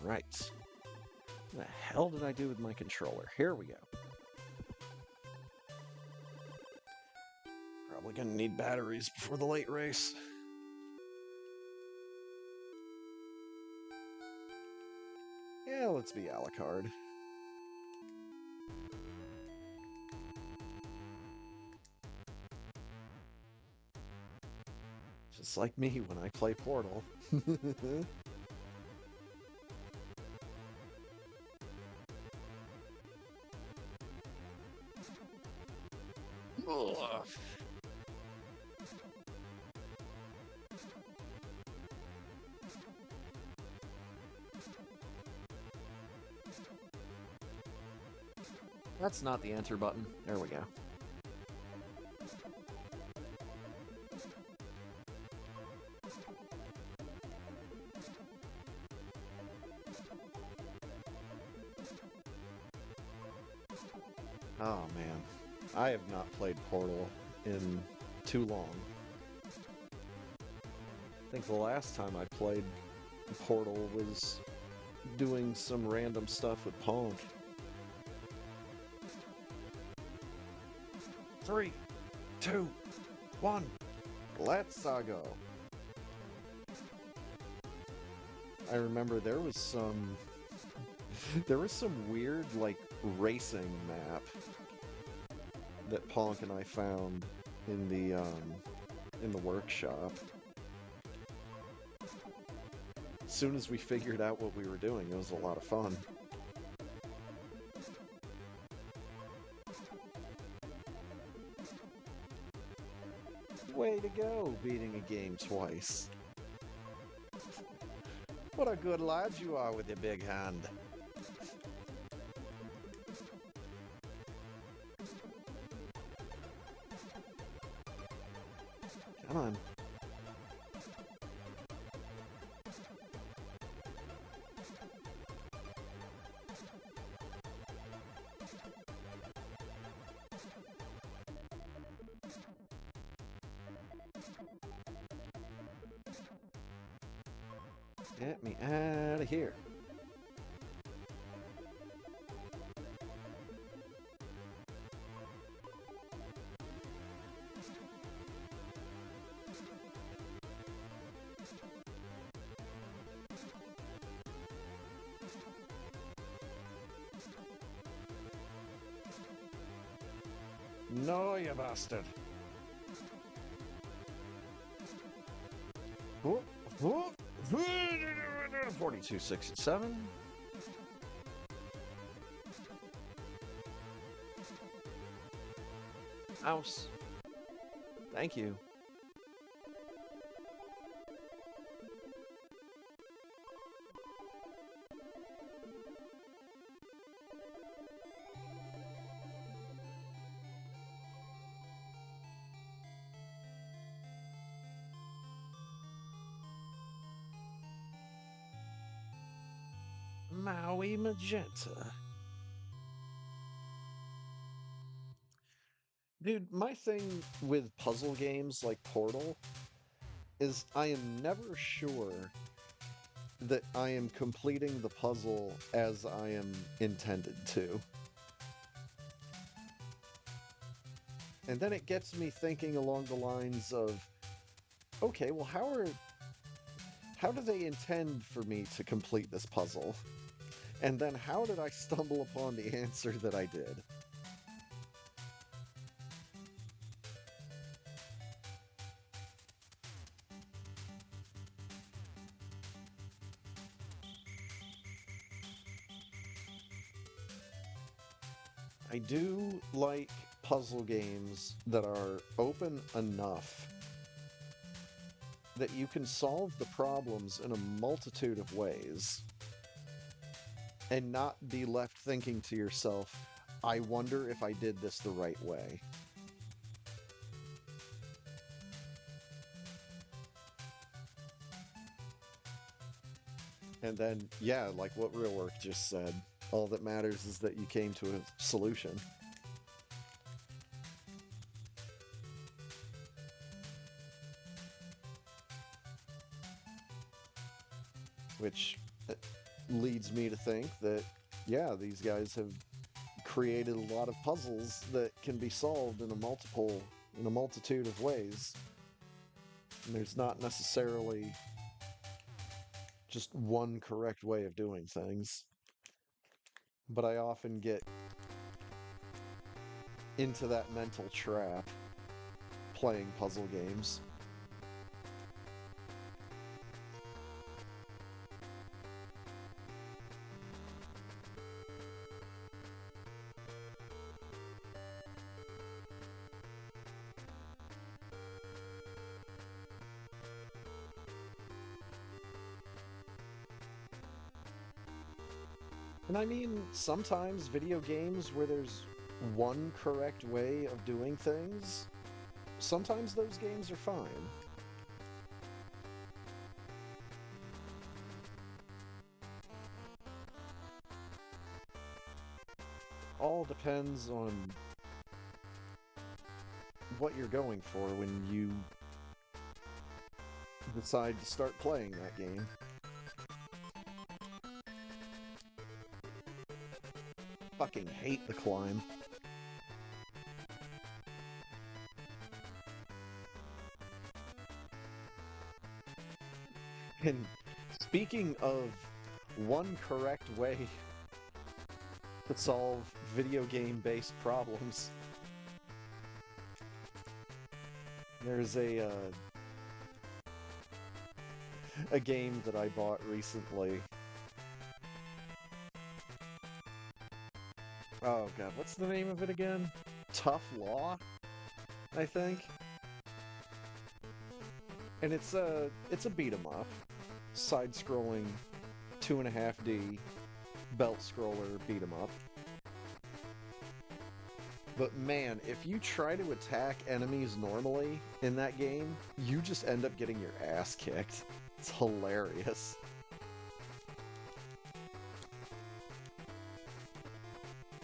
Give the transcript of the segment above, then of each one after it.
Alright. What the hell did I do with my controller? Here we go. Probably gonna need batteries before the late race. Yeah, let's be Alucard. Just like me when I play Portal. Ugh. That's not the enter button. There we go. Oh man, I have not played Portal in too long. I think the last time I played Portal was doing some random stuff with Punk. 3, 2, 1, let's go. I remember there was some weird like racing map that Punk and I found in the workshop. As soon as we figured out what we were doing, it was a lot of fun. Way to go, beating a game twice. What a good lad you are with your big hand. Come on. Get me out of here. No, you bastard. Whoop, whoop. 42.67. House. Thank you. Maui Magenta. Dude, my thing with puzzle games like Portal is I am never sure that I am completing the puzzle as I am intended to. And then it gets me thinking along the lines of, okay, well, how do they intend for me to complete this puzzle? And then how did I stumble upon the answer that I did? I do like puzzle games that are open enough that you can solve the problems in a multitude of ways and not be left thinking to yourself, I wonder if I did this the right way. And then, yeah, like what Real Work just said, all that matters is that you came to a solution. Which, leads me to think that, yeah, these guys have created a lot of puzzles that can be solved in a multitude of ways. And there's not necessarily just one correct way of doing things. But I often get into that mental trap playing puzzle games. And I mean, sometimes video games where there's one correct way of doing things, sometimes those games are fine. All depends on what you're going for when you decide to start playing that game. Fucking hate the climb. And speaking of one correct way to solve video game-based problems, there's a game that I bought recently. Oh god, what's the name of it again? Tough Law, I think. And it's a beat 'em up, side-scrolling 2.5D belt scroller beat 'em up. But man, if you try to attack enemies normally in that game, you just end up getting your ass kicked. It's hilarious.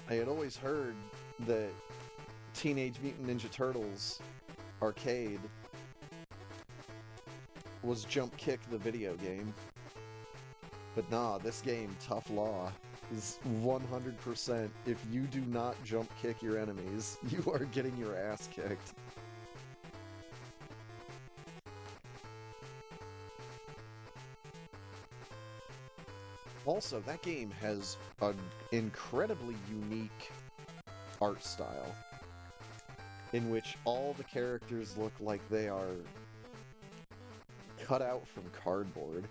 I had always heard that Teenage Mutant Ninja Turtles arcade was Jump Kick the video game. But nah, this game, Tough Law, is 100% if you do not jump kick your enemies, you are getting your ass kicked. Also, that game has an incredibly unique art style, in which all the characters look like they are cut out from cardboard.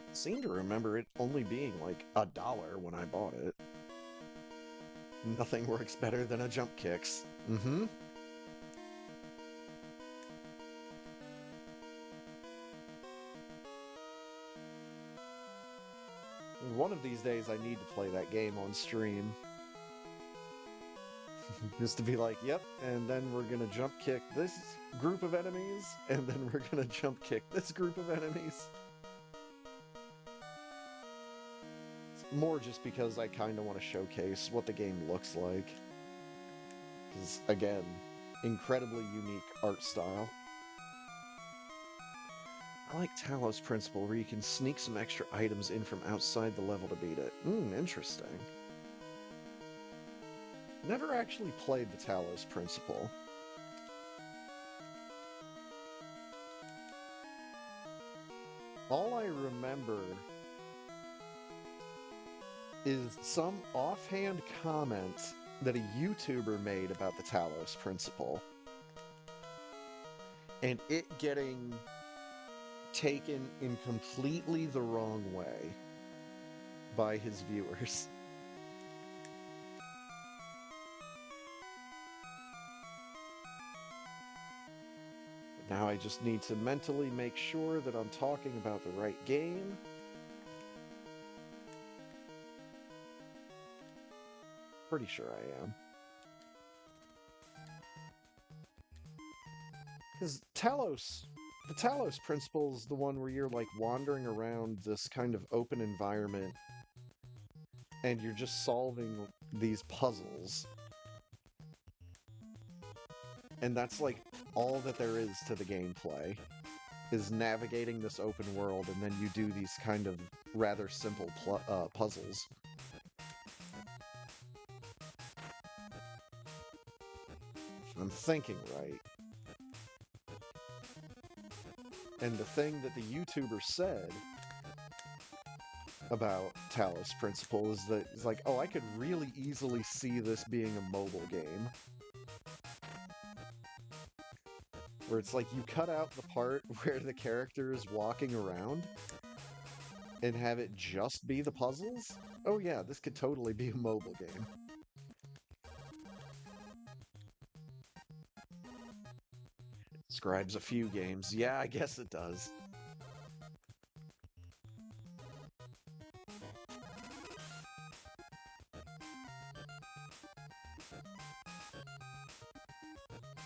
I seem to remember it only being like $1 when I bought it. Nothing works better than a jump kicks. Mm-hmm. One of these days I need to play that game on stream. Just to be like, yep, and then we're gonna jump kick this group of enemies, and then we're gonna jump kick this group of enemies. It's more just because I kind of want to showcase what the game looks like. Because, again, incredibly unique art style. I like Talos Principle, where you can sneak some extra items in from outside the level to beat it. Interesting. Never actually played the Talos Principle. All I remember is some offhand comment that a YouTuber made about the Talos Principle, and it getting taken in completely the wrong way by his viewers. Now I just need to mentally make sure that I'm talking about the right game. Pretty sure I am. Because the Talos Principle is the one where you're like wandering around this kind of open environment and you're just solving these puzzles. And that's like all that there is to the gameplay is navigating this open world, and then you do these kind of rather simple puzzles. If I'm thinking right. And the thing that the YouTuber said about Talos Principle is that it's like, oh, I could really easily see this being a mobile game. Where it's like you cut out the part where the character is walking around and have it just be the puzzles. Oh yeah, this could totally be a mobile game. Describes a few games. Yeah, I guess it does.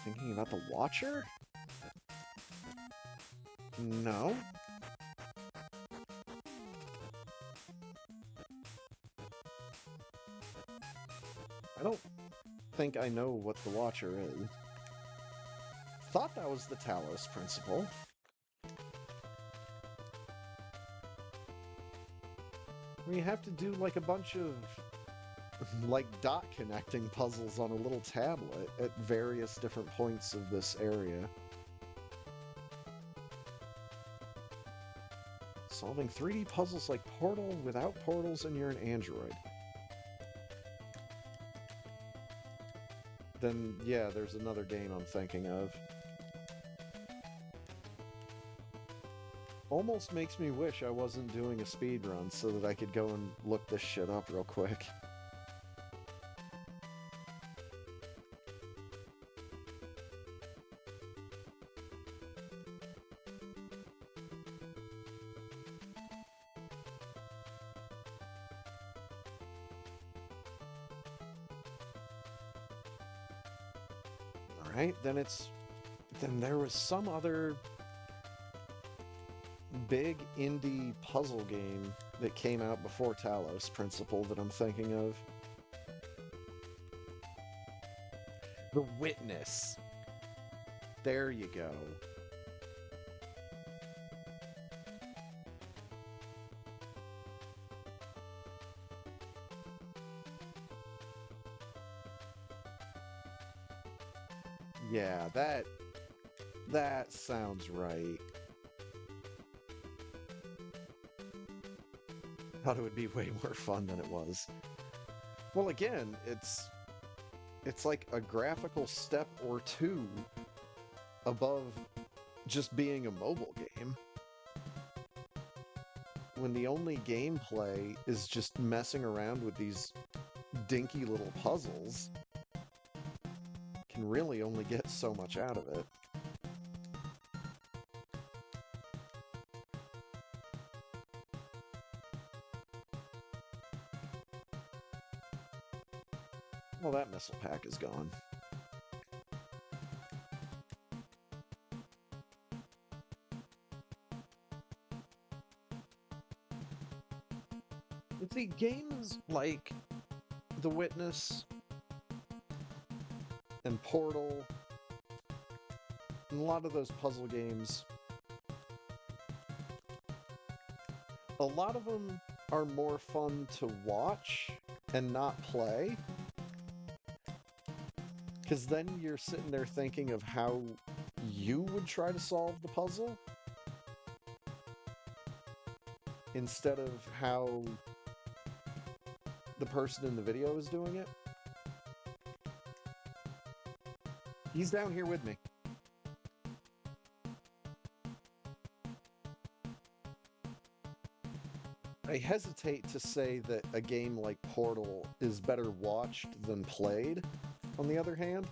Thinking about the Watcher? No. I don't think I know what the Watcher is. Thought that was the Talos Principle. We have to do like a bunch of like dot connecting puzzles on a little tablet at various different points of this area. Solving 3D puzzles like Portal without portals and you're an android. Then, yeah, there's another game I'm thinking of. Almost makes me wish I wasn't doing a speedrun so that I could go and look this shit up real quick. Alright, then there was some other big indie puzzle game that came out before Talos Principle that I'm thinking of. The Witness. There you go. Yeah, that sounds right. Thought it would be way more fun than it was. Well, again, it's like a graphical step or two above just being a mobile game. When the only gameplay is just messing around with these dinky little puzzles, can really only get so much out of it. Well, that missile pack is gone. See, games like The Witness and Portal and a lot of those puzzle games, a lot of them are more fun to watch and not play. Because then you're sitting there thinking of how you would try to solve the puzzle instead of how the person in the video is doing it. He's down here with me. I hesitate to say that a game like Portal is better watched than played, on the other hand,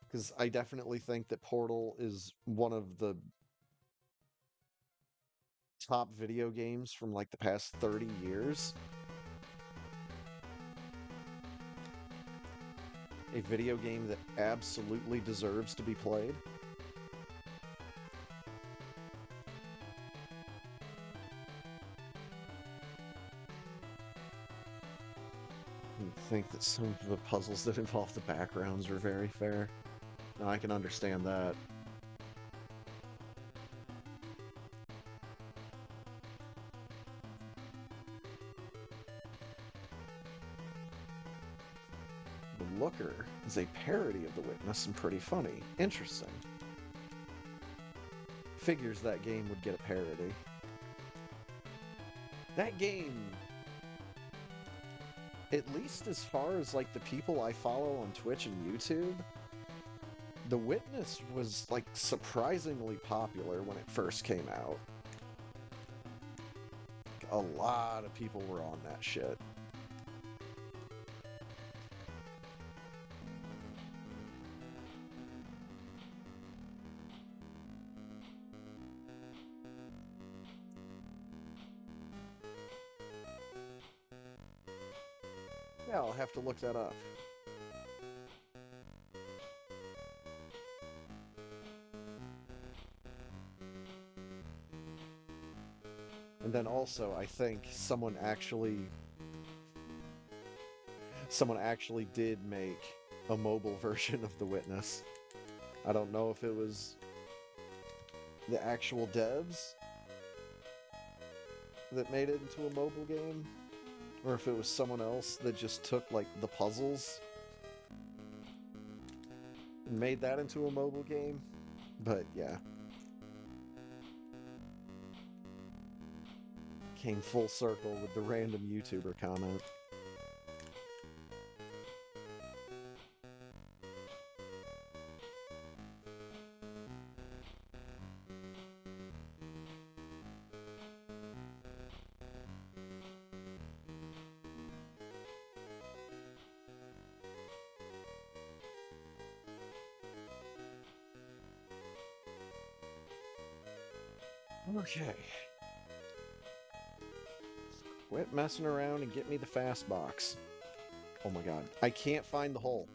because I definitely think that Portal is one of the top video games from like the past 30 years. A video game that absolutely deserves to be played. I think that some of the puzzles that involve the backgrounds are very fair. and I can understand that. The Looker is a parody of The Witness and pretty funny. Interesting. Figures that game would get a parody. That game, at least as far as like the people I follow on Twitch and YouTube, The Witness was like surprisingly popular when it first came out. A lot of people were on that shit. Yeah, I'll have to look that up. And then also, I think someone actually did make a mobile version of The Witness. I don't know if it was the actual devs that made it into a mobile game, or if it was someone else that just took, like, the puzzles and made that into a mobile game. But, yeah. Came full circle with the random YouTuber comment. Okay. Quit messing around and get me the fast box. Oh my god. I can't find the hole.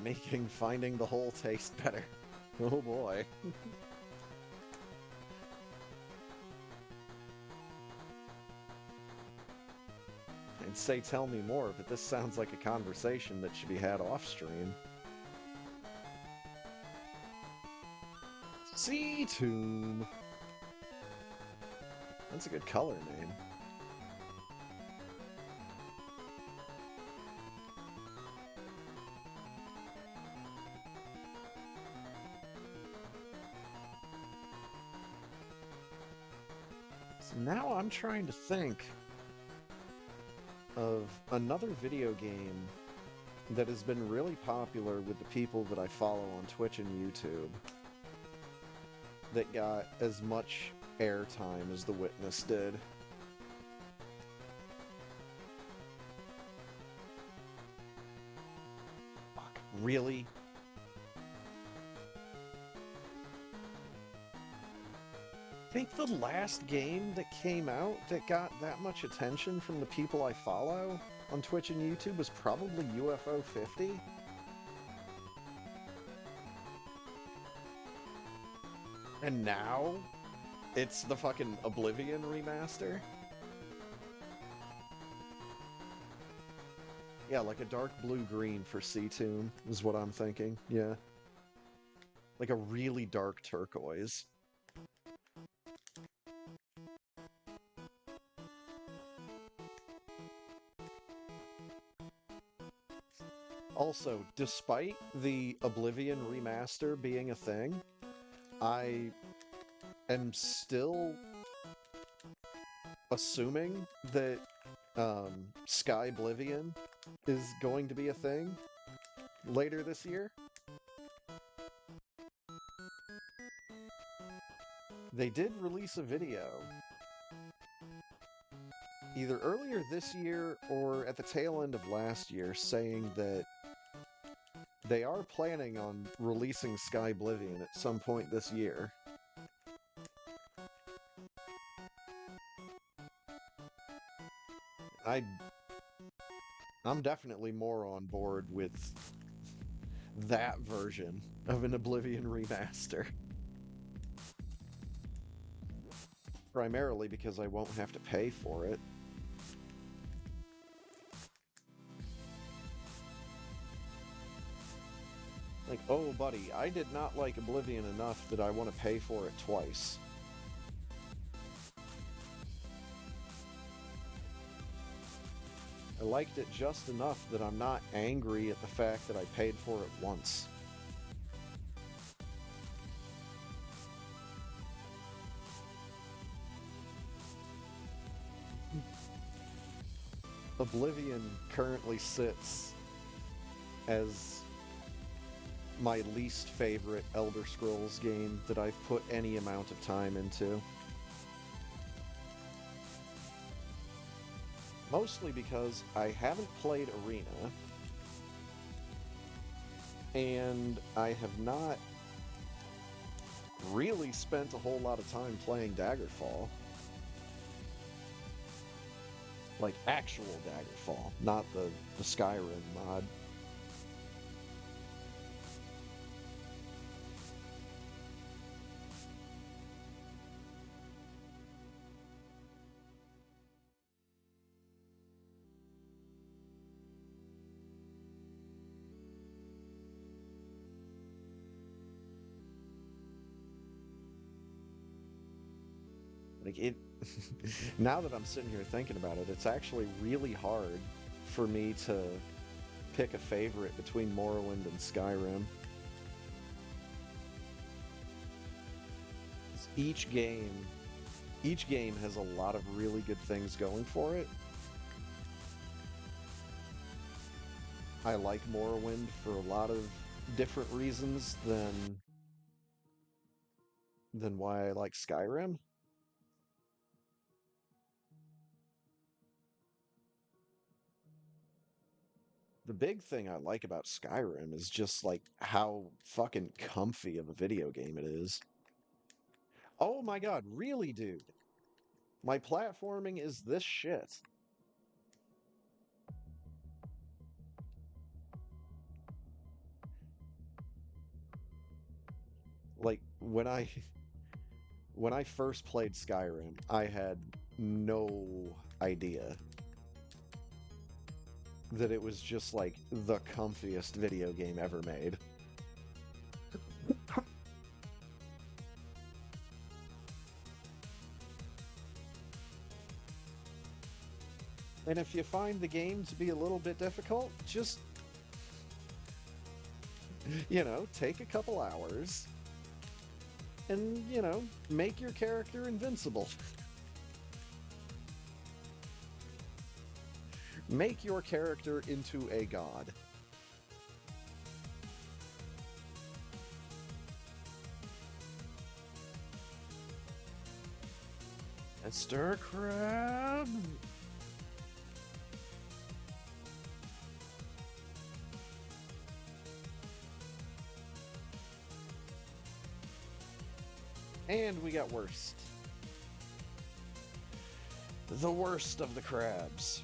Making finding the hole taste better. Oh boy. I'd say tell me more, but this sounds like a conversation that should be had off stream. Sea Tomb. That's a good color name. So now I'm trying to think of another video game that has been really popular with the people that I follow on Twitch and YouTube that got as much airtime as The Witness did. Fuck, really? I think the last game that came out that got that much attention from the people I follow on Twitch and YouTube was probably UFO 50. And now, it's the fucking Oblivion remaster? Yeah, like a dark blue-green for Sea Tomb is what I'm thinking, yeah. Like a really dark turquoise. Also, despite the Oblivion remaster being a thing, I am still assuming that Sky Oblivion is going to be a thing later this year. They did release a video either earlier this year or at the tail end of last year saying that they are planning on releasing Sky Oblivion at some point this year. I'm definitely more on board with that version of an Oblivion remaster. Primarily because I won't have to pay for it. Like, oh, buddy, I did not like Oblivion enough that I want to pay for it twice. I liked it just enough that I'm not angry at the fact that I paid for it once. Oblivion currently sits as my least favorite Elder Scrolls game that I've put any amount of time into. Mostly because I haven't played Arena, and I have not really spent a whole lot of time playing Daggerfall. Like actual Daggerfall, not the Skyrim mod. Like it now that I'm sitting here thinking about it, it's actually really hard for me to pick a favorite between Morrowind and Skyrim. Each game each game has a lot of really good things going for it. I like Morrowind for a lot of different reasons than why I like Skyrim. The big thing I like about Skyrim is just like how fucking comfy of a video game it is. Oh my god, really, dude? My platforming is this shit. Like when I first played Skyrim, I had no idea that it was just like the comfiest video game ever made. And if you find the game to be a little bit difficult, just, take a couple hours and, make your character invincible. Make your character into a god. Mr. Crab! And we got worst. The worst of the crabs.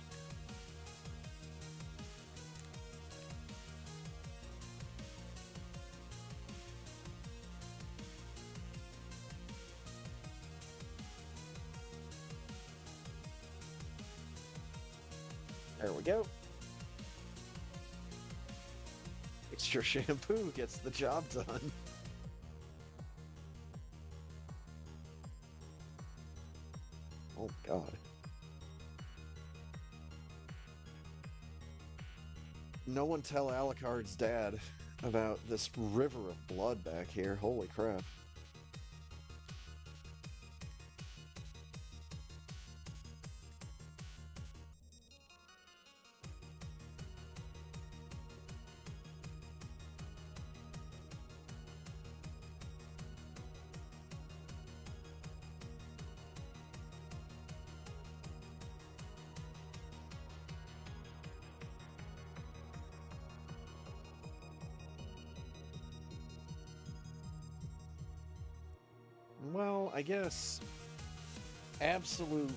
There we go. Extra shampoo gets the job done. Oh god. No one tell Alucard's dad about this river of blood back here. Holy crap. Well, I guess absolute,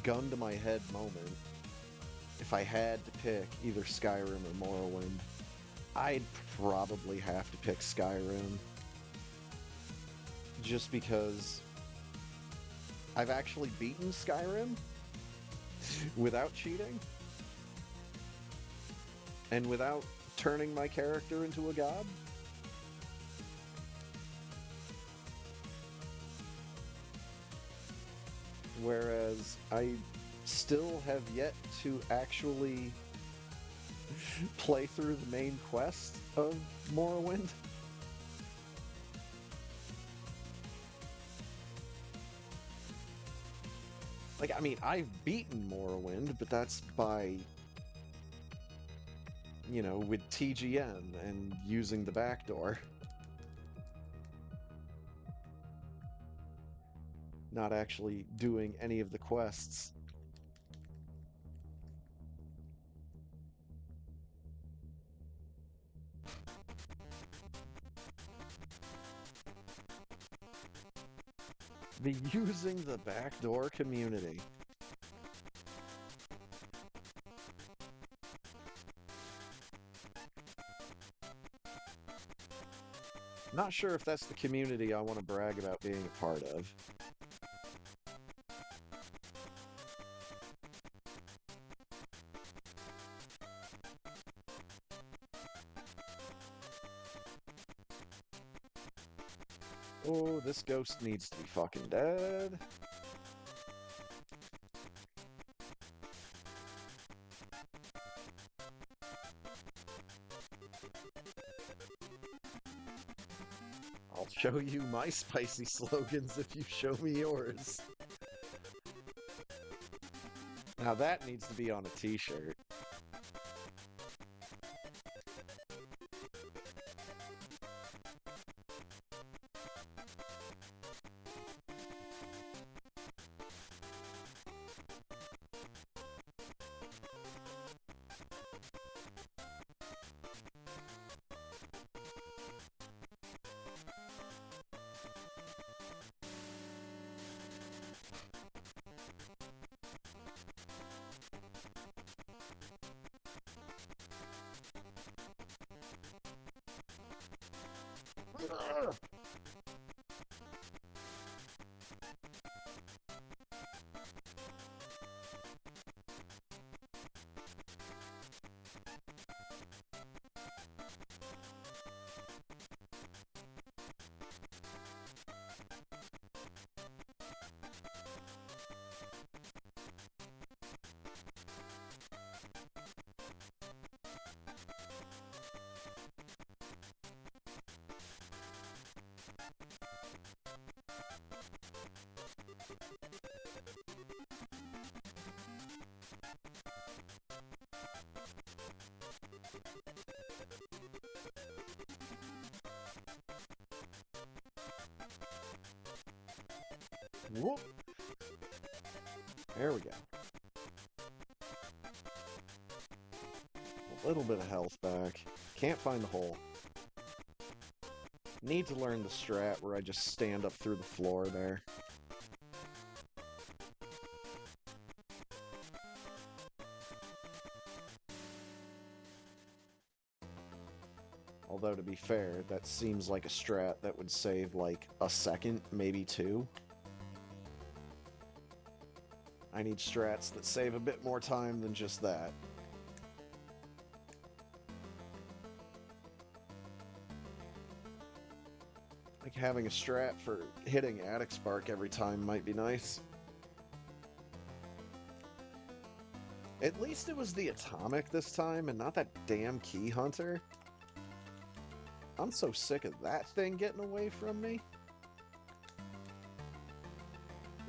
gun to my head moment if I had to pick either Skyrim or Morrowind, I'd probably have to pick Skyrim. Just because I've actually beaten Skyrim without cheating and without turning my character into a god. Whereas I still have yet to actually play through the main quest of Morrowind. Like, I mean, I've beaten Morrowind, but that's by, you know, with TGN and using the back door. Not actually doing any of the quests. The using the backdoor community. Not sure if that's the community I want to brag about being a part of. Oh, this ghost needs to be fucking dead. I'll show you my spicy slogans if you show me yours. Now that needs to be on a t-shirt. Whoop. There we go. A little bit of health back. Can't find the hole. Need to learn the strat where I just stand up through the floor there. Although, to be fair, that seems like a strat that would save like a second, maybe two. I need strats that save a bit more time than just that. Like having a strat for hitting Attic Spark every time might be nice. At least it was the Atomic this time and not that damn Key Hunter. I'm so sick of that thing getting away from me.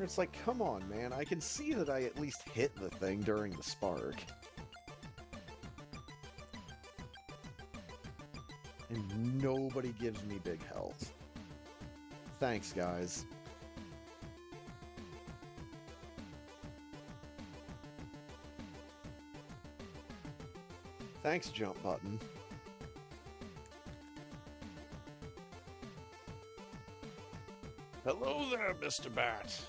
It's like, come on, man. I can see that I at least hit the thing during the spark. And nobody gives me big health. Thanks, guys. Thanks, jump button. Hello there, Mr. Bat.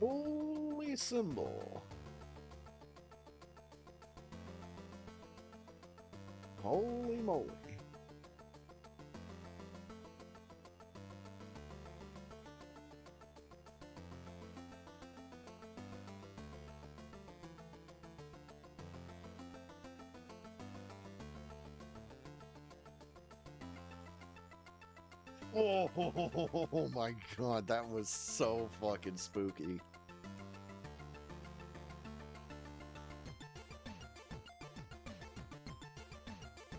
Holy symbol. Holy moly. Oh my god, that was so fucking spooky.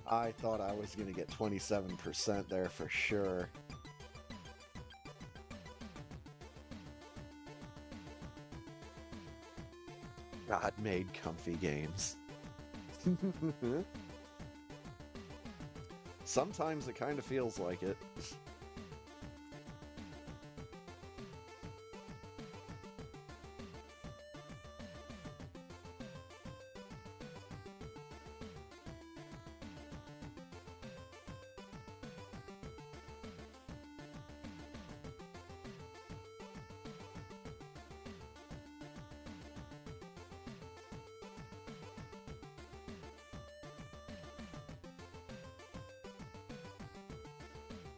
I thought I was gonna get 27% there for sure. God made comfy games. Sometimes it kind of feels like it.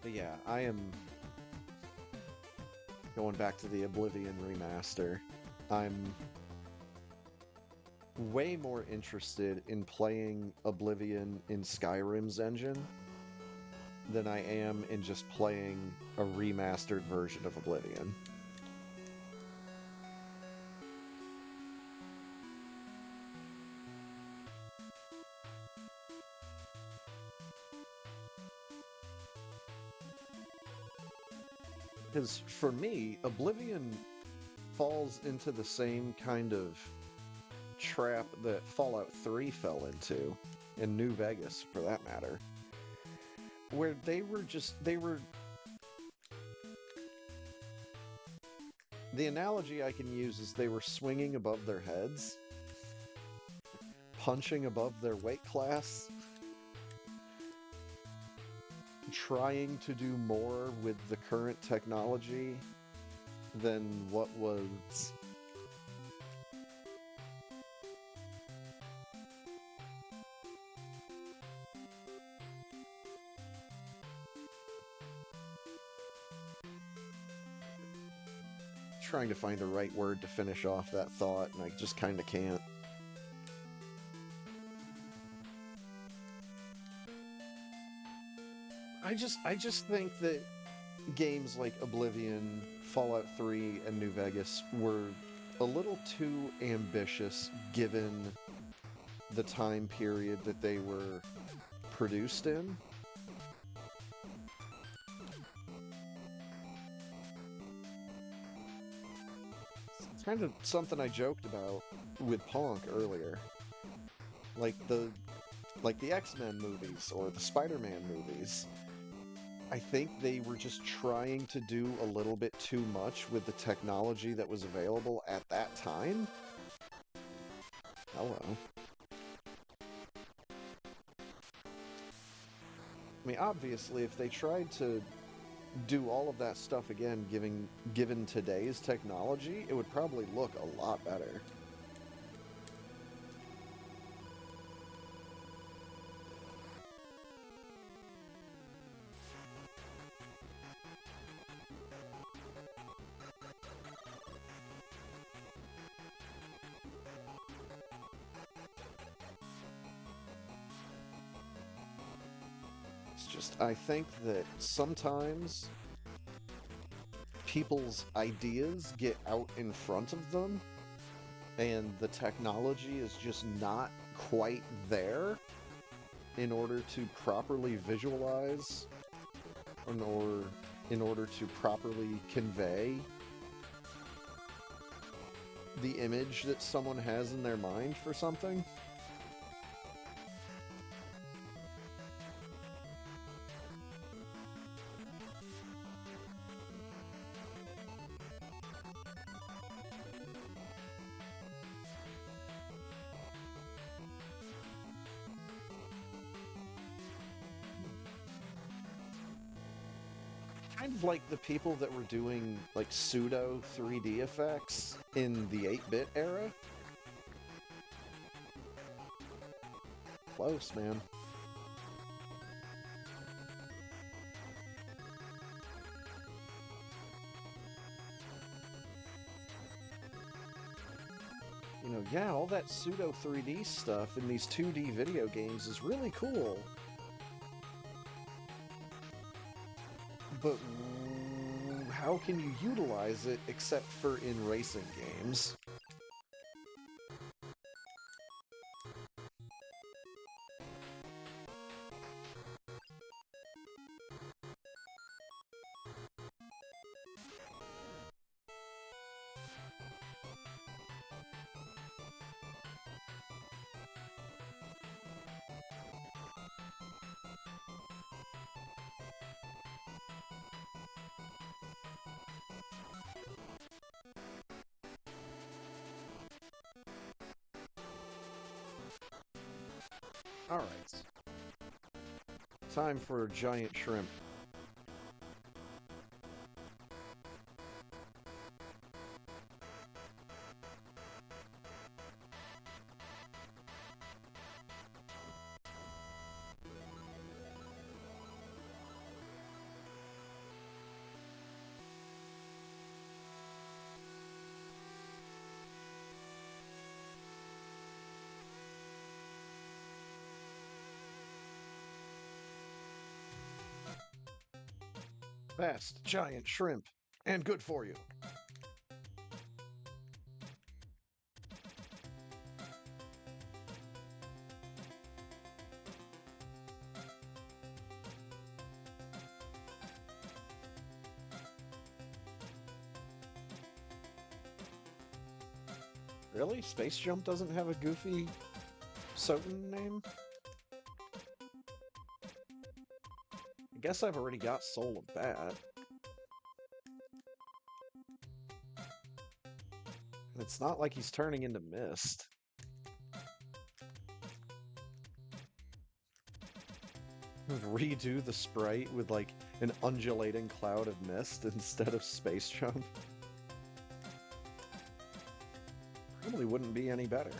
But yeah, I am going back to the Oblivion remaster. I'm way more interested in playing Oblivion in Skyrim's engine than I am in just playing a remastered version of Oblivion. Because for me, Oblivion falls into the same kind of trap that Fallout 3 fell into, and New Vegas for that matter, where they were the analogy I can use is they were swinging above their heads, punching above their weight class, trying to do more with the current technology than what was trying to find the right word to finish off that thought, and I just kind of can't. I just think that games like Oblivion, Fallout 3, and New Vegas were a little too ambitious given the time period that they were produced in. It's kind of something I joked about with Ponk earlier. Like the X-Men movies or the Spider-Man movies. I think they were just trying to do a little bit too much with the technology that was available at that time. Hello. I mean, obviously, if they tried to do all of that stuff again, given today's technology, it would probably look a lot better. It's just, I think that sometimes people's ideas get out in front of them, and the technology is just not quite there in order to properly visualize, or in order to properly convey the image that someone has in their mind for something. kind of like the people that were doing like pseudo 3D effects in the 8-bit era. Close, man. You know, yeah, all that pseudo 3D stuff in these 2D video games is really cool. But how can you utilize it except for in racing games? Alright. Time for giant shrimp. Fast, giant shrimp, and good for you. Really? Space Jump doesn't have a goofy Soten name? I guess I've already got Soul of Bat. It's not like he's turning into mist. Redo the sprite with like an undulating cloud of mist instead of Space Jump. Probably wouldn't be any better.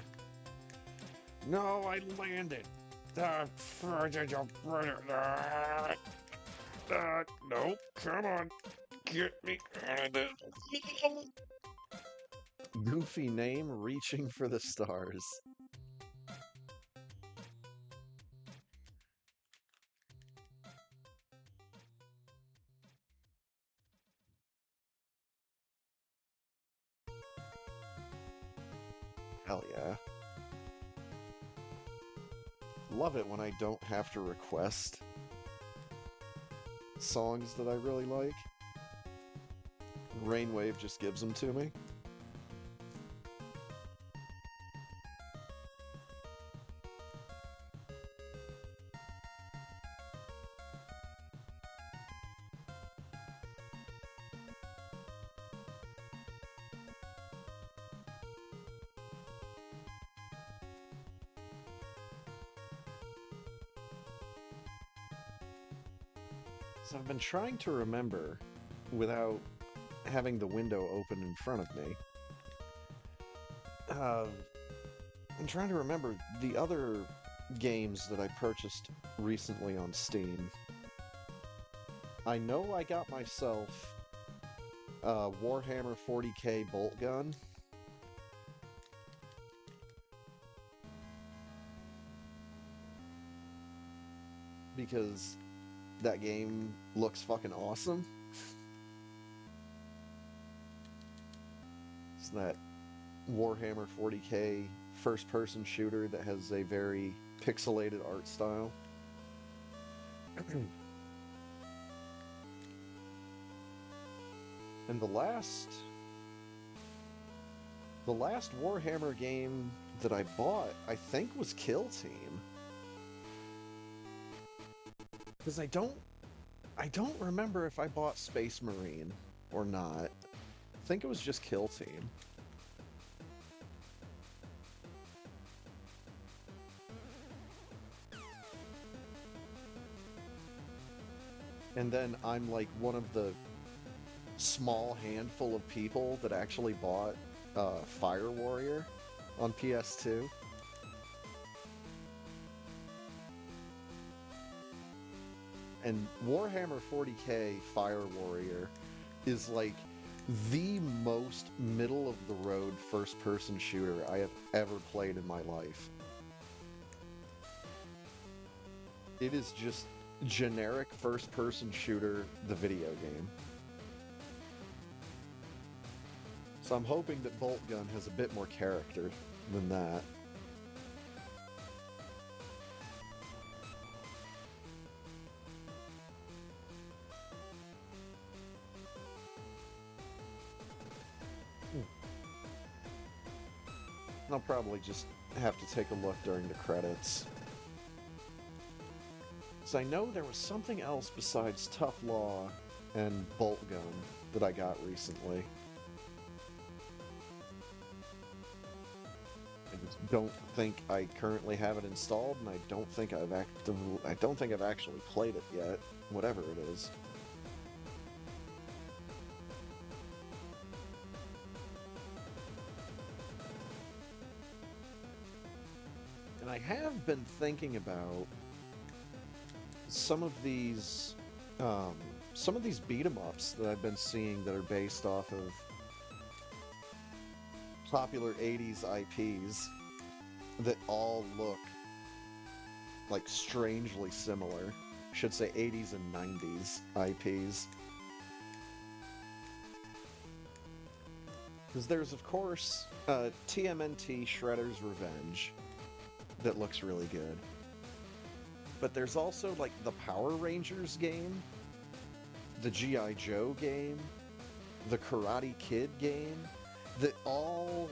No, I landed. Nope, come on. Get me out of this. Goofy name, reaching for the stars. Hell yeah. Love it when I don't have to request songs that I really like. Rainwave just gives them to me. So I've been trying to remember without having the window open in front of me. I'm trying to remember the other games that I purchased recently on Steam. I know I got myself Warhammer 40k bolt gun. Because that game looks fucking awesome. It's that Warhammer 40k first-person shooter that has a very pixelated art style. And the last Warhammer game that I bought, I think, was Kill Team. Because I don't remember if I bought Space Marine or not. I think it was just Kill Team. And then I'm like one of the small handful of people that actually bought Fire Warrior on PS2. And Warhammer 40k Fire Warrior is like the most middle of the road first person shooter I have ever played in my life. It is just generic first person shooter, the video game. So I'm hoping that Bolt Gun has a bit more character than that. I'll probably just have to take a look during the credits. So I know there was something else besides Tough Law and Bolt Gun that I got recently. I just don't think I currently have it installed, and I don't think I've actually played it yet, whatever it is. And I have been thinking about some of these beat 'em ups that I've been seeing that are based off of popular 80s IPs that all look like strangely similar. I should say 80s and 90s IPs. Because there's, of course, TMNT Shredder's Revenge that looks really good. But there's also, like, the Power Rangers game, the G.I. Joe game, the Karate Kid game, that all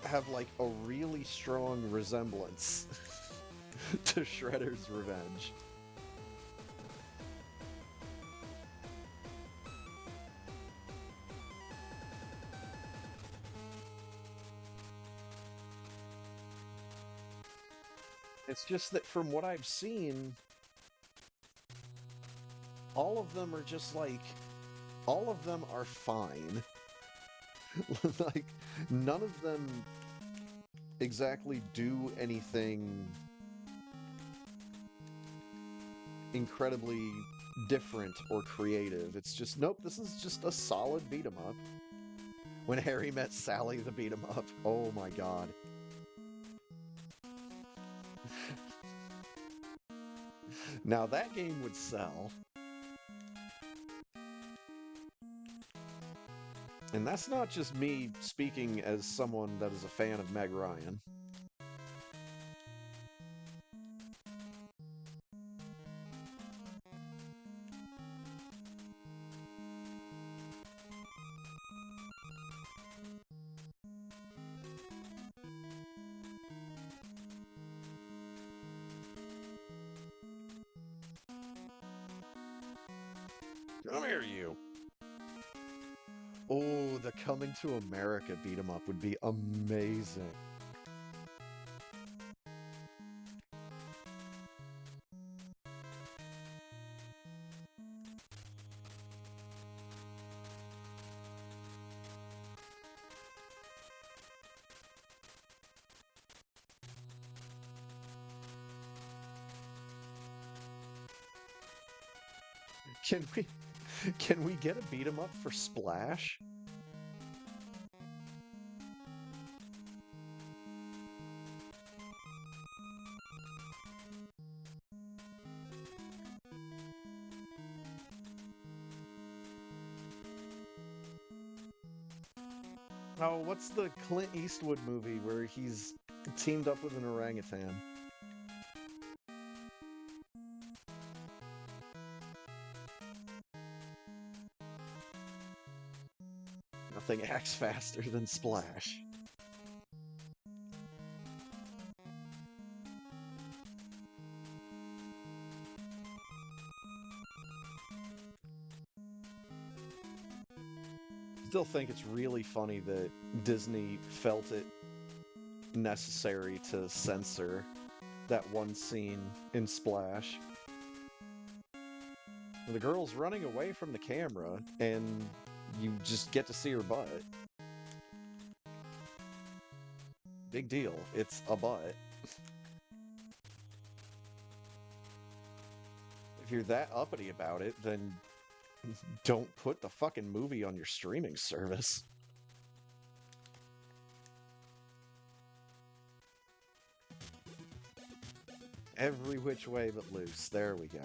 have, like, a really strong resemblance to Shredder's Revenge. It's just that from what I've seen, all of them are just like, all of them are fine. Like, none of them exactly do anything incredibly different or creative. It's just, nope, this is just a solid beat 'em up. When Harry Met Sally, the beat 'em up. Oh my god. Now that game would sell. And that's not just me speaking as someone that is a fan of Meg Ryan. Come here, you. Oh, the Coming to America beat 'em up would be amazing. Can we can we get a beat 'em up for Splash? Oh, what's the Clint Eastwood movie where he's teamed up with an orangutan? Nothing acts faster than Splash. Still think it's really funny that Disney felt it necessary to censor that one scene in Splash. The girl's running away from the camera, and you just get to see her butt. Big deal. It's a butt. If you're that uppity about it, then don't put the fucking movie on your streaming service. Every which way but loose. There we go.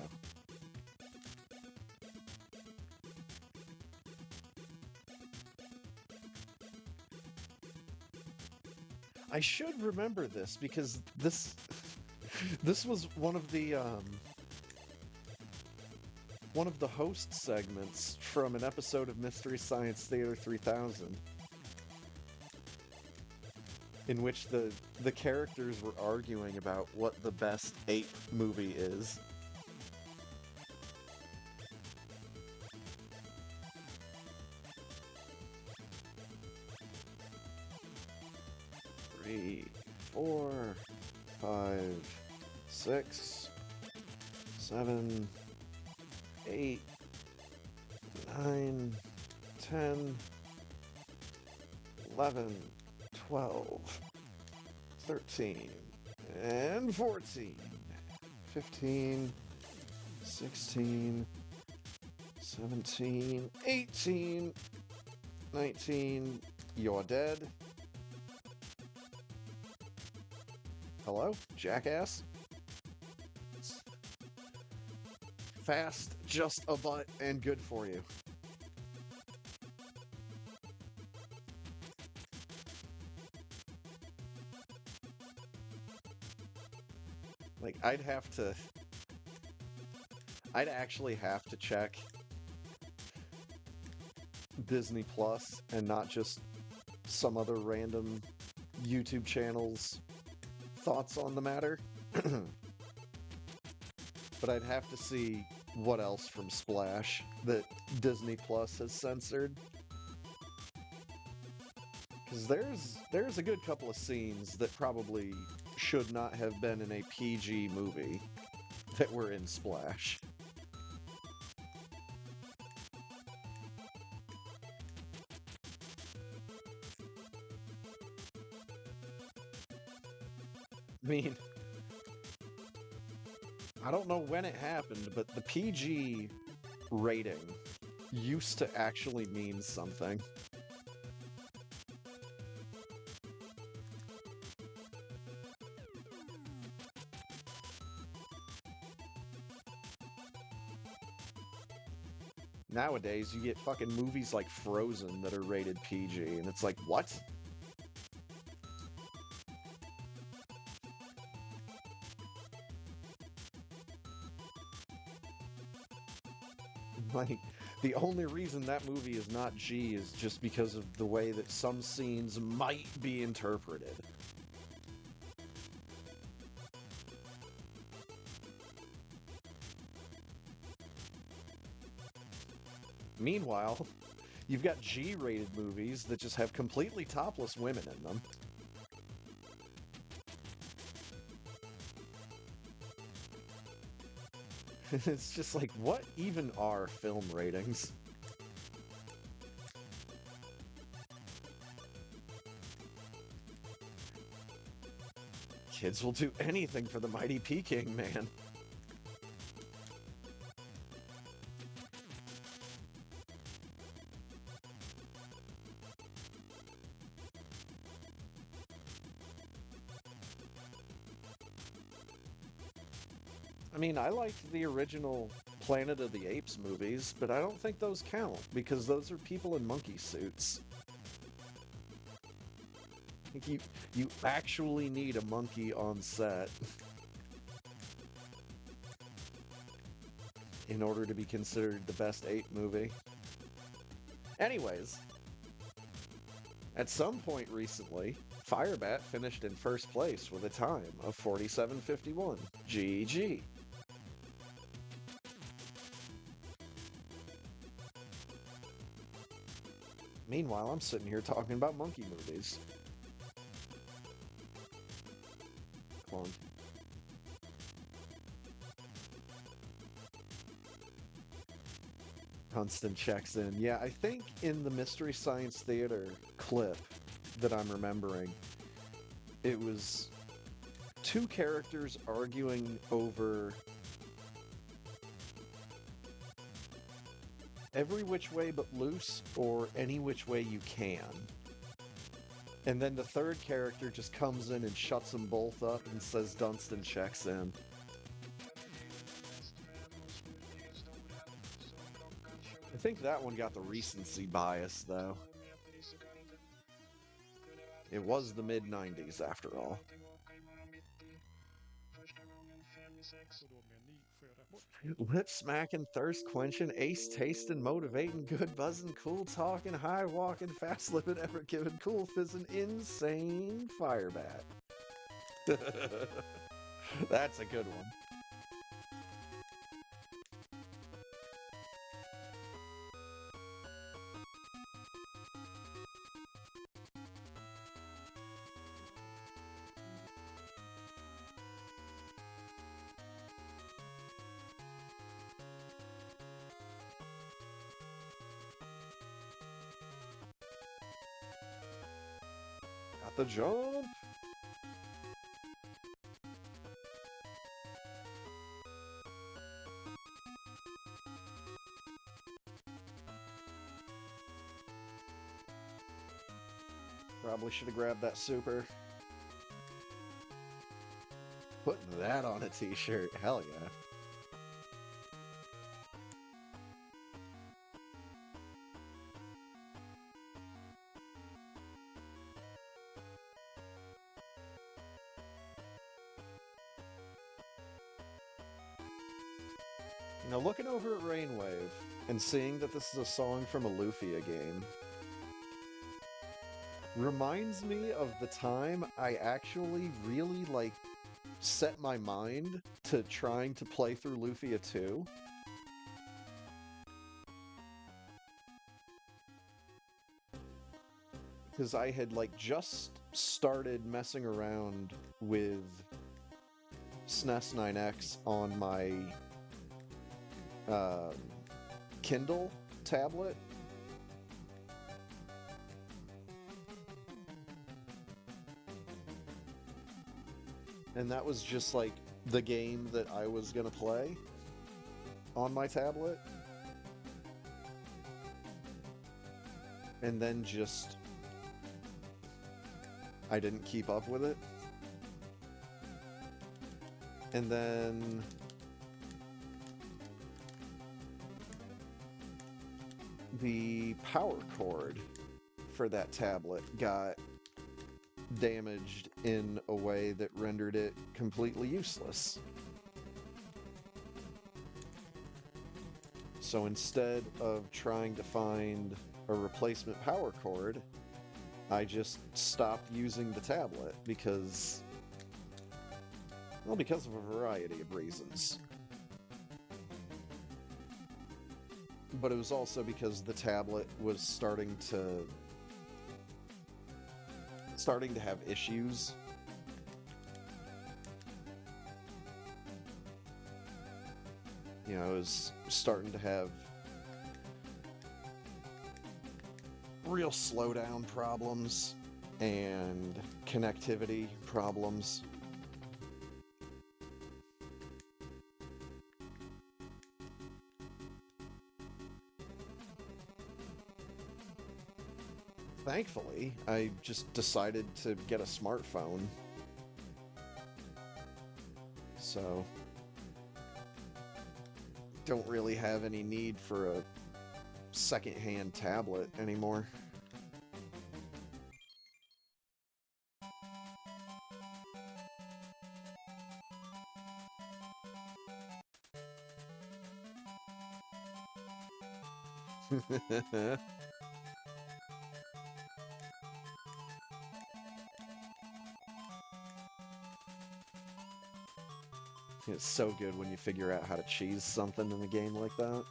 I should remember this because this was one of the host segments from an episode of Mystery Science Theater 3000 in which the characters were arguing about what the best ape movie is. Three, 4, 5, 6, 7, 8, 9, 10, 11, 12, 13, and 14, 15, 16, 17, 18, 19, you're dead. Hello, jackass? Fast, just a butt, and good for you. Like, I'd actually have to check Disney Plus and not just some other random YouTube channel's thoughts on the matter. But I'd have to see what else from Splash that Disney Plus has censored. Because there's a good couple of scenes that probably should not have been in a PG movie that were in Splash. I mean, I don't know when it happened, but the PG rating used to actually mean something. Nowadays, you get fucking movies like Frozen that are rated PG, and it's like, what? Like, the only reason that movie is not G is just because of the way that some scenes might be interpreted. Meanwhile, you've got G-rated movies that just have completely topless women in them. It's just like, what even are film ratings? Kids will do anything for the mighty Peking man. I mean, I liked the original Planet of the Apes movies, but I don't think those count, because those are people in monkey suits. You actually need a monkey on set in order to be considered the best ape movie. Anyways, at some point recently, Firebat finished in first place with a time of 47:51. GG. Meanwhile, I'm sitting here talking about monkey movies. Come on. Dunstan checks in. Yeah, I think in the Mystery Science Theater clip that I'm remembering, it was two characters arguing over Every Which Way But Loose or Any Which Way You Can. And then the third character just comes in and shuts them both up and says Dunstan checks in. I think that one got the recency bias, though. It was the mid-90s, after all. Lip smacking, thirst quenching, ace tasting, motivating, good buzzing, cool talking, high walking, fast living, ever giving, cool fizzing, insane fire bat. That's a good one. Got the jump. Probably should have grabbed that super. Putting that on a t-shirt. Hell yeah. Now, looking over at Rainwave and seeing that this is a song from a Lufia game reminds me of the time I actually really, set my mind to trying to play through Lufia 2. Because I had, just started messing around with SNES 9X on my Kindle tablet. And that was just the game that I was gonna play on my tablet. And then I didn't keep up with it. And then the power cord for that tablet got damaged in a way that rendered it completely useless. So instead of trying to find a replacement power cord, I just stopped using the tablet because of a variety of reasons. But it was also because the tablet was starting to have issues. It was starting to have real slowdown problems and connectivity problems. Thankfully, I just decided to get a smartphone. So, don't really have any need for a second-hand tablet anymore. It's so good when you figure out how to cheese something in a game like that.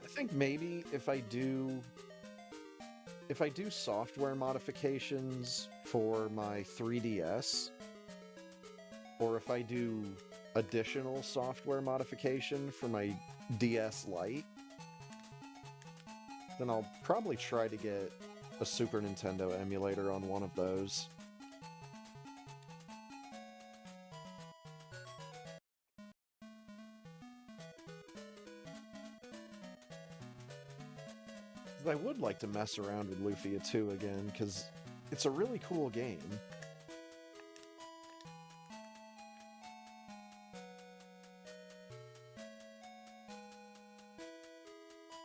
I think maybe if I do if I do software modifications for my 3DS, or if I do additional software modification for my DS Lite, then I'll probably try to get a Super Nintendo emulator on one of those. I would like to mess around with Lufia 2 again, because it's a really cool game.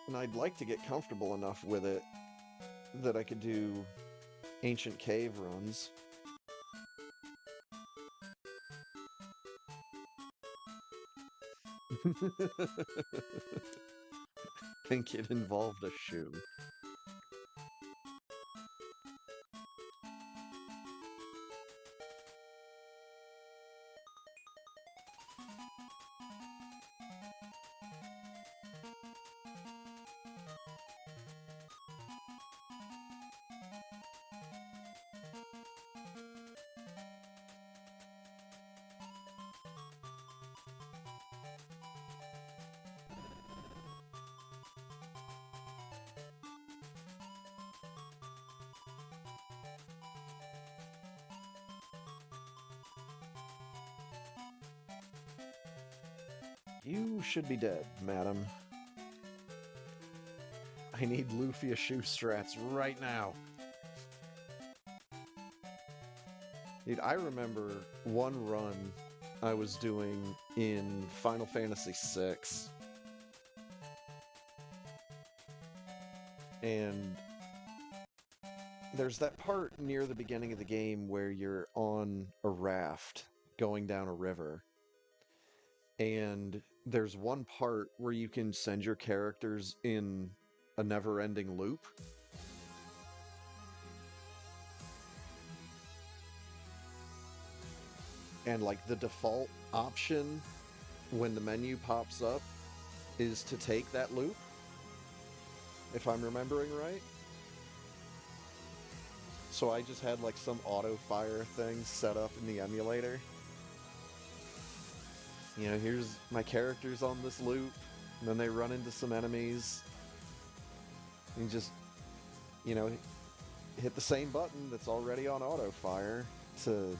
And I'd like to get comfortable enough with it that I could do ancient cave runs. Think it involved a shoe. You should be dead, madam. I need Lufia shoe strats right now. Dude, I remember one run I was doing in Final Fantasy VI. And there's that part near the beginning of the game where you're on a raft going down a river. And there's one part where you can send your characters in a never-ending loop. And like the default option when the menu pops up is to take that loop, if I'm remembering right. So I just had like some auto fire thing set up in the emulator. You know, here's my characters on this loop, and then they run into some enemies. And just, you know, hit the same button that's already on auto fire to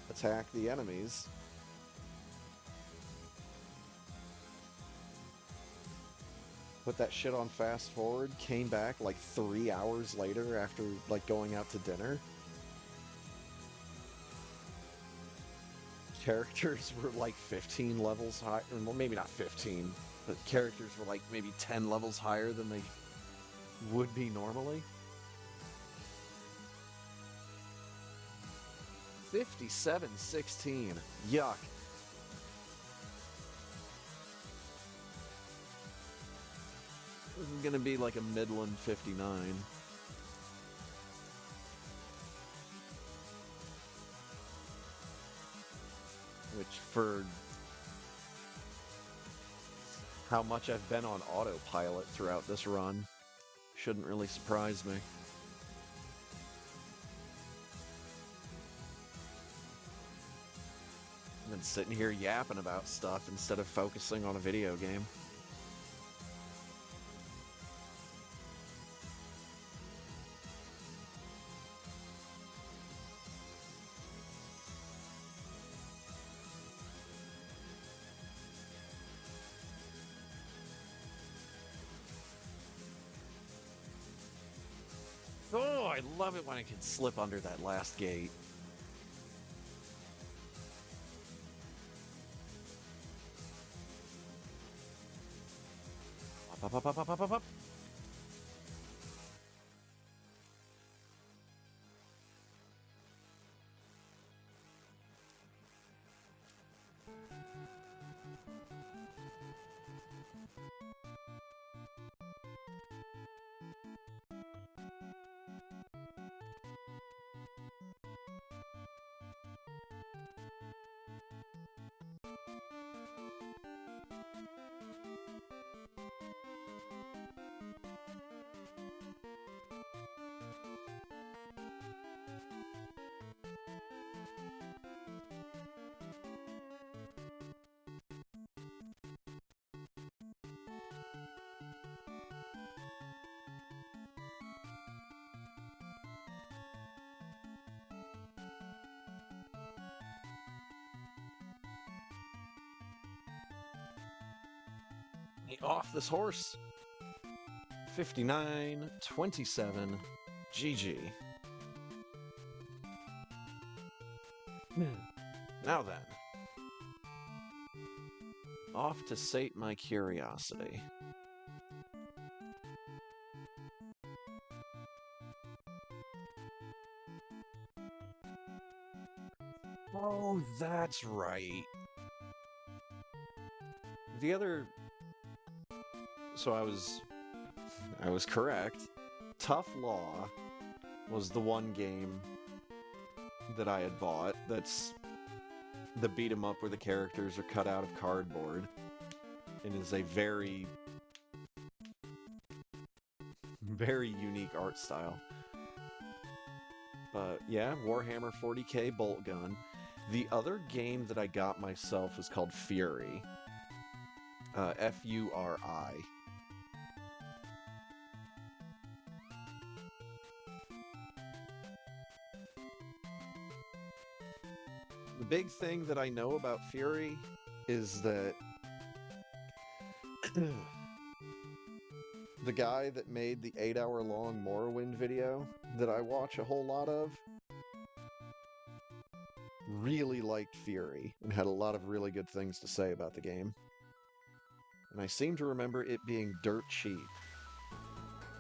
attack the enemies. Put that shit on fast forward, came back like 3 hours later after like going out to dinner. Characters were like 15 levels high, well, maybe not 15, but characters were like maybe 10 levels higher than they would be normally. 57-16. Yuck. This is gonna be like a Midland 59. Which, for how much I've been on autopilot throughout this run, shouldn't really surprise me. I've been sitting here yapping about stuff instead of focusing on a video game. Oh, I love it when I can slip under that last gate. Up, up, up, up, up, up, up. me off this horse. 59-27. GG. Now then. Off to sate my curiosity. Oh, that's right. The other... So I was correct. Tough Law was the one game that I had bought that's the beat 'em up where the characters are cut out of cardboard and is a very, very unique art style. But yeah, Warhammer 40k bolt gun. The other game that I got myself was called Fury. F-U-R-I. The big thing that I know about Fury is that the guy that made the 8-hour-long Morrowind video that I watch a whole lot of really liked Fury and had a lot of really good things to say about the game. And I seem to remember it being dirt cheap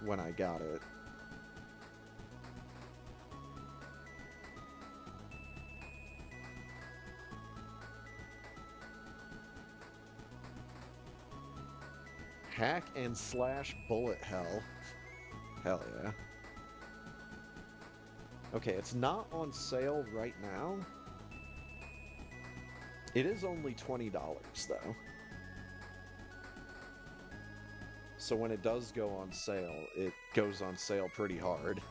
when I got it. Hack and slash bullet hell. Hell yeah. Okay, it's not on sale right now. It is only $20 though. So when it does go on sale, it goes on sale pretty hard.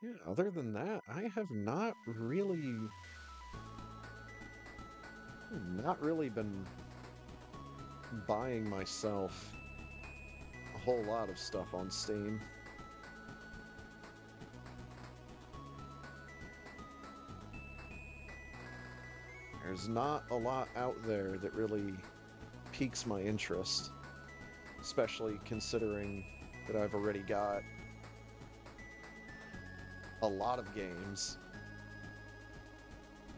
Yeah, other than that, I have not really been buying myself a whole lot of stuff on Steam. There's not a lot out there that really piques my interest, especially considering that I've already got a lot of games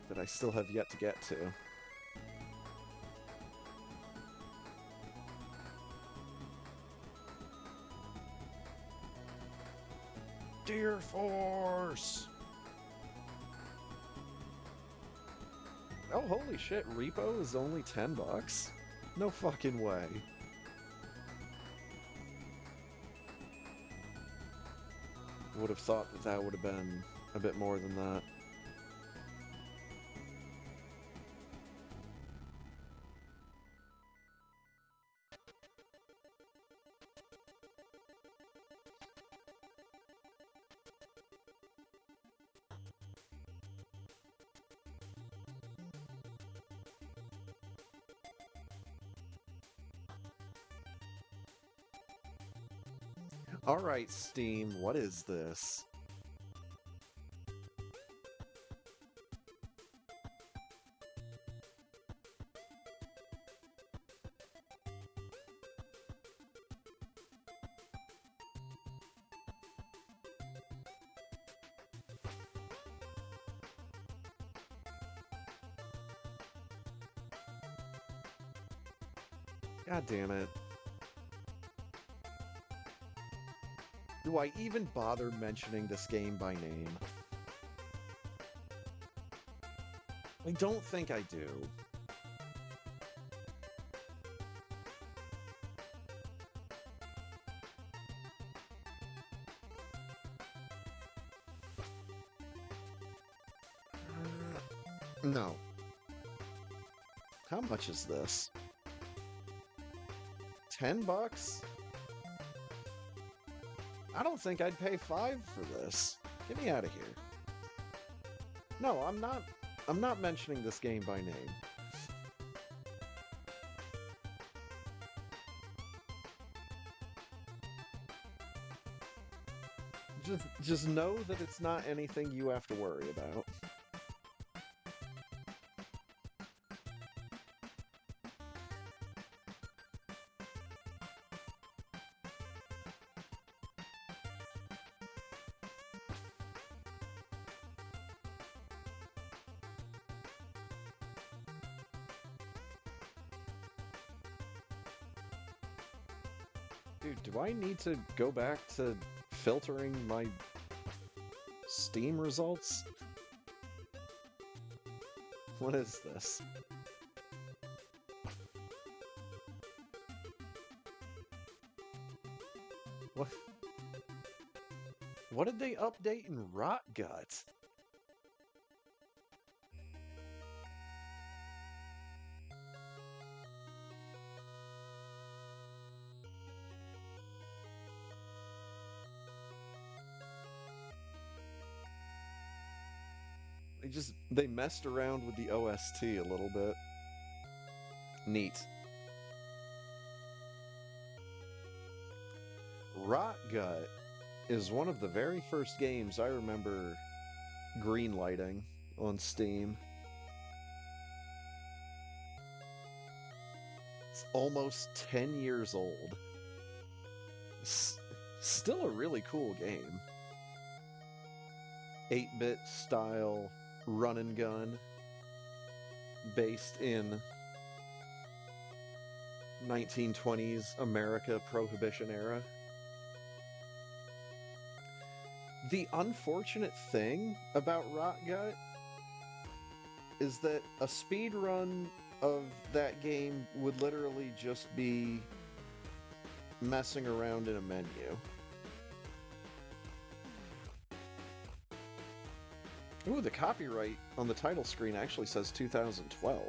that I still have yet to get to. Deer Force! Oh, holy shit, Repo is only $10? No fucking way. Would have thought that that would have been a bit more than that. Alright, Steam, what is this? God damn it. Do I even bother mentioning this game by name? I don't think I do. No. How much is this? $10? I don't think I'd pay 5 for this. Get me out of here. No, I'm not mentioning this game by name. Just know that it's not anything you have to worry about. Dude, do I need to go back to filtering my Steam results? What is this? What? What did they update in Rot Gut? They messed around with the OST a little bit. Neat. Rot Gut is one of the very first games I remember greenlighting on Steam. It's almost 10 years old. Still a really cool game. 8-bit style run and gun based in 1920s America Prohibition era. The unfortunate thing about Rot Gut is that a speed run of that game would literally just be messing around in a menu. Ooh, the copyright on the title screen actually says 2012.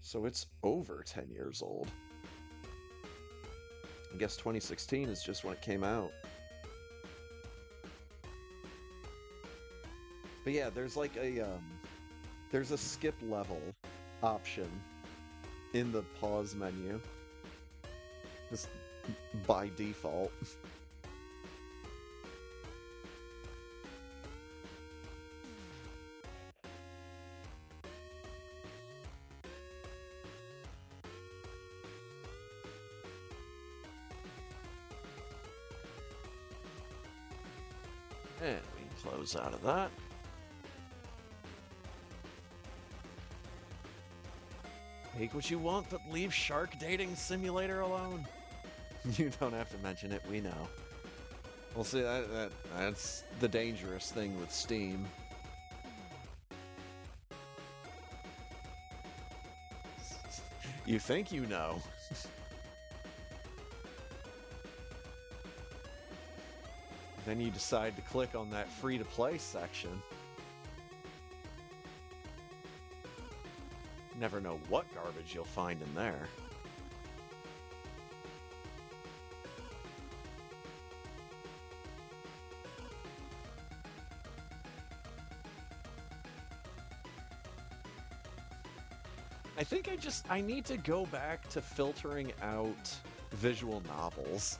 So it's over 10 years old. I guess 2016 is just when it came out. But yeah, there's like there's a skip level option in the pause menu. Just by default. And we can close out of that. Take what you want, but leave Shark Dating Simulator alone. You don't have to mention it, we know. Well, see, that's the dangerous thing with Steam. You think you know. Then you decide to click on that free-to-play section. Never know what garbage you'll find in there. I think I need to go back to filtering out visual novels.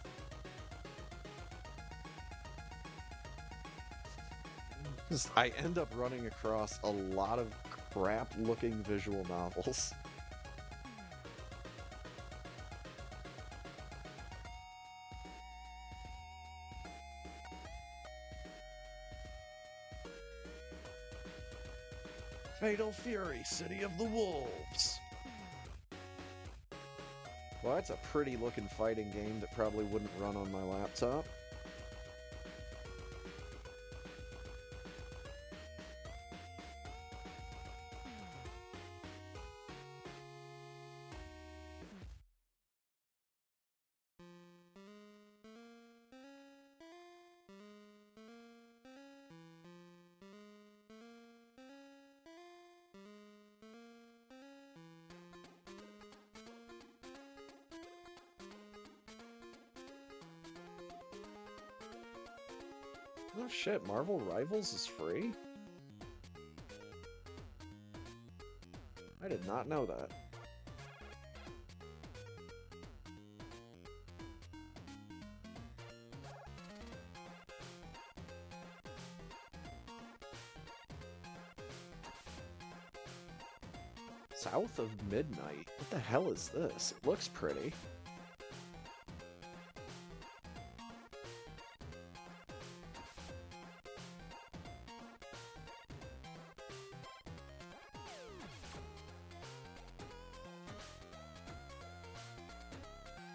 I end up running across a lot of crap-looking visual novels. Fatal Fury, City of the Wolves. Well, that's a pretty-looking fighting game that probably wouldn't run on my laptop. Oh shit, Marvel Rivals is free? I did not know that. South of Midnight? What the hell is this? It looks pretty.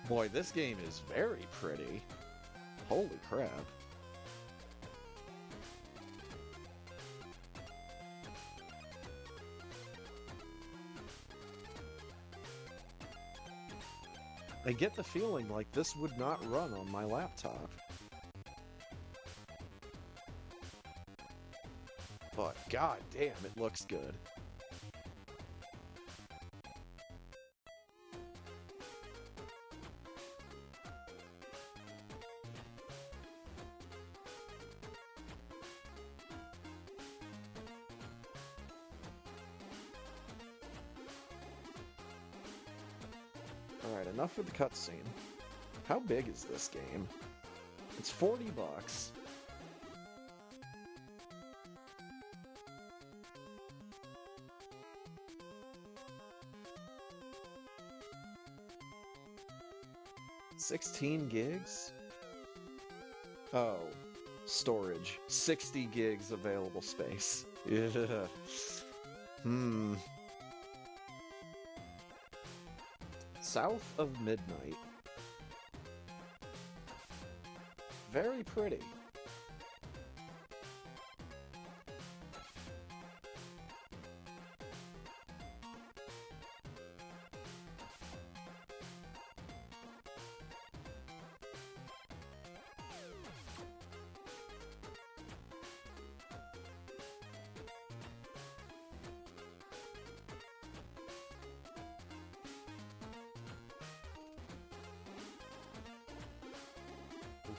Boy, this game is very pretty. Holy crap. I get the feeling like this would not run on my laptop. But god damn, it looks good. Alright, enough with the cutscene. How big is this game? It's $40. $16 gigs? Oh, storage. 60 gigs available space. Yeah. South of Midnight. Very pretty.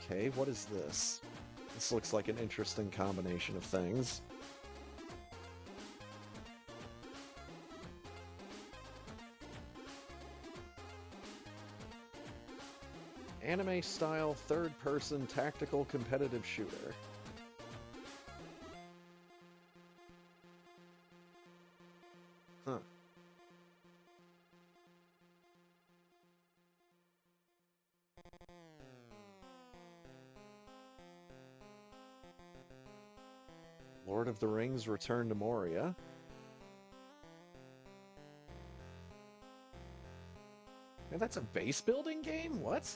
Okay, what is this? This looks like an interesting combination of things. Anime-style third-person tactical competitive shooter. Huh. Lord of the Rings: Return to Moria. And that's a base building game? What?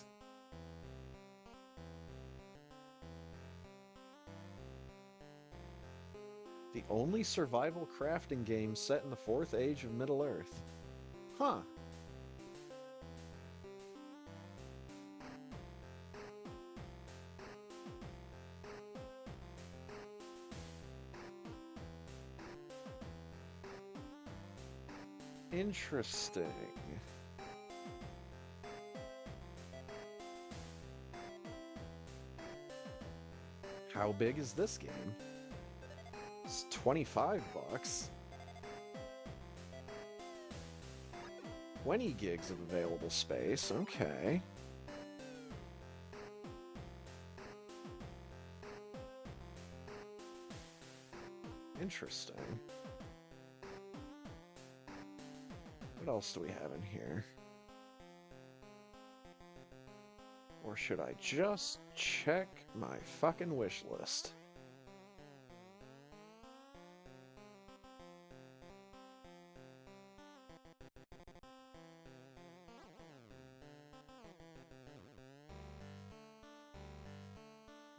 The only survival crafting game set in the 4th age of Middle-earth. Huh. Interesting. How big is this game? It's $25. 20 gigs of available space. Okay. Interesting. What else do we have in here? Or should I just check my fucking wish list?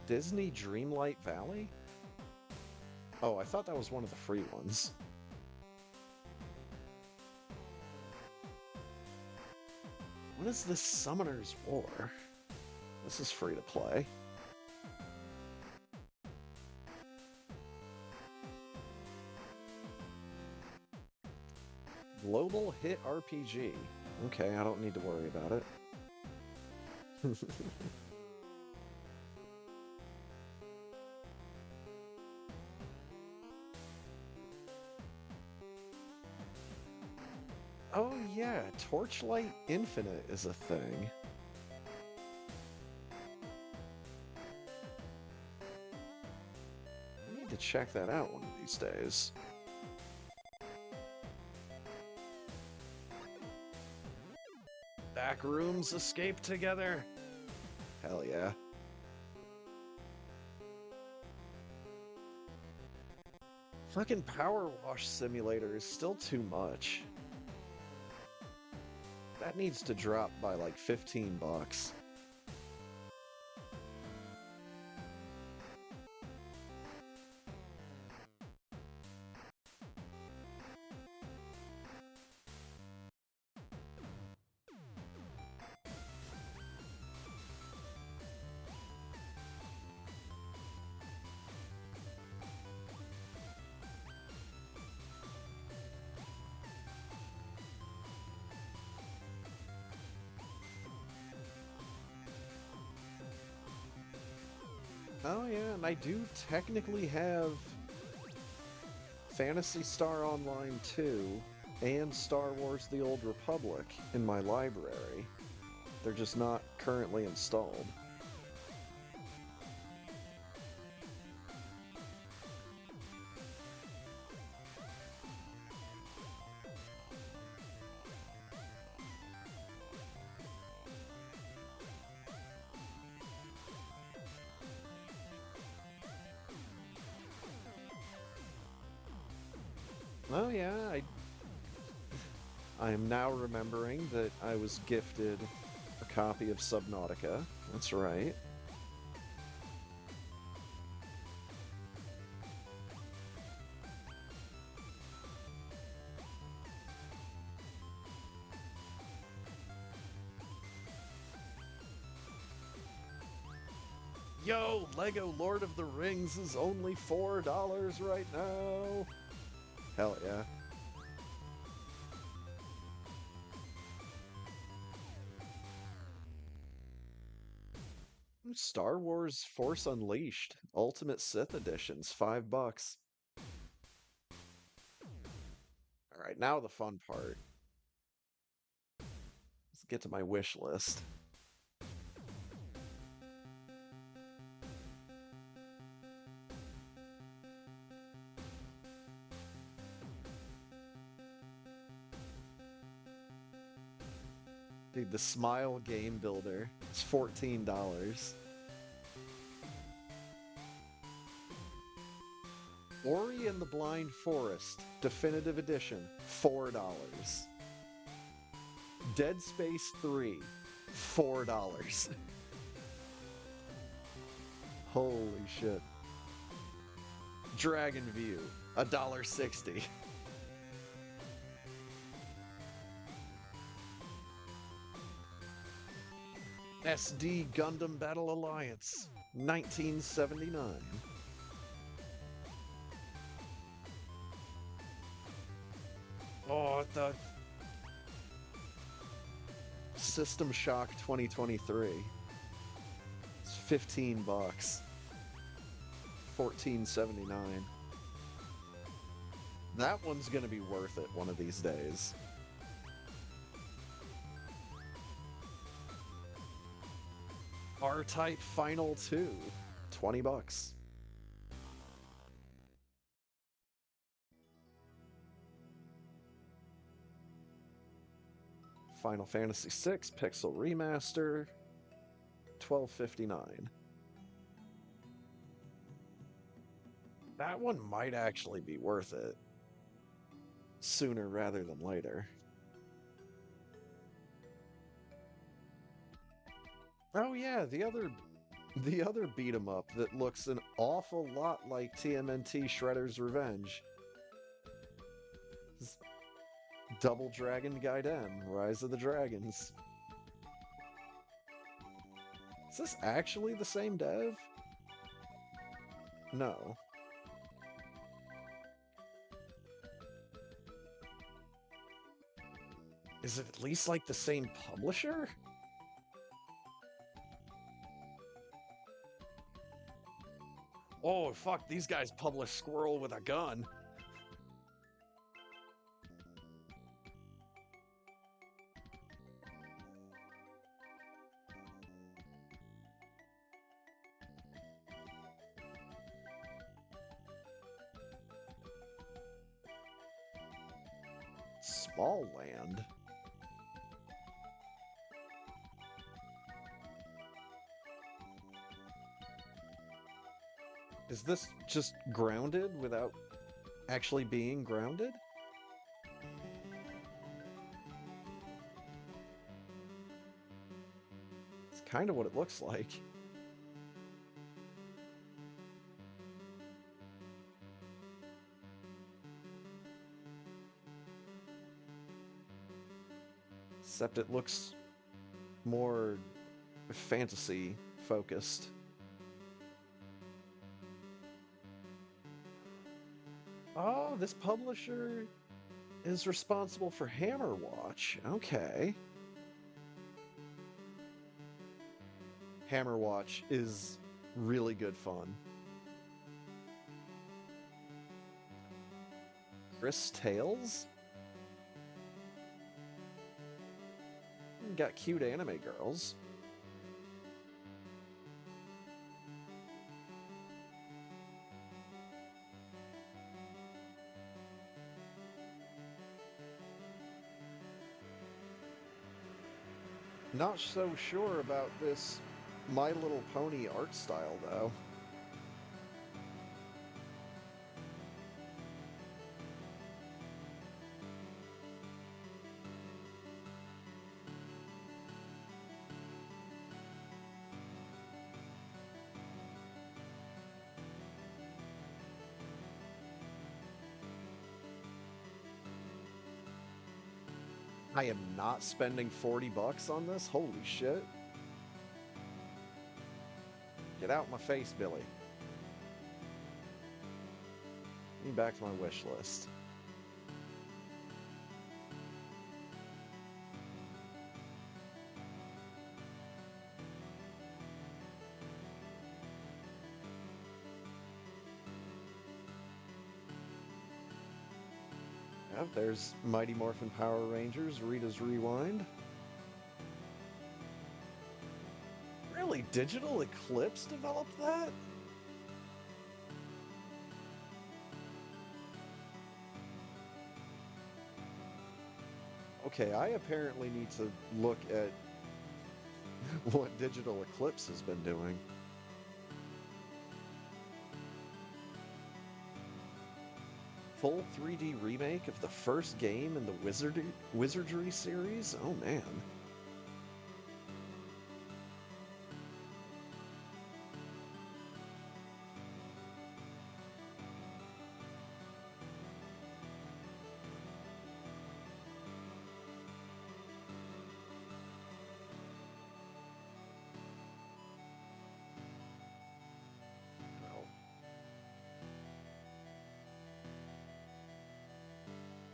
Disney Dreamlight Valley? Oh, I thought that was one of the free ones. What is this Summoner's War? This is free to play. Global Hit RPG. Okay, I don't need to worry about it. Oh yeah, Torchlight Infinite is a thing. I need to check that out one of these days. Back rooms escape together. Hell yeah. Fucking Power Wash Simulator is still too much. That needs to drop by like 15 bucks. Oh yeah, and I do technically have Phantasy Star Online 2 and Star Wars The Old Republic in my library. They're just not currently installed. Oh yeah, I am now remembering that I was gifted a copy of Subnautica. That's right. Yo, Lego Lord of the Rings is only $4 right now. Hell yeah. Star Wars Force Unleashed Ultimate Sith Edition's $5. All right, now the fun part. Let's get to my wish list. Dude, the Smile Game Builder is $14. Ori and the Blind Forest Definitive Edition, $4. Dead Space 3, $4. Holy shit. Dragon View, $1.60. SD Gundam Battle Alliance, 1979. Oh, the System Shock 2023. It's 15 bucks. 14.79. That one's gonna be worth it one of these days. R-Type Final 2, 20 bucks. Final Fantasy VI Pixel Remaster, $12.59. That one might actually be worth it. Sooner rather than later. Oh yeah, the other beat 'em up that looks an awful lot like TMNT Shredder's Revenge. It's Double Dragon Gaiden, Rise of the Dragons. Is this actually the same dev? No. Is it at least like the same publisher? Oh, fuck, these guys publish Squirrel with a Gun. small land. Is this just grounded without actually being grounded? It's kind of what it looks like. Except it looks more fantasy focused. Oh, this publisher is responsible for Hammerwatch. Okay. Hammerwatch is really good fun. Chris Tales? Got cute anime girls. Not so sure about this My Little Pony art style, though. I am not spending 40 bucks on this? Holy shit. Get out my face, Billy. Get me back to my wish list. Yep, there's Mighty Morphin Power Rangers, Rita's Rewind. Really? Digital Eclipse developed that? Okay, I apparently need to look at what Digital Eclipse has been doing. Full 3D remake of the first game in the Wizardry series? Oh man.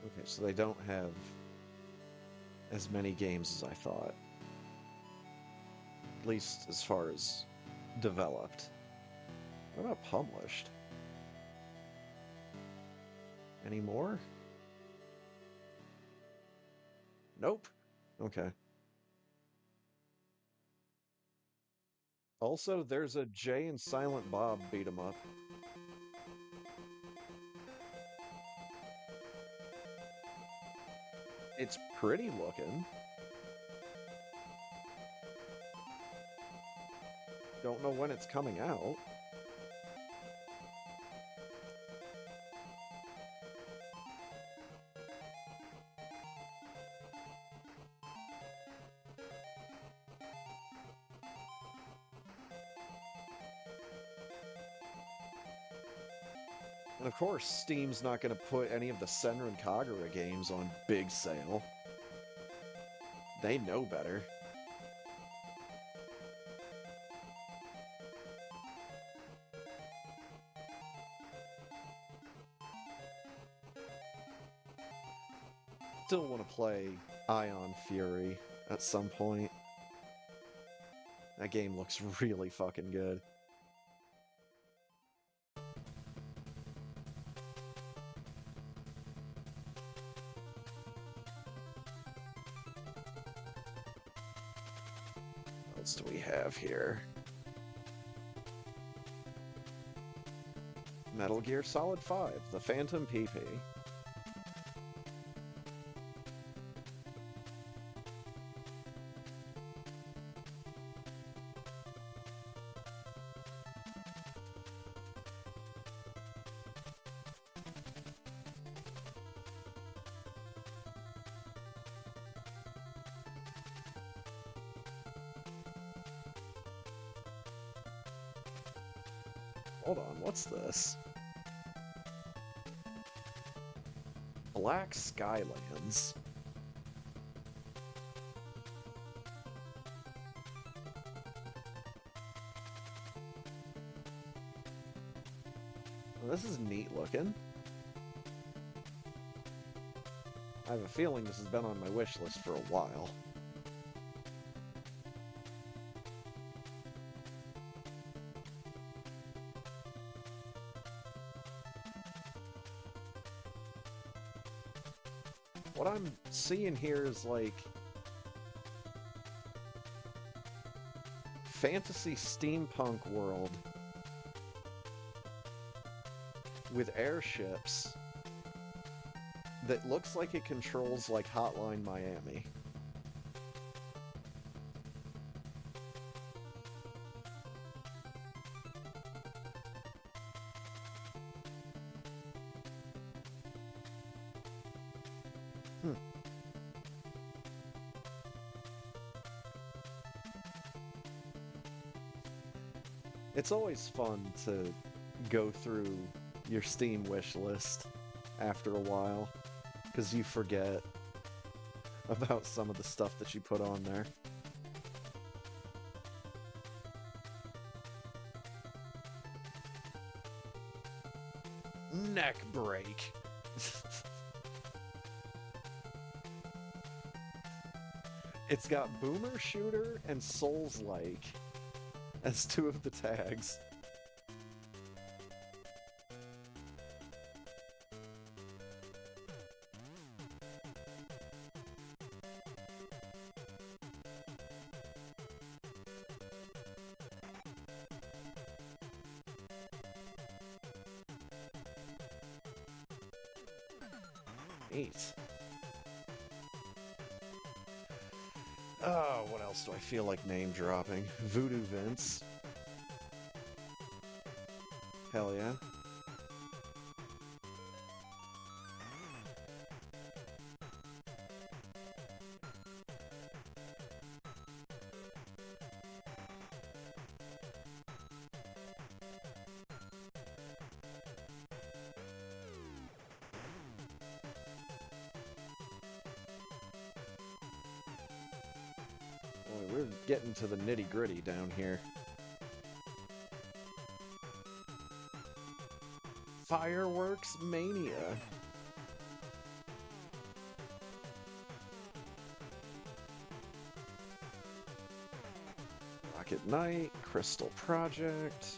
Okay, so they don't have as many games as I thought. At least as far as developed. What about published? Any more? Nope. Okay. Also, there's a Jay and Silent Bob beat 'em up. It's pretty looking. Don't know when it's coming out. And of course, Steam's not going to put any of the Senran Kagura games on big sale. They know better. Still want to play Ion Fury at some point. That game looks really fucking good. What else do we have here? Metal Gear Solid 5, The Phantom PP. Hold on, what's this? Black Skylands. Well, this is neat looking. I have a feeling this has been on my wish list for a while. What I'm seeing here is like fantasy steampunk world with airships that looks like it controls like Hotline Miami. It's always fun to go through your Steam wish list after a while, because you forget about some of the stuff that you put on there. Neck break. It's got Boomer Shooter and Souls-like as two of the tags. Neat. Oh, what else do I feel like name dropping? Voodoo Vince. Hell yeah. Boy, we're getting to the nitty-gritty down here. Fireworks Mania. Rocket Knight, Crystal Project.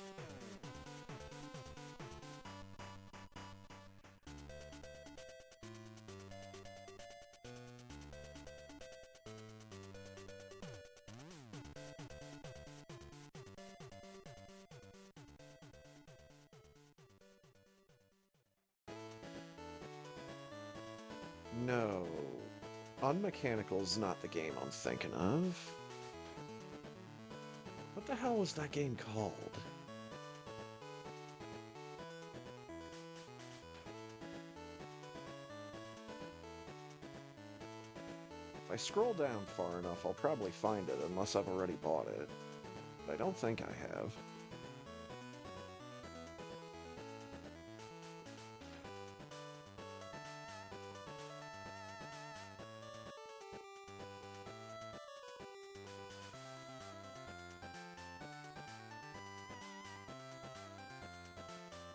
No. Unmechanical's not the game I'm thinking of. What the hell was that game called? If I scroll down far enough, I'll probably find it, unless I've already bought it. But I don't think I have.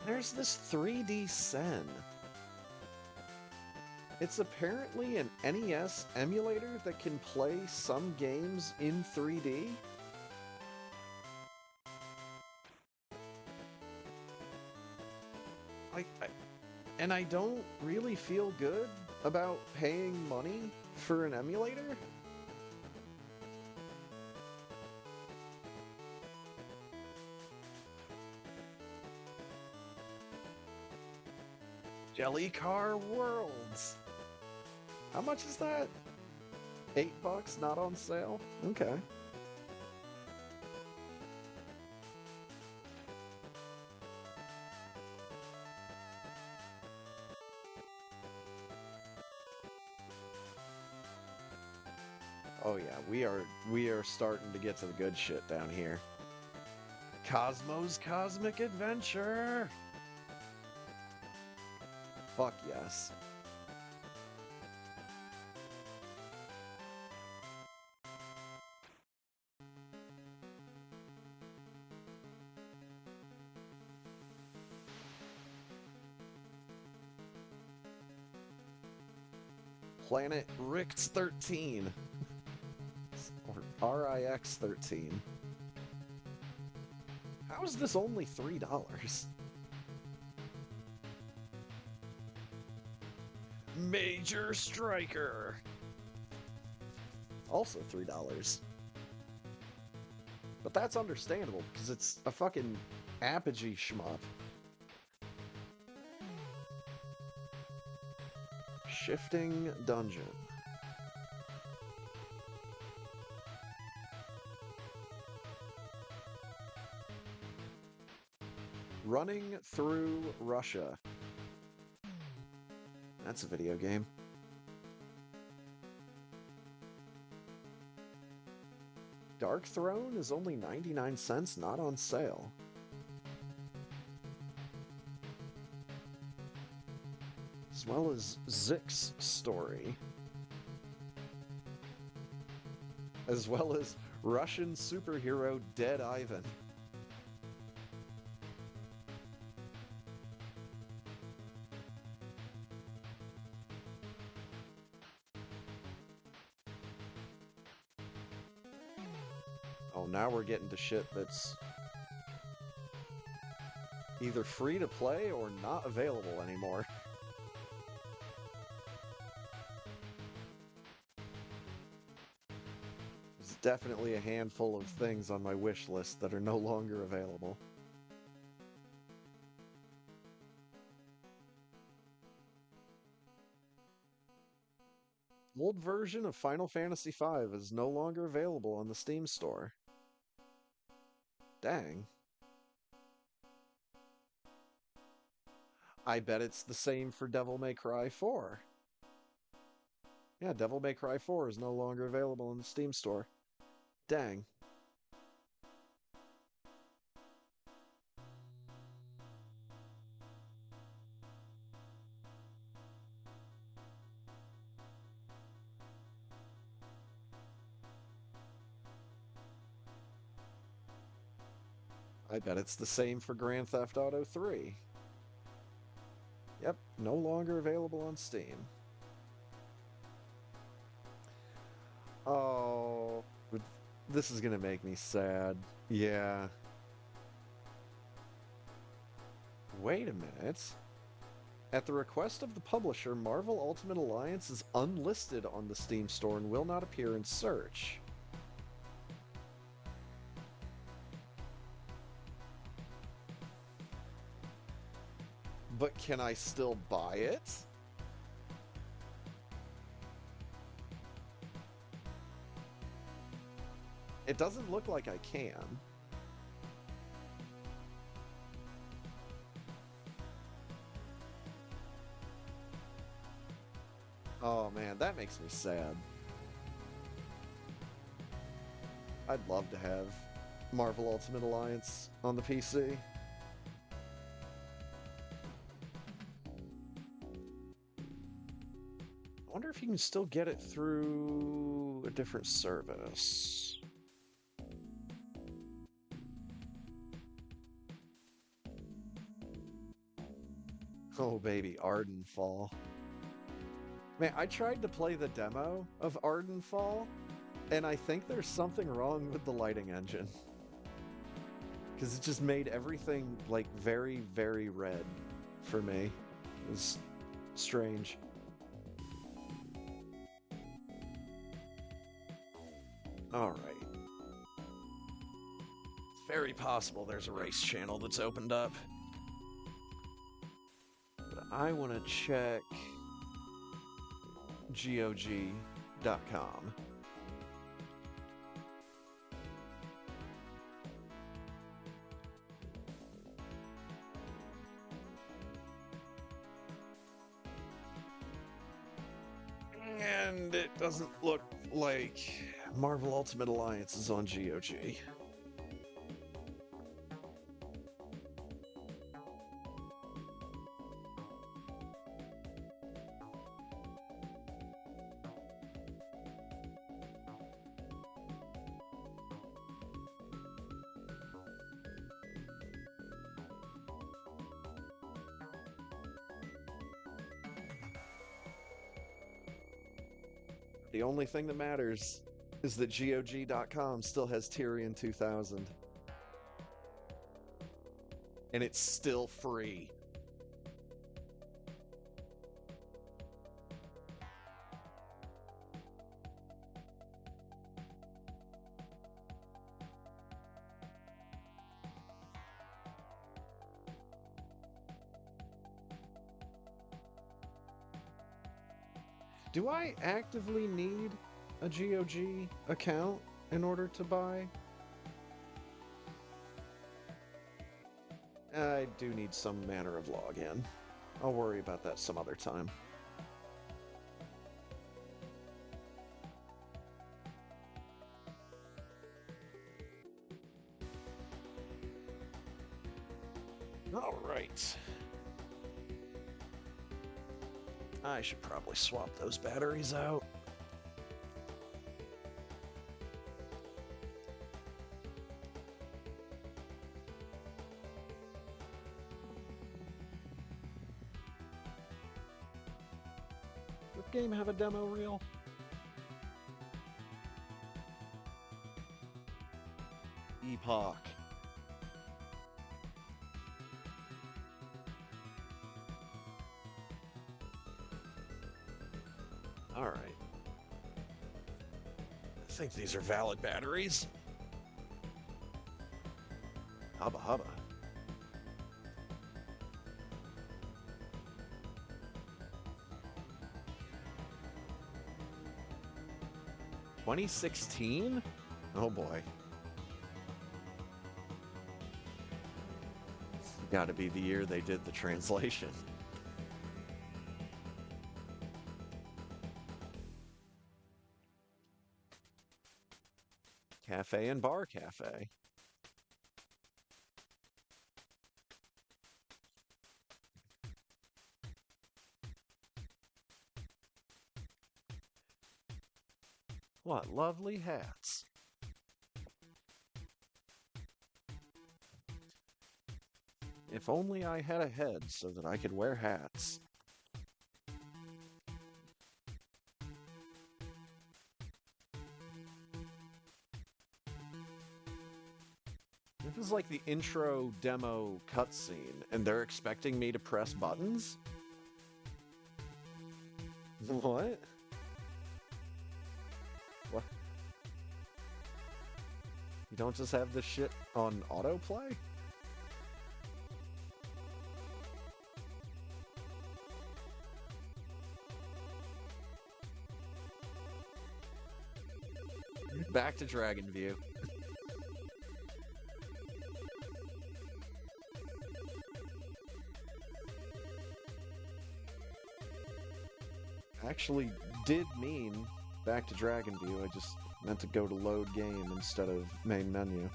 There's this 3D Sen. It's apparently an NES emulator that can play some games in 3D. And I don't really feel good about paying money for an emulator. Jelly Car Worlds. How much is that? $8, not on sale? Okay. Oh yeah, we are starting to get to the good shit down here. Cosmo's Cosmic Adventure! Fuck yes. Planet Rix 13. Or RIX 13. How is this only $3? Major Striker. Also $3. But that's understandable, because it's a fucking Apogee shmup. Shifting Dungeon. Running Through Russia. That's a video game. Dark Throne is only 99 cents, not on sale. As well as Zix's Story. As well as Russian superhero Dead Ivan. Oh, now we're getting to shit that's either free to play or not available anymore. There's definitely a handful of things on my wish list that are no longer available. Old version of Final Fantasy V is no longer available on the Steam store. Dang. I bet it's the same for Devil May Cry 4. Yeah, Devil May Cry 4 is no longer available in the Steam store. Dang. I bet it's the same for Grand Theft Auto 3. Yep, no longer available on Steam. Oh, this is gonna make me sad. Yeah. Wait a minute. At the request of the publisher, Marvel Ultimate Alliance is unlisted on the Steam store and will not appear in search. But can I still buy it? It doesn't look like I can. Oh man, that makes me sad. I'd love to have Marvel Ultimate Alliance on the PC. I wonder if you can still get it through a different service. Oh baby, Ardenfall. Man, I tried to play the demo of Ardenfall, and I think there's something wrong with the lighting engine. Because it just made everything, like, very, very red for me. It was strange. Alright. It's very possible there's a race channel that's opened up. But I want to check GOG.com. And it doesn't look like Marvel Ultimate Alliance is on GOG. The only thing that matters is that GOG.com still has Tyrion 2000. And it's still free. Do I actively need a GOG account in order to buy? I do need some manner of login. I'll worry about that some other time. All right. I should probably swap those batteries out. Does this game have a demo reel? Epoch. All right. I think these are valid batteries. Hubba hubba. $2016? Oh boy. Gotta be the year they did the translation. Cafe and Bar Cafe. What lovely hats. If only I had a head so that I could wear hats. This is like the intro demo cutscene, and they're expecting me to press buttons? What? What? You don't just have this shit on autoplay? Back to Dragon View. Actually did mean back to Dragon View. I just meant to go to load game instead of main menu.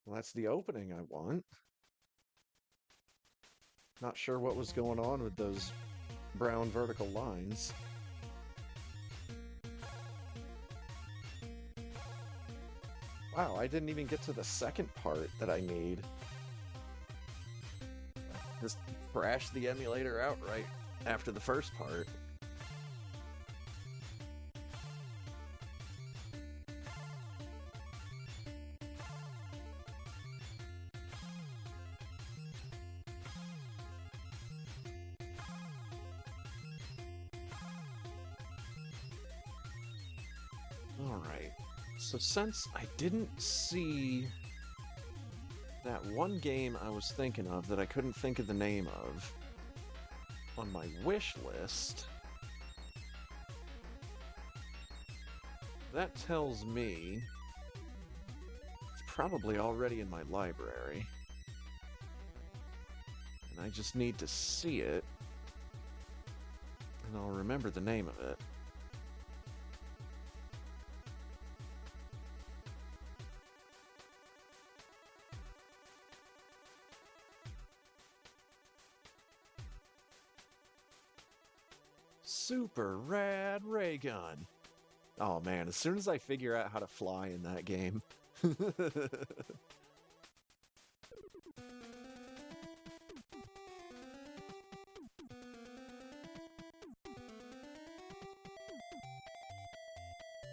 Well, that's the opening I want. Not sure what was going on with those brown vertical lines. Wow, I didn't even get to the second part that I need. Just crashed the emulator outright after the first part. Alright, so since I didn't see that one game I was thinking of that I couldn't think of the name of on my wish list, that tells me it's probably already in my library. And I just need to see it, and I'll remember the name of it. super rad ray gun. Oh man, as soon as I figure out how to fly in that game.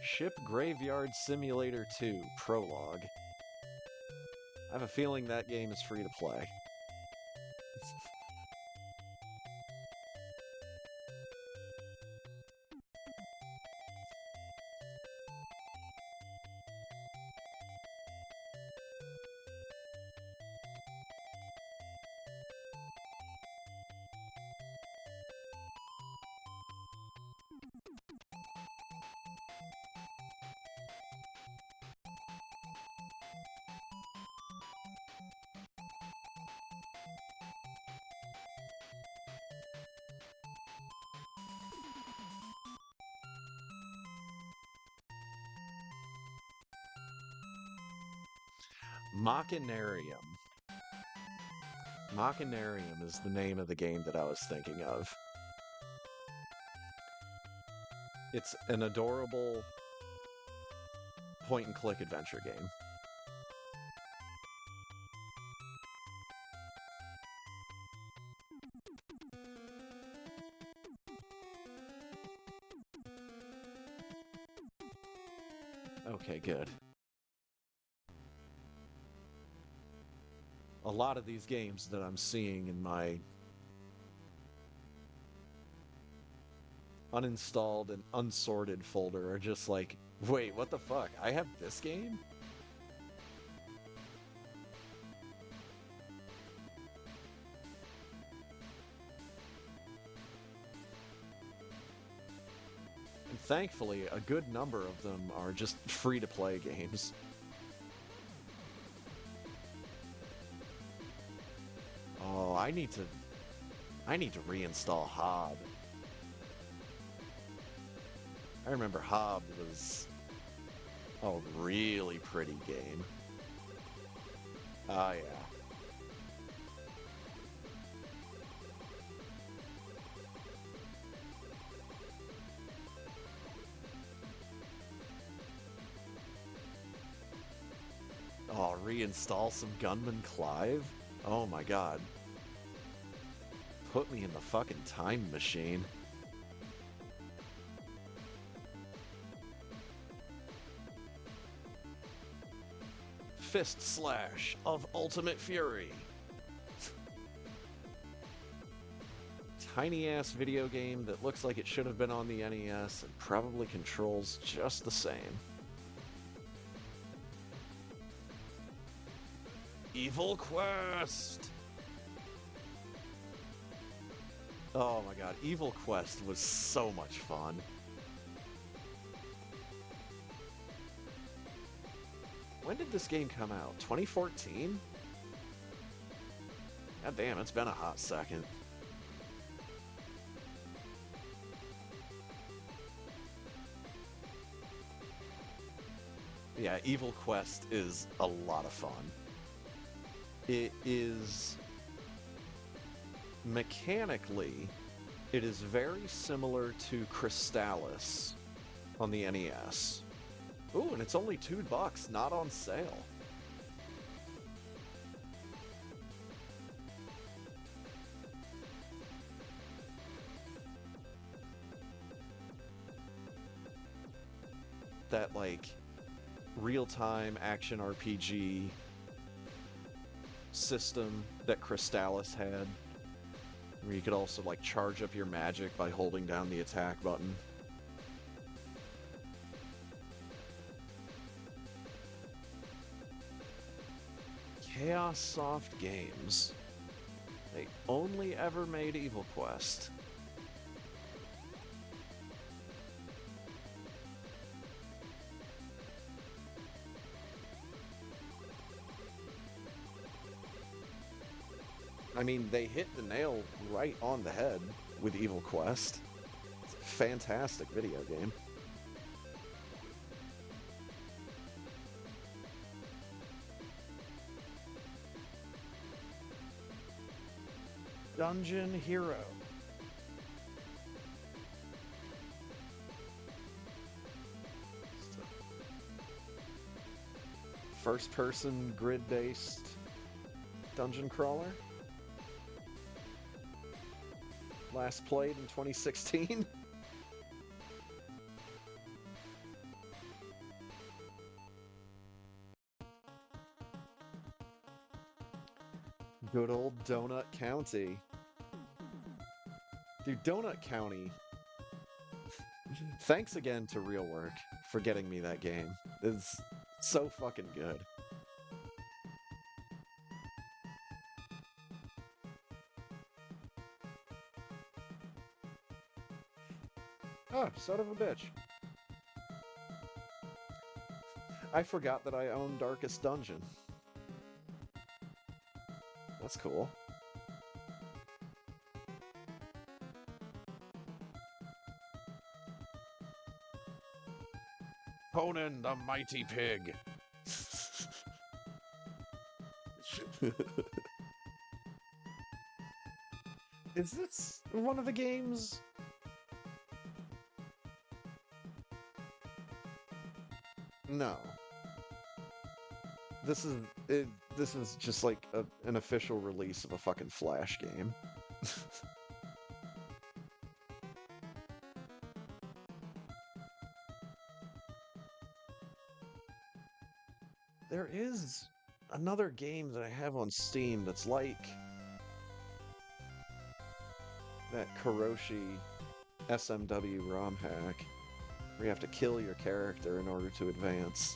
Ship Graveyard Simulator 2 Prologue. I have a feeling that game is free to play. Machinarium. Machinarium is the name of the game that I was thinking of. It's an adorable point-and-click adventure game. Okay, good. A lot of these games that I'm seeing in my uninstalled and unsorted folder are just like, wait, what the fuck? I have this game? And thankfully, a good number of them are just free-to-play games. Oh, I need to reinstall Hob. I remember Hob was a really pretty game. Oh, yeah. Oh, reinstall some Gunman Clive? Oh my god. Put me in the fucking time machine. Fist Slash of Ultimate Fury. Tiny-ass video game that looks like it should have been on the NES and probably controls just the same. Evil Quest! Oh my god, Evil Quest was so much fun. When did this game come out? 2014? God damn, it's been a hot second. Yeah, Evil Quest is a lot of fun. It is... mechanically, it is very similar to Crystallis on the NES. Ooh, and it's only $2, not on sale. That, like, real-time action RPG system that Crystallis had, where you could also, like, charge up your magic by holding down the attack button. Chaos Soft Games. They only ever made Evil Quest. I mean, they hit the nail right on the head with Evil Quest. It's a fantastic video game. Dungeon Hero. first-person grid-based dungeon crawler. Last played in 2016. Good old Donut County. Dude, Donut County. Thanks again to Real Work for getting me that game. It's so fucking good. Oh, son of a bitch. I forgot that I own Darkest Dungeon. That's cool. Conan the Mighty Pig. Is this one of the games? No. This is just like an official release of a fucking Flash game. There is another game that I have on Steam that's like that Kuroshi SMW ROM hack, where you have to kill your character in order to advance.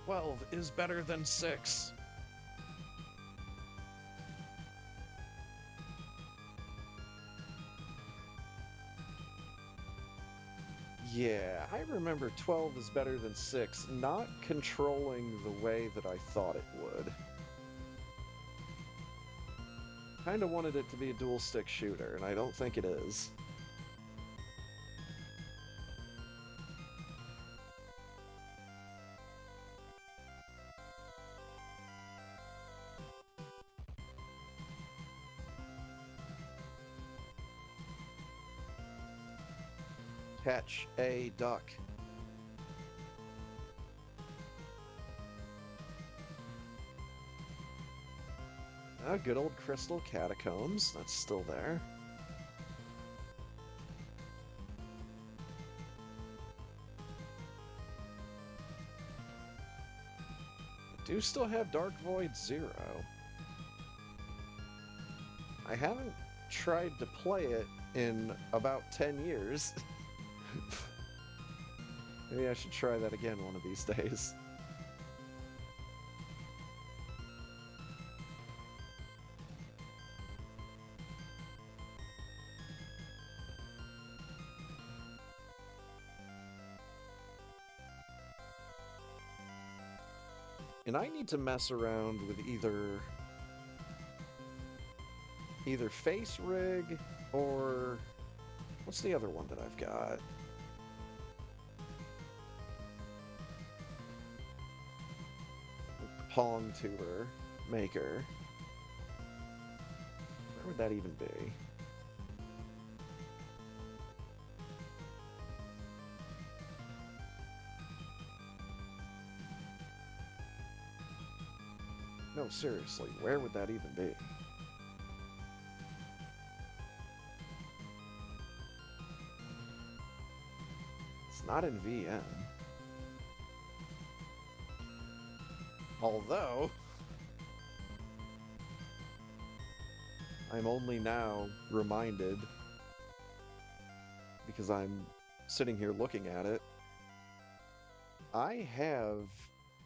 "12 is better than 6. Yeah, I remember 12 is better than 6 not controlling the way that I thought it would. Kinda wanted it to be a dual-stick shooter, and I don't think it is. Catch a duck. Good old Crystal Catacombs. That's still there. I do still have Dark Void 0. I haven't tried to play it in about 10 years. Maybe I should try that again one of these days. And I need to mess around with either Face Rig or what's the other one that I've got? Pong Tuber Maker. Where would that even be? No, seriously, where would that even be? It's not in VM. Although, I'm only now reminded, because I'm sitting here looking at it, I have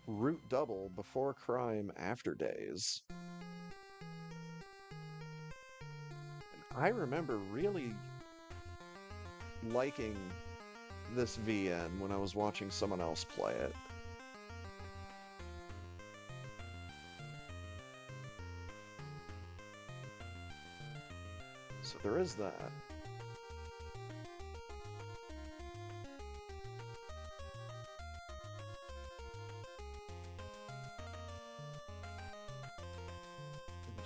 Root Double Before Crime After Days. I remember really liking this VN when I was watching someone else play it. So there is that.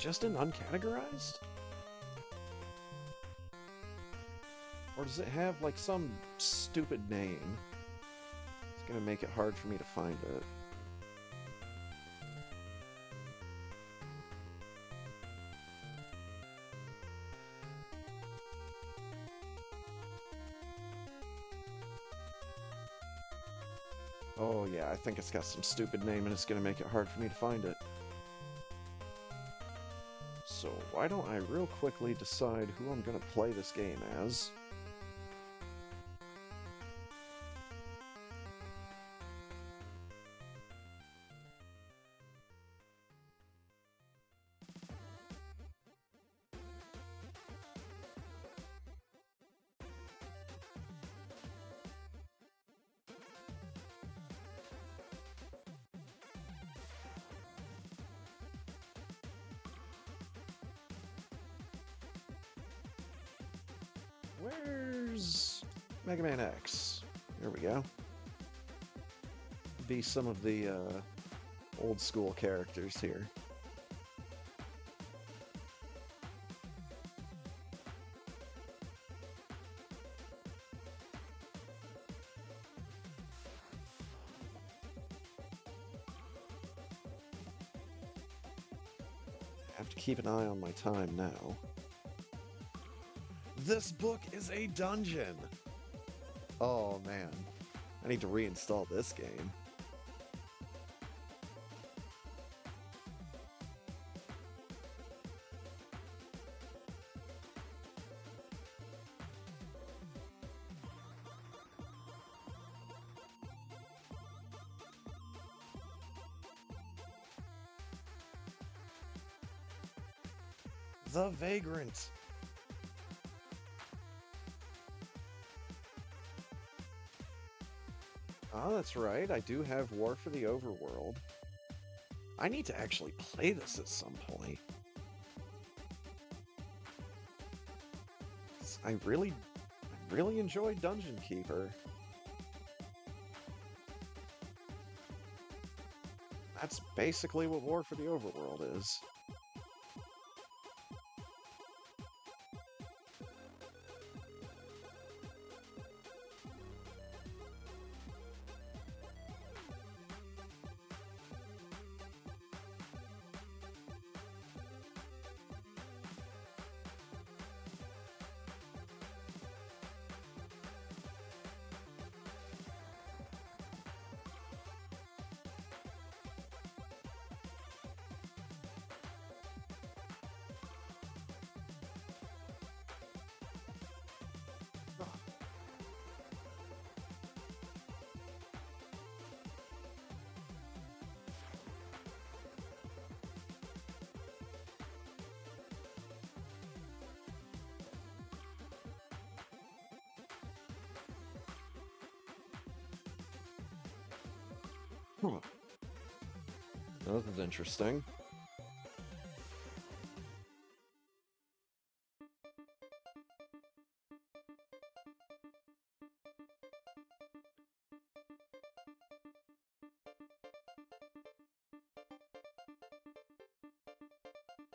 just in uncategorized? Or does it have, like, some stupid name? It's gonna make it hard for me to find it. Oh yeah, I think it's got some stupid name and it's gonna make it hard for me to find it. So why don't I real quickly decide who I'm gonna play this game as? Where's Mega Man X? There we go. Be some of the old school characters here. I have to keep an eye on my time now. This book is a dungeon! Oh man, I need to reinstall this game. The Vagrant! Oh, that's right. I do have War for the Overworld. I need to actually play this at some point. I really enjoyed Dungeon Keeper. That's basically what War for the Overworld is. Huh. This is interesting.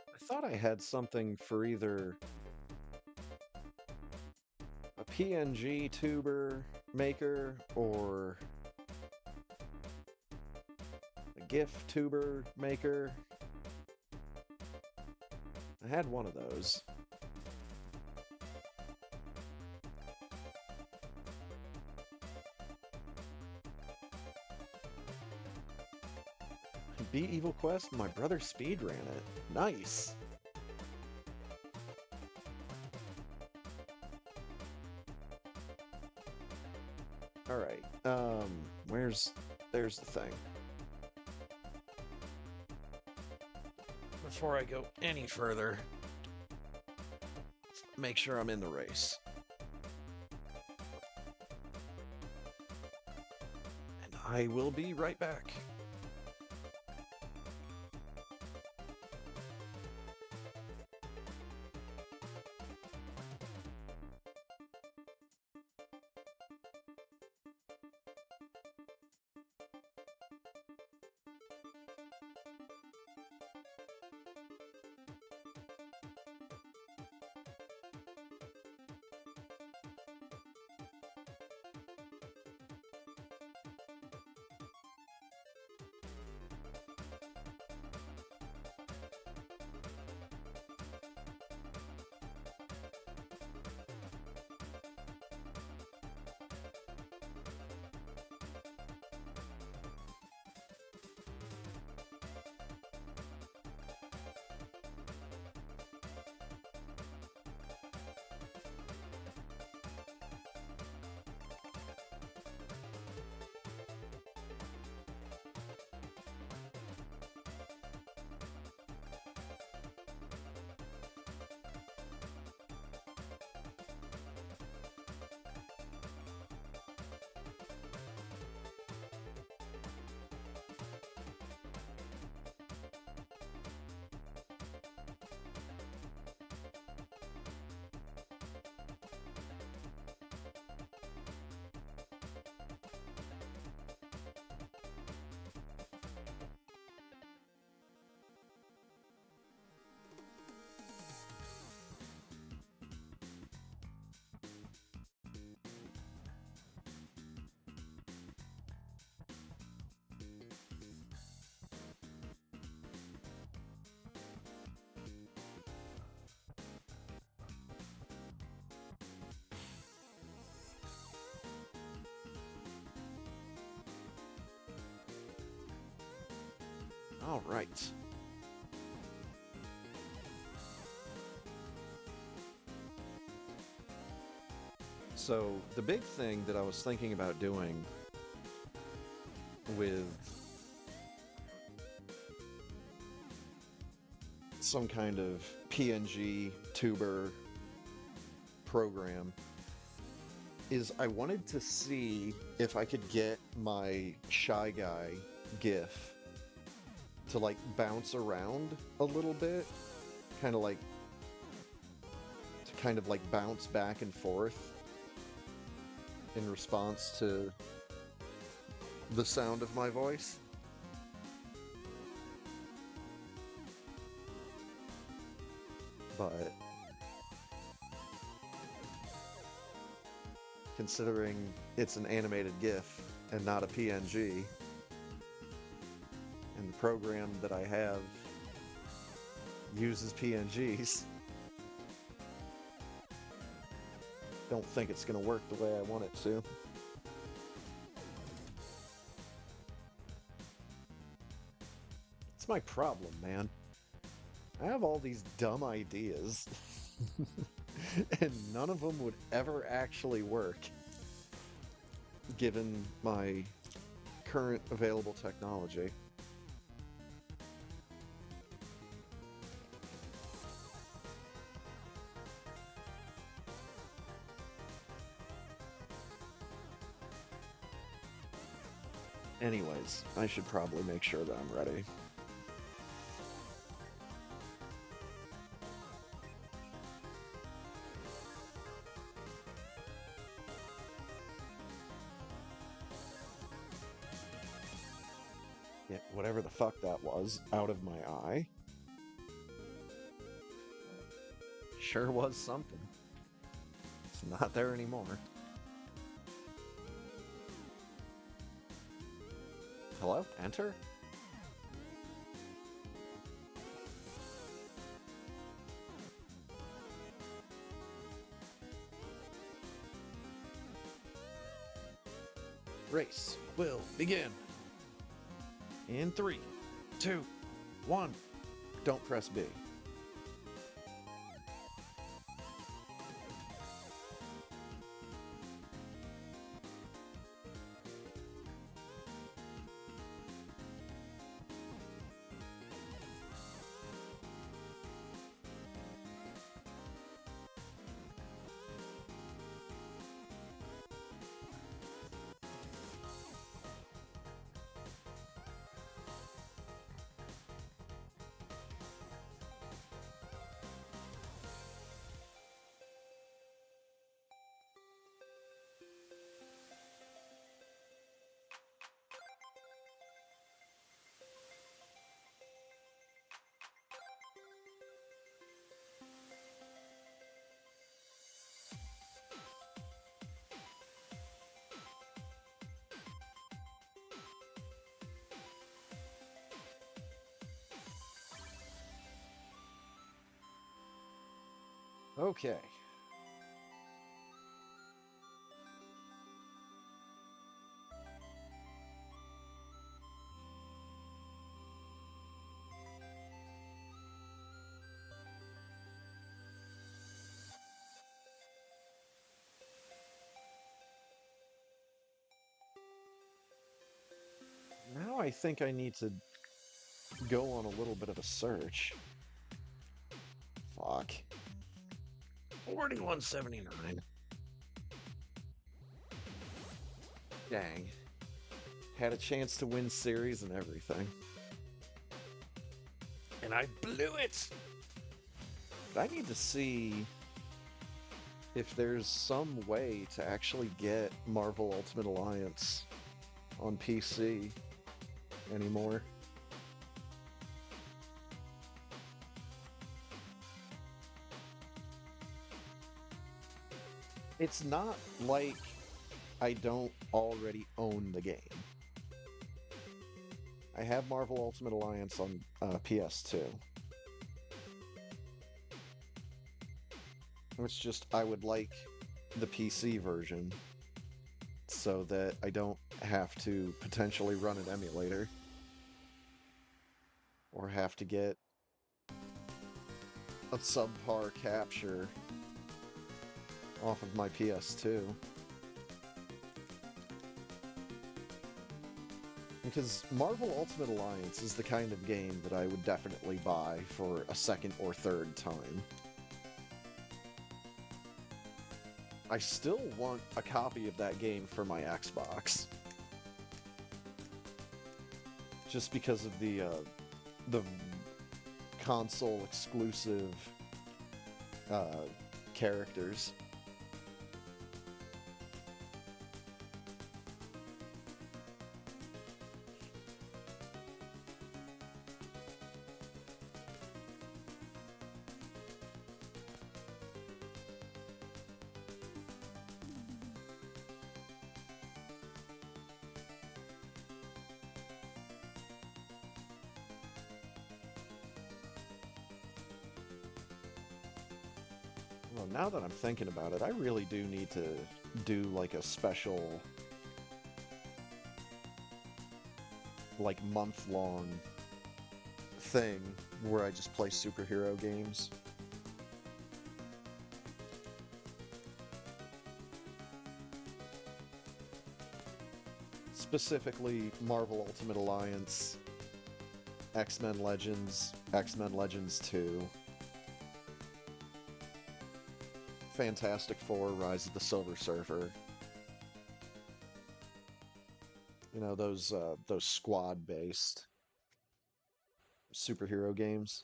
I thought I had something for either a PNG tuber maker or a GIF tuber maker. I had one of those. Beat Evil Quest, my brother speedran it. Nice! Alright, there's the thing. Before I go any further, make sure I'm in the race. And I will be right back. All right. So the big thing that I was thinking about doing with some kind of PNG tuber program is I wanted to see if I could get my Shy Guy GIF to like bounce around a little bit, kind of like to kind of like bounce back and forth in response to the sound of my voice. But considering it's an animated GIF and not a PNG, and the program that I have uses PNGs, don't think it's going to work the way I want it to. It's my problem, man. I have all these dumb ideas, and none of them would ever actually work, given my current available technology. Anyways, I should probably make sure that I'm ready. Get whatever the fuck that was out of my eye. Sure was something. It's not there anymore. Hello? Enter? Race will begin. In 3, 2, 1. Don't press B. Okay. Now I think I need to go on a little bit of a search. Fuck. 4179. Dang. Had a chance to win series and everything. And I blew it! But I need to see if there's some way to actually get Marvel Ultimate Alliance on PC anymore. It's not like I don't already own the game. I have Marvel Ultimate Alliance on PS2. It's just I would like the PC version so that I don't have to potentially run an emulator. or have to get a subpar capture off of my PS2. Because Marvel Ultimate Alliance is the kind of game that I would definitely buy for a second or third time. I still want a copy of that game for my Xbox. Just because of the console exclusive characters. Well, now that I'm thinking about it, I really do need to do like a special, like month-long thing where I just play superhero games. Specifically, Marvel Ultimate Alliance, X-Men Legends, X-Men Legends 2, Fantastic Four, Rise of the Silver Surfer. You know, those squad-based superhero games.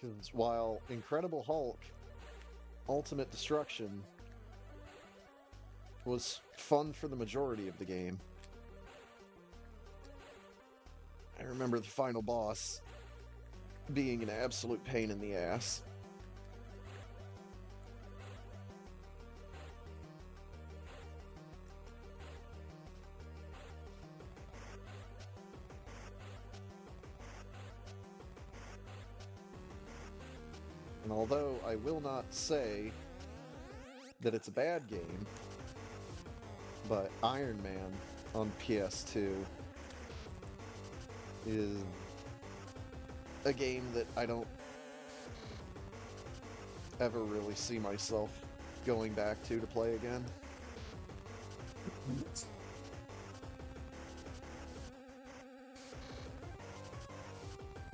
Because while Incredible Hulk Ultimate Destruction was fun for the majority of the game, I remember the final boss being an absolute pain in the ass. And although I will not say that it's a bad game, but Iron Man on PS2 is a game that I don't ever really see myself going back to play again.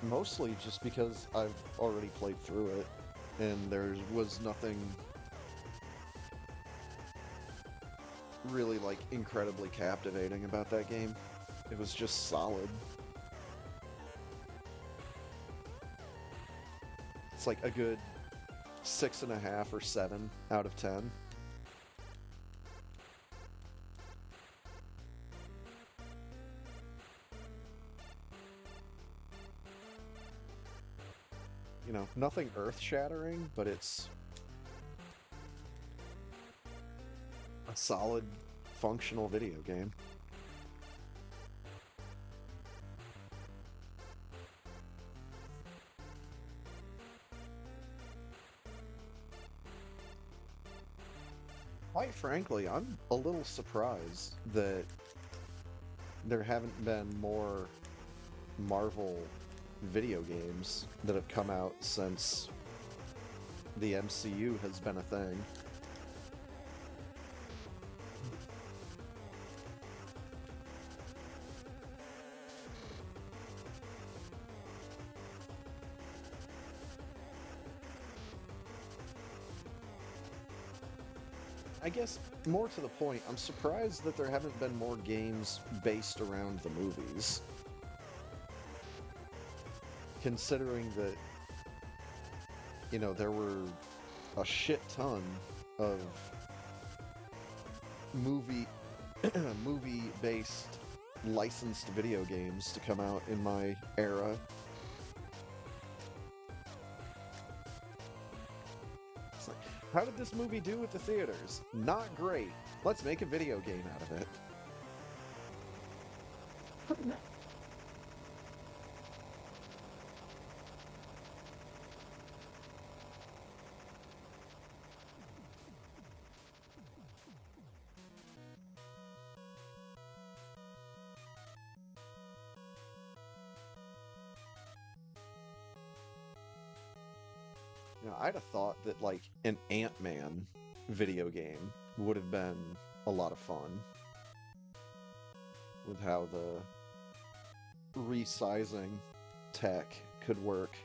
Mostly just because I've already played through it, and there was nothing really, like, incredibly captivating about that game. It was just solid. It's like a good 6.5 or 7 out of 10. You know, nothing earth-shattering, but it's a solid, functional video game. Quite frankly, I'm a little surprised that there haven't been more Marvel video games that have come out since the MCU has been a thing. I guess, more to the point, I'm surprised that there haven't been more games based around the movies. Considering that, you know, there were a shit ton of movie-based licensed video games to come out in my era. It's like, how did this movie do with the theaters? Not great. Let's make a video game out of it. You know, I'd have thought that like an Ant-Man video game would have been a lot of fun with how the resizing tech could work.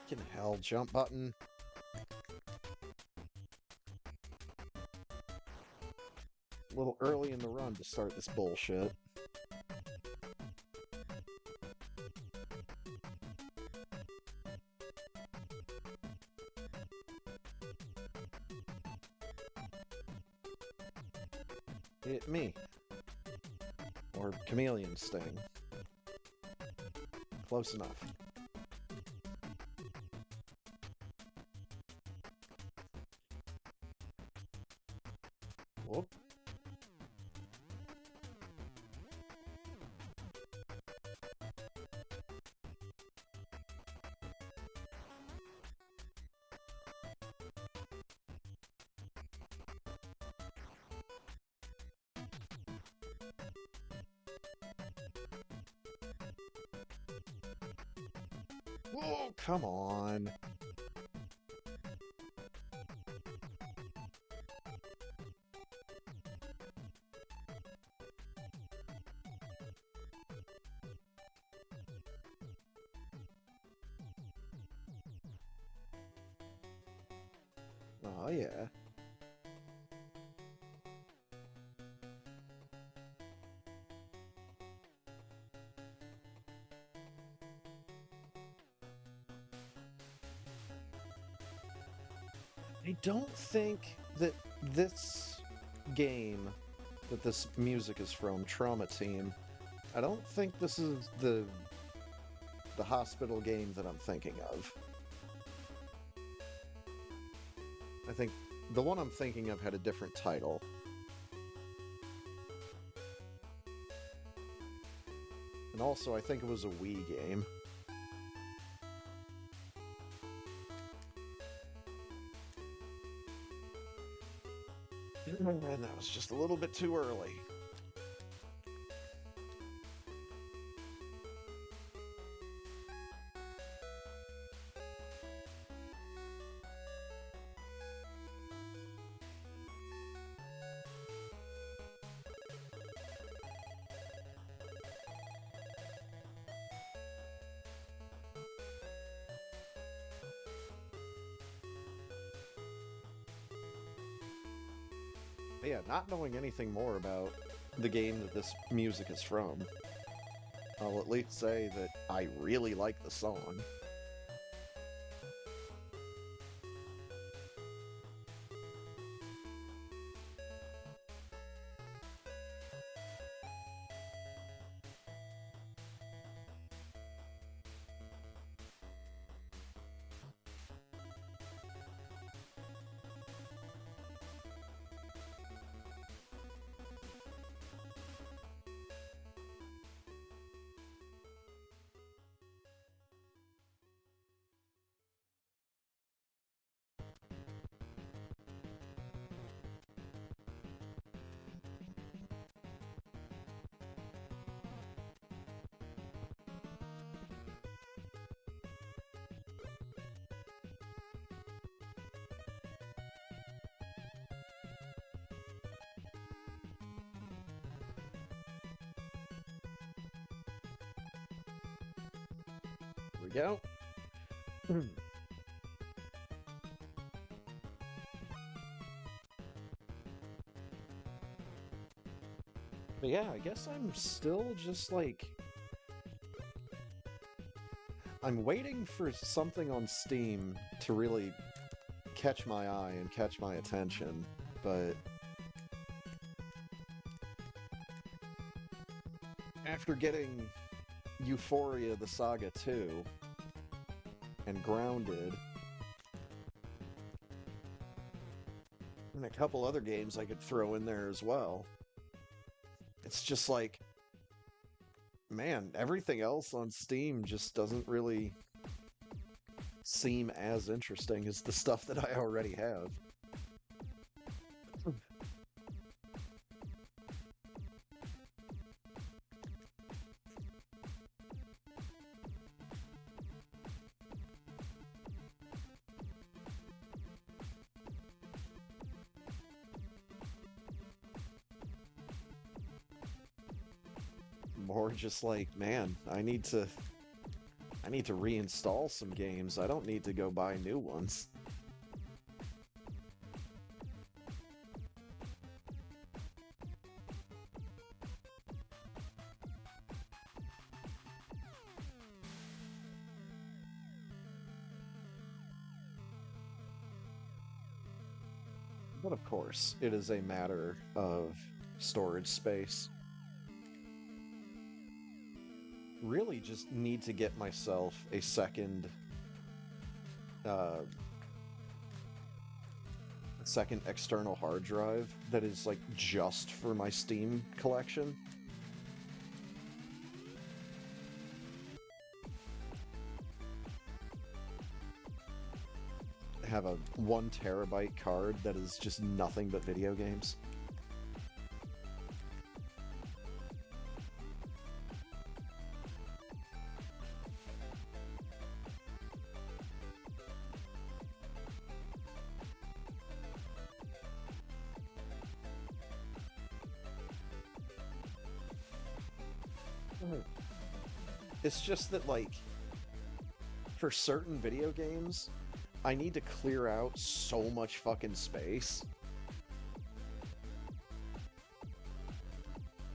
Fucking hell, jump button. A little early in the run to start this bullshit. Hit me. Or chameleon sting. Close enough. Whoop. Oh, come on. Oh, yeah. I don't think that this game that this music is from, Trauma Team, I don't think this is the hospital game that I'm thinking of. I think the one I'm thinking of had a different title. And also, I think it was a Wii game. And that was just a little bit too early. But yeah, not knowing anything more about the game that this music is from, I'll at least say that I really like the song. we go. But yeah, I guess I'm still just like... I'm waiting for something on Steam to really catch my eye and catch my attention, but... After getting Euphoria the Saga 2 and Grounded, and a couple other games I could throw in there as well, it's just like, man, everything else on Steam just doesn't really seem as interesting as the stuff that I already have. More just like, man, I need to reinstall some games. I don't need to go buy new ones. But of course, it is a matter of storage space. Really just need to get myself a second external hard drive that is like just for my Steam collection. I have a 1 terabyte card that is just nothing but video games. It's just that, like, for certain video games, I need to clear out so much fucking space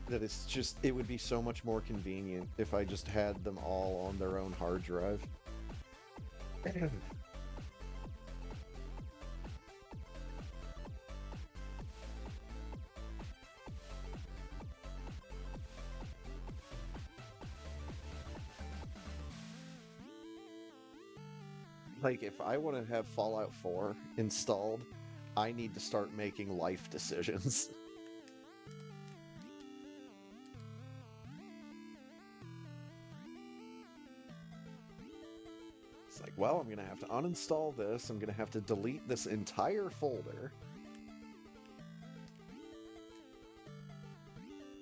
that it's just, it would be so much more convenient if I just had them all on their own hard drive. Like, if I want to have Fallout 4 installed, I need to start making life decisions. It's like, well, I'm going to have to uninstall this, I'm going to have to delete this entire folder.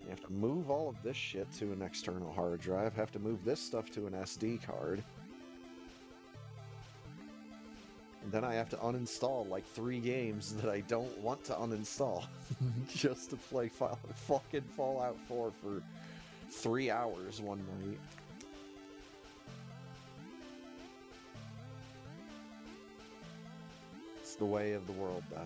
You have to move all of this shit to an external hard drive, have to move this stuff to an SD card. Then I have to uninstall like 3 games that I don't want to uninstall just to play fucking Fallout 4 for 3 hours one night. It's the way of the world, though.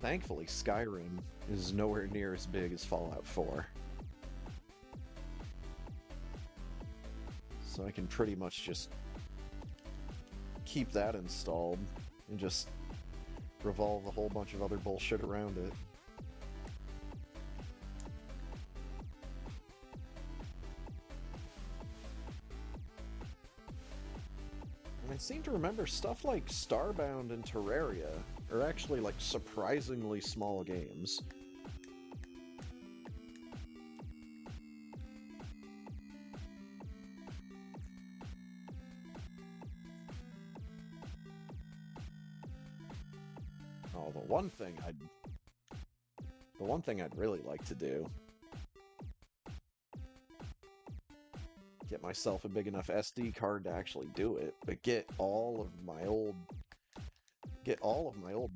Thankfully, Skyrim is nowhere near as big as Fallout 4. So I can pretty much just keep that installed and just revolve a whole bunch of other bullshit around it. And I seem to remember stuff like Starbound and Terraria are actually, like, surprisingly small games. Oh, the one thing I'd really like to do, get myself a big enough SD card to actually do it, but get all of my old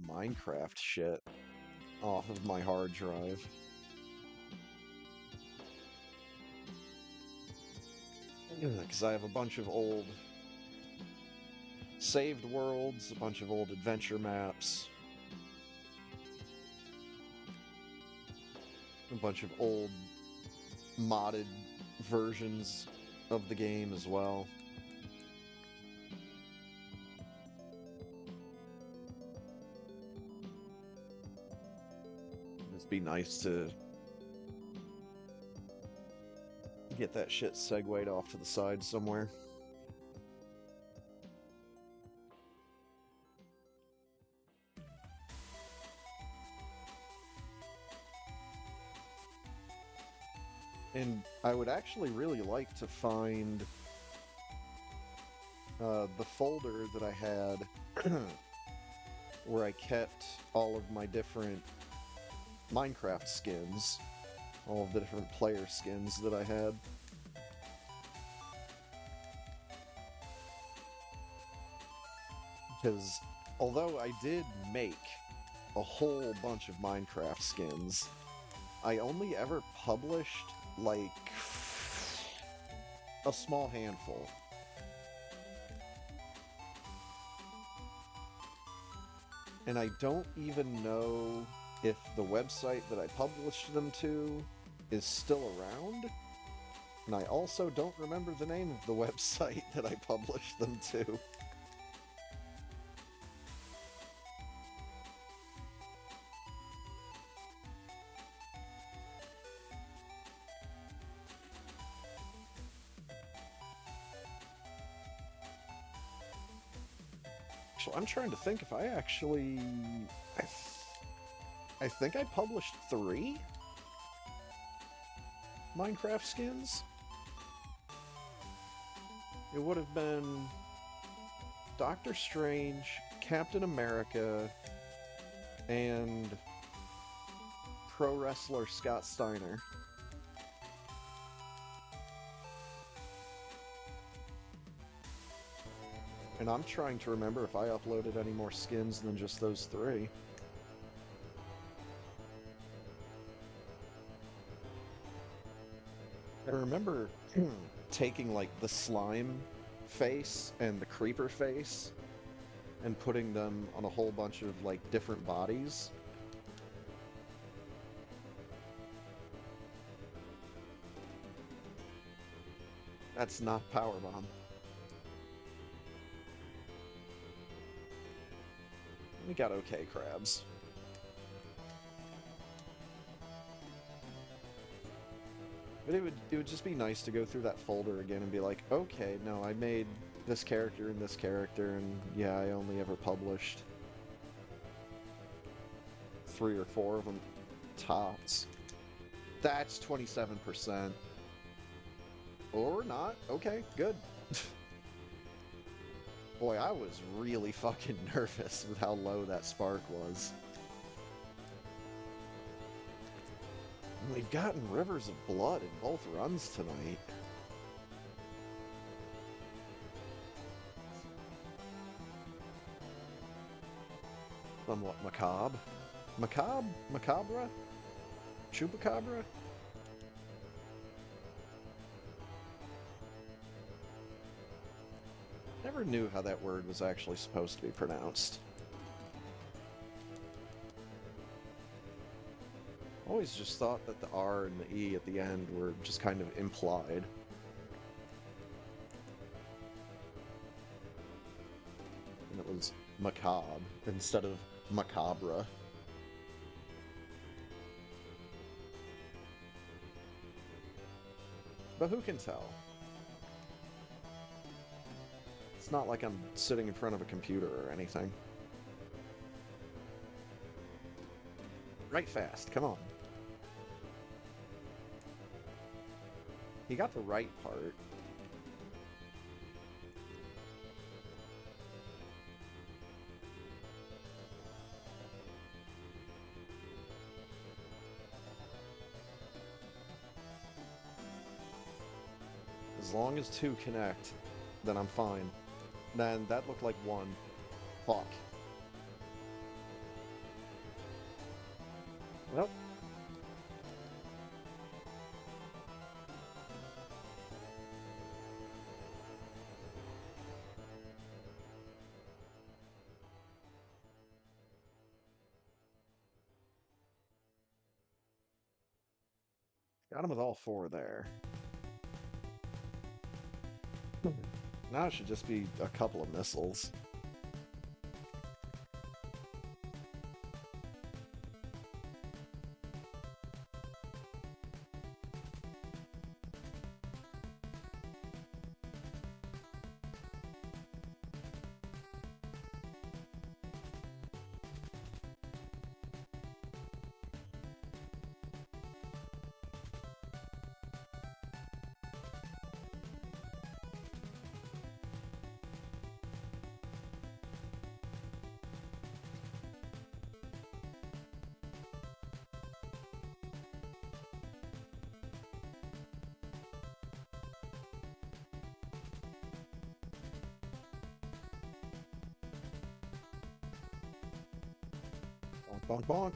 Minecraft shit off of my hard drive. Because I have a bunch of old saved worlds, a bunch of old adventure maps, a bunch of old modded versions of the game as well. It'd be nice to get that shit segued off to the side somewhere. And I would actually really like to find the folder that I had where I kept all of my different Minecraft skins, all of the different player skins that I had. Because although I did make a whole bunch of Minecraft skins, I only ever published, like, a small handful. And I don't even know if the website that I published them to is still around. And I also don't remember the name of the website that I published them to. I'm trying to think if I actually... I think I published 3 Minecraft skins. It would have been Doctor Strange, Captain America, and pro wrestler Scott Steiner. And I'm trying to remember if I uploaded any more skins than just those 3. I remember taking, like, the slime face and the creeper face and putting them on a whole bunch of, like, different bodies. That's not Powerbomb. We got okay crabs. But it would just be nice to go through that folder again and be like, okay, no, I made this character and this character, and yeah, I only ever published 3 or 4 of them tops. That's 27%. Or not. Okay, good. Boy, I was really fucking nervous with how low that spark was. And we've gotten rivers of blood in both runs tonight. Somewhat macabre. Macabre? Macabre? Chupacabra? Never knew how that word was actually supposed to be pronounced. Always just thought that the R and the E at the end were just kind of implied. And it was macabre instead of macabre. But who can tell? It's not like I'm sitting in front of a computer or anything. right fast. Come on. He got the right part. As long as two connect, then I'm fine. Man, that looked like one. Fuck. Well, got him with all four there. Now it should just be a couple of missiles. Bonk, bonk, bonk.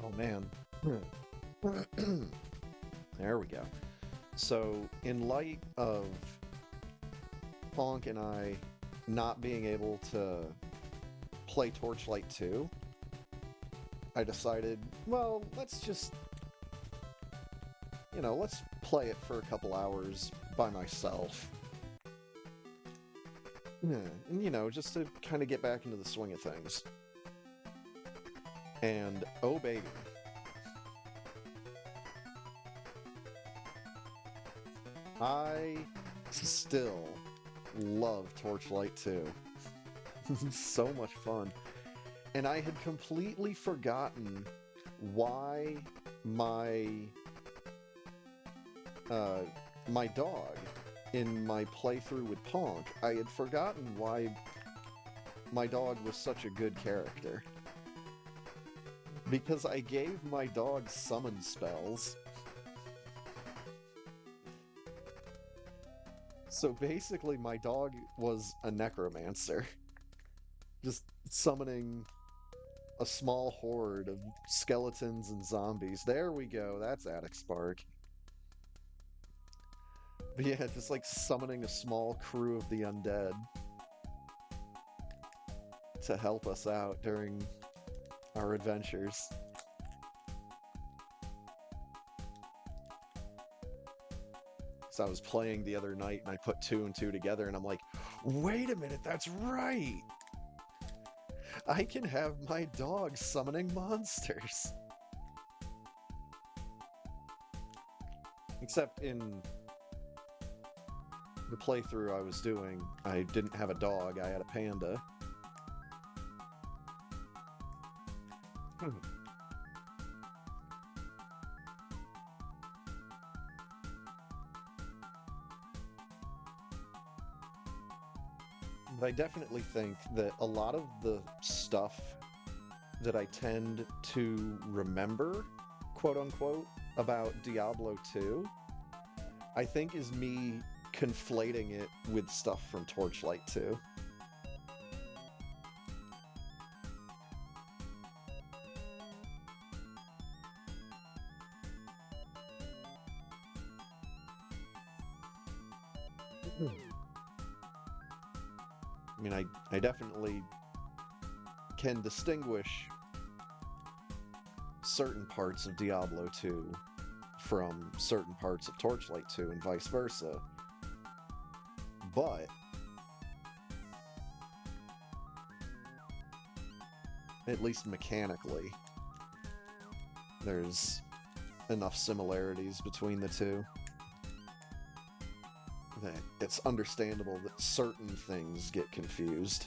Oh, man. There we go. So, in light of Honk and I not being able to play Torchlight 2, I decided, well, let's just, let's play it for a couple hours by myself. Yeah, and, just to kind of get back into the swing of things. And, oh baby. I still love Torchlight 2. So much fun. And I had completely forgotten why my my dog in my playthrough with Ponk, I had forgotten why my dog was such a good character. Because I gave my dog summon spells. So basically, my dog was a necromancer. Just summoning a small horde of skeletons and zombies. There we go, that's Attic Spark. But yeah, just like summoning a small crew of the undead to help us out during our adventures. So I was playing the other night and I put 2 and 2 together and I'm like, wait a minute, that's right! I can have my dog summoning monsters! Except in the playthrough I was doing, I didn't have a dog, I had a panda. But I definitely think that a lot of the stuff that I tend to remember, quote unquote, about Diablo 2, I think is me conflating it with stuff from Torchlight 2. I mean, I definitely can distinguish certain parts of Diablo 2 from certain parts of Torchlight 2 and vice versa. but at least mechanically, there's enough similarities between the two that it's understandable that certain things get confused.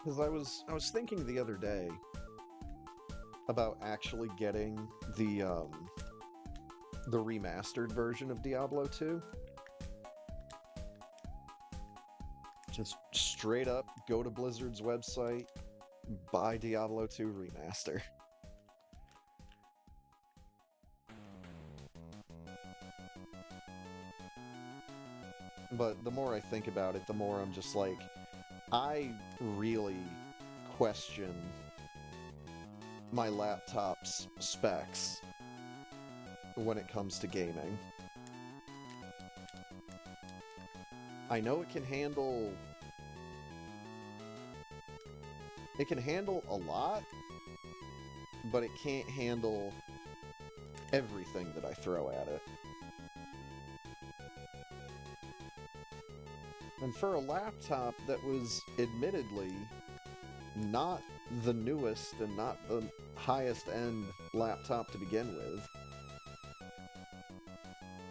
Because I was thinking the other day about actually getting the remastered version of Diablo 2. Just straight up go to Blizzard's website, buy Diablo 2 remaster. But the more I think about it, the more I'm just like, I really question my laptop's specs when it comes to gaming. I know it can handle a lot, but it can't handle everything that I throw at it. And for a laptop that was admittedly not the newest and not the highest end laptop to begin with,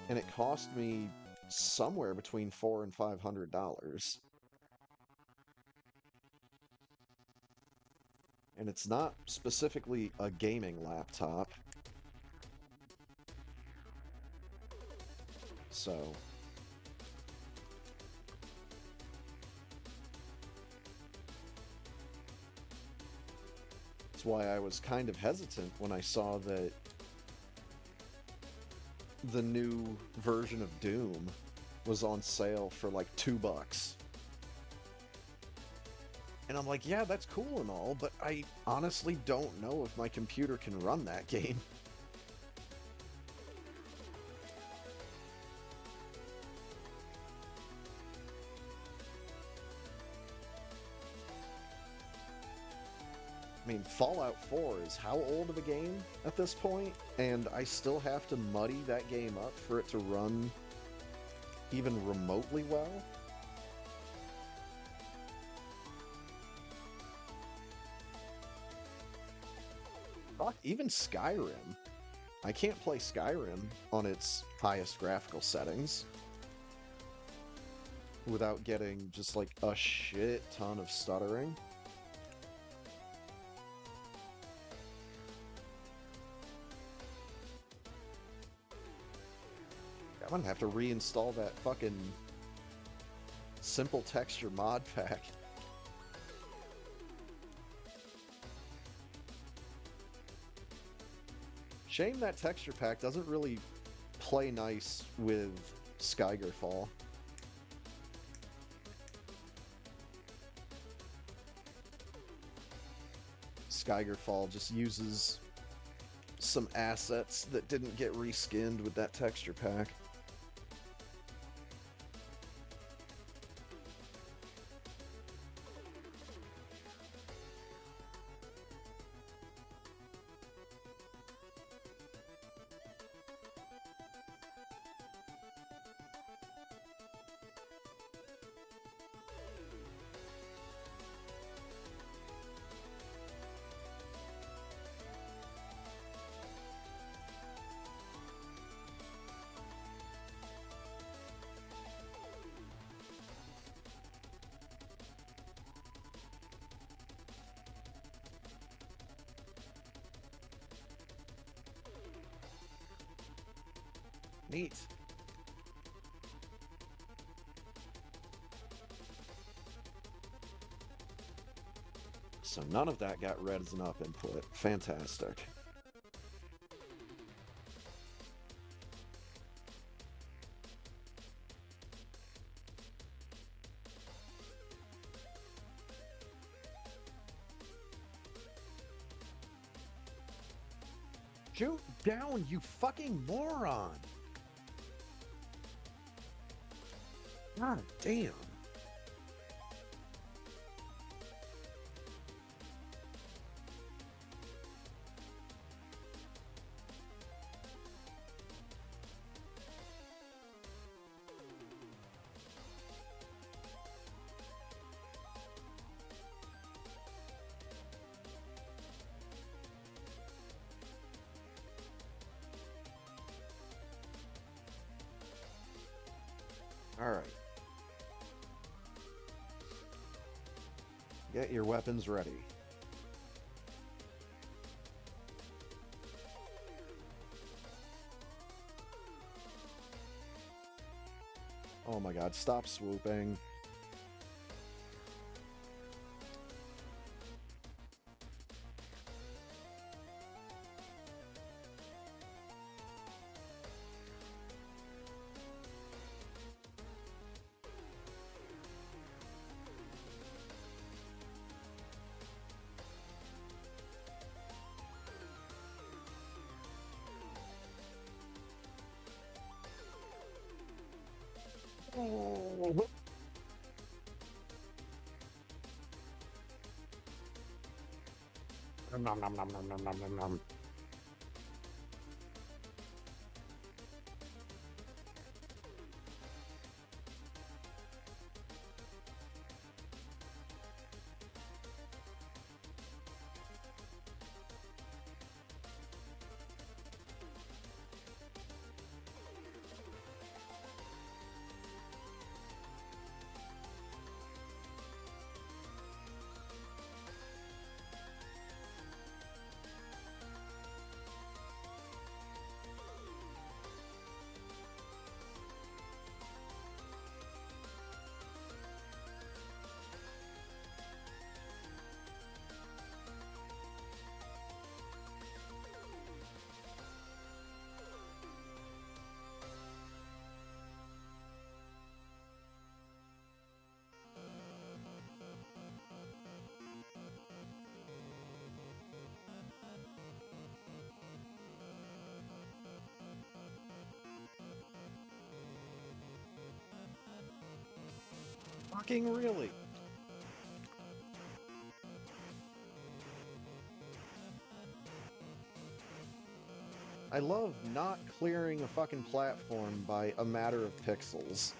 and it cost me somewhere between $400 and $500. And it's not specifically a gaming laptop. So that's why I was kind of hesitant when I saw that the new version of Doom was on sale for like $2. And I'm like, yeah, that's cool and all, but I honestly don't know if my computer can run that game. I mean, Fallout 4 is how old of a game at this point, and I still have to muddy that game up for it to run even remotely well. Fuck, even Skyrim. I can't play Skyrim on its highest graphical settings without getting just like a shit ton of stuttering. I'm gonna have to reinstall that fucking simple texture mod pack. Shame that texture pack doesn't really play nice with Skygerfall. Skygerfall just uses some assets that didn't get reskinned with that texture pack. Neat. So none of that got read as an up input. Fantastic. Shoot down, you fucking moron! God damn. All right. Get your weapons ready. Oh my god, stop swooping. Oh. Nom, nom, nom, nom, nom, nom, nom, nom. Fucking really? I love not clearing a fucking platform by a matter of pixels.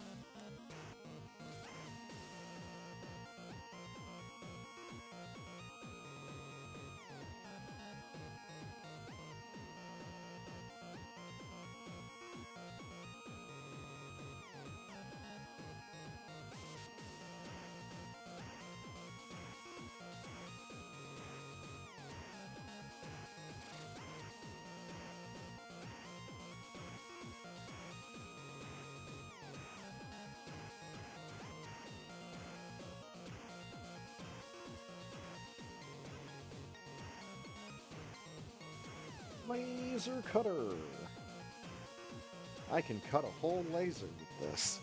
Laser cutter! I can cut a whole laser with this.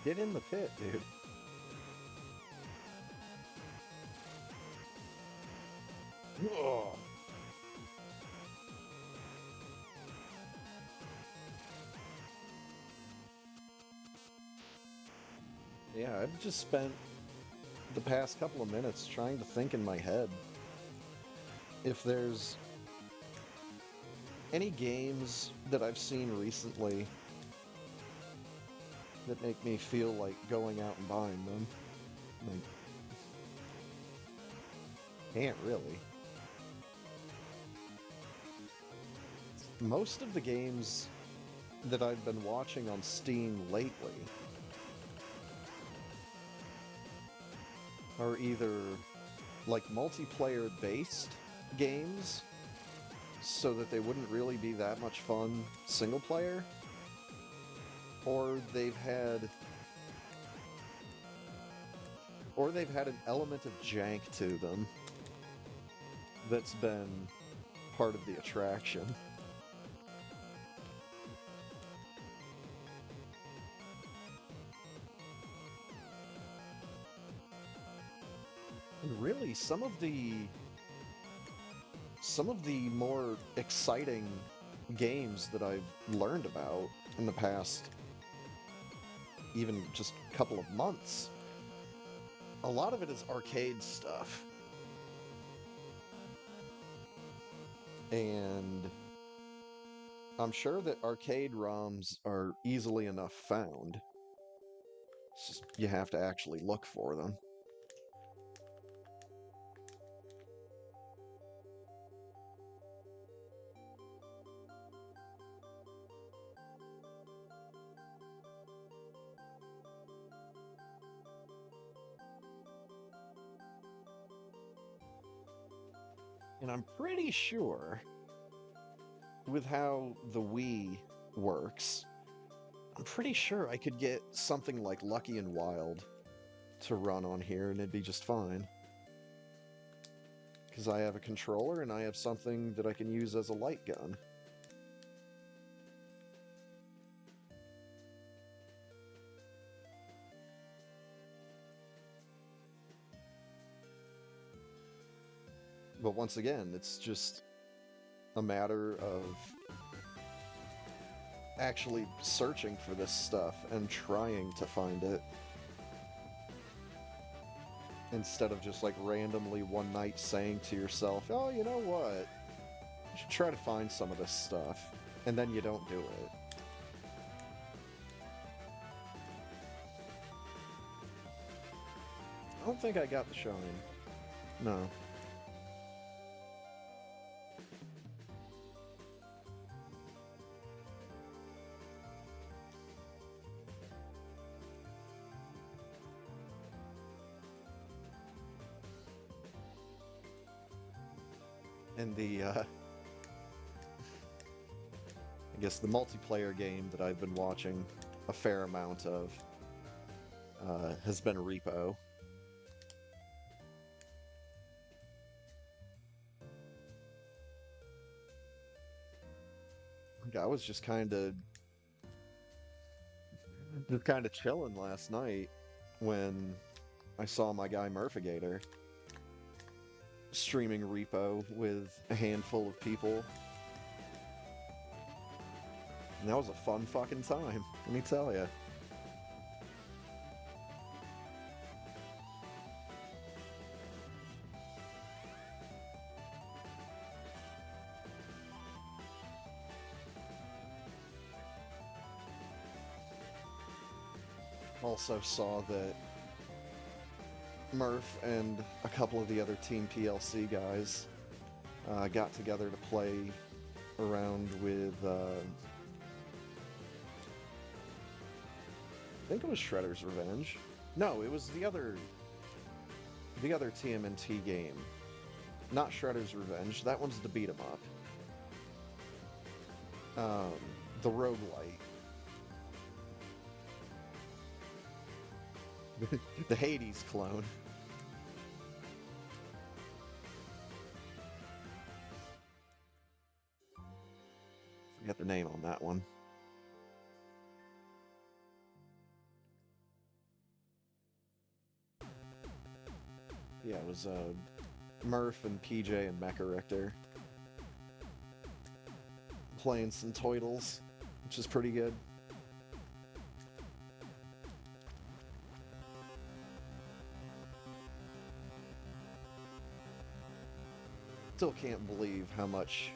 Get in the pit, dude. Ugh. Yeah, I've just spent the past couple of minutes trying to think in my head if there's any games that I've seen recently that make me feel like going out and buying them. Like, can't really. Most of the games that I've been watching on Steam lately are either like multiplayer based games so that they wouldn't really be that much fun single player, or they've had an element of jank to them that's been part of the attraction. And really, some of the more exciting games that I've learned about in the past even just couple of months, a lot of it is arcade stuff. And I'm sure that arcade ROMs are easily enough found. It's just, you have to actually look for them. And I'm pretty sure with how the Wii works, I'm pretty sure I could get something like Lucky and Wild to run on here and it'd be just fine. Because I have a controller and I have something that I can use as a light gun. But once again, it's just a matter of actually searching for this stuff and trying to find it. Instead of just like randomly one night saying to yourself, oh, you know what? You should try to find some of this stuff. And then you don't do it. I don't think I got the shine. No. And I guess the multiplayer game that I've been watching a fair amount of has been Repo. I was just kind of chilling last night when I saw my guy Murphigator streaming Repo with a handful of people. And that was a fun fucking time, let me tell you. Also saw that Murph and a couple of the other Team PLC guys got together to play around with I think it was Shredder's Revenge. No, it was the other TMNT game. Not Shredder's Revenge. That one's the beat 'em up. The roguelite. The Hades clone. Forget the name on that one. Yeah, it was Murph and PJ and Mecha Richter playing some Toidles, which is pretty good. Still can't believe how much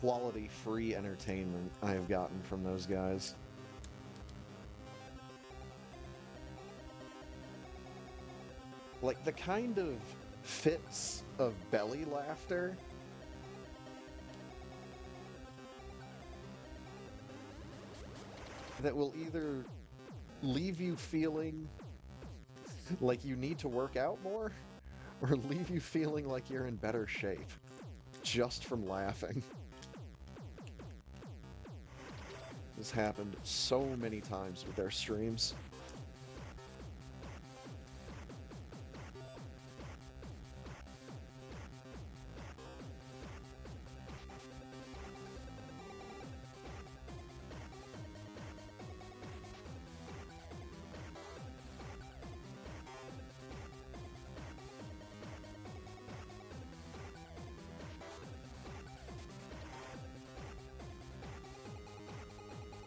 quality free entertainment I have gotten from those guys. Like, the kind of fits of belly laughter that will either leave you feeling like you need to work out more, or leave you feeling like you're in better shape just from laughing. This happened so many times with their streams.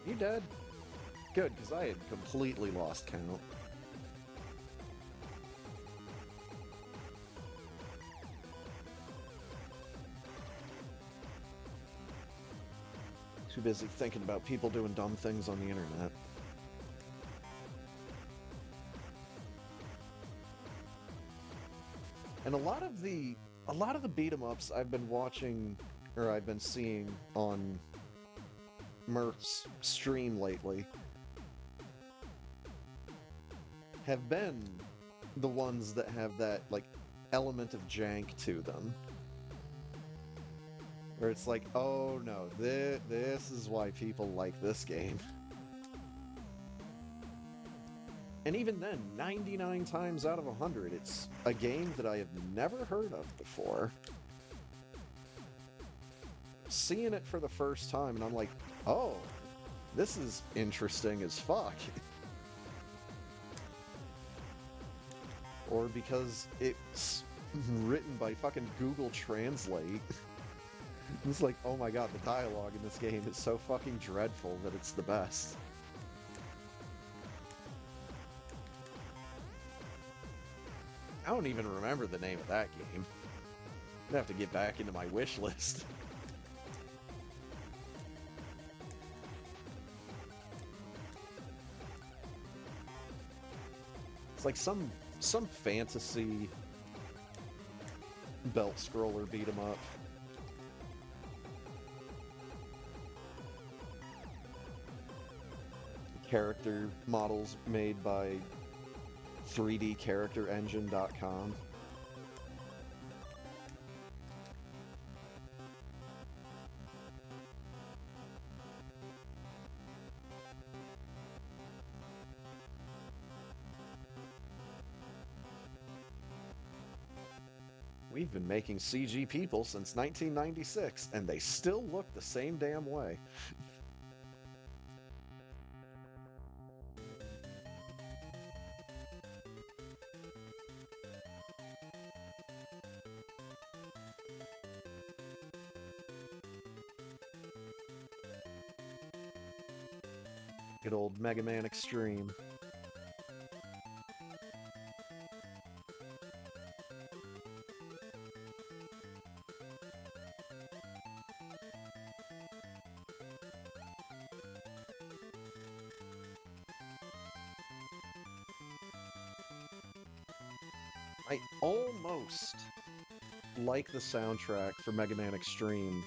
You dead? Good, because I had completely lost count. Too busy thinking about people doing dumb things on the internet. And a lot of the beat 'em ups I've been watching, or I've been seeing on Mirth's stream lately have been the ones that have that, like, element of jank to them. Where it's like, oh no, this is why people like this game. And even then, 99 times out of 100, it's a game that I have never heard of before. Seeing it for the first time, and I'm like, oh, this is interesting as fuck. Or because it's written by fucking Google Translate. It's like, oh my god, the dialogue in this game is so fucking dreadful that it's the best. I don't even remember the name of that game. I'm gonna have to get back into my wish list. It's like some fantasy belt scroller beat 'em up. Character models made by 3dcharacterengine.com. We've been making CG people since 1996, and they still look the same damn way. Good old Mega Man Extreme. I almost like the soundtrack for Mega Man Extreme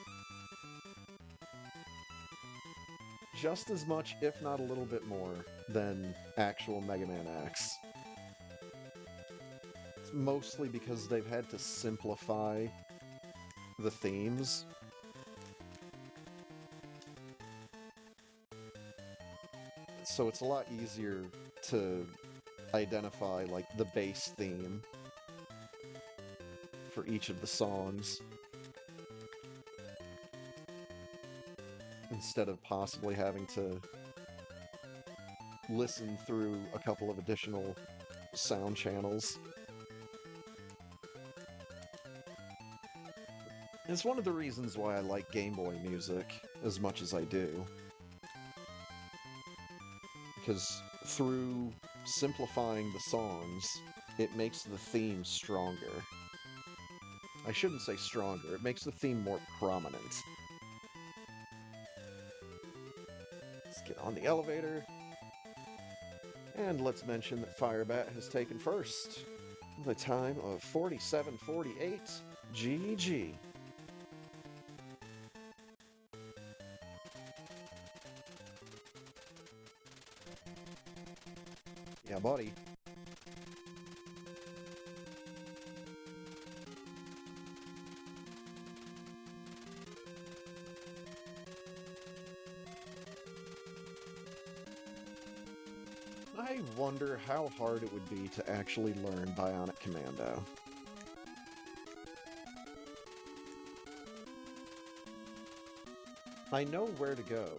just as much, if not a little bit more, than actual Mega Man X. It's mostly because they've had to simplify the themes. So it's a lot easier to identify, like, the bass theme for each of the songs, instead of possibly having to listen through a couple of additional sound channels. It's one of the reasons why I like Game Boy music as much as I do. Because through simplifying the songs, it makes the theme stronger. I shouldn't say stronger. It makes the theme more prominent. Let's get on the elevator. And let's mention that Firebat has taken first with a time of 47:48. GG. Yeah, buddy. I wonder how hard it would be to actually learn Bionic Commando. I know where to go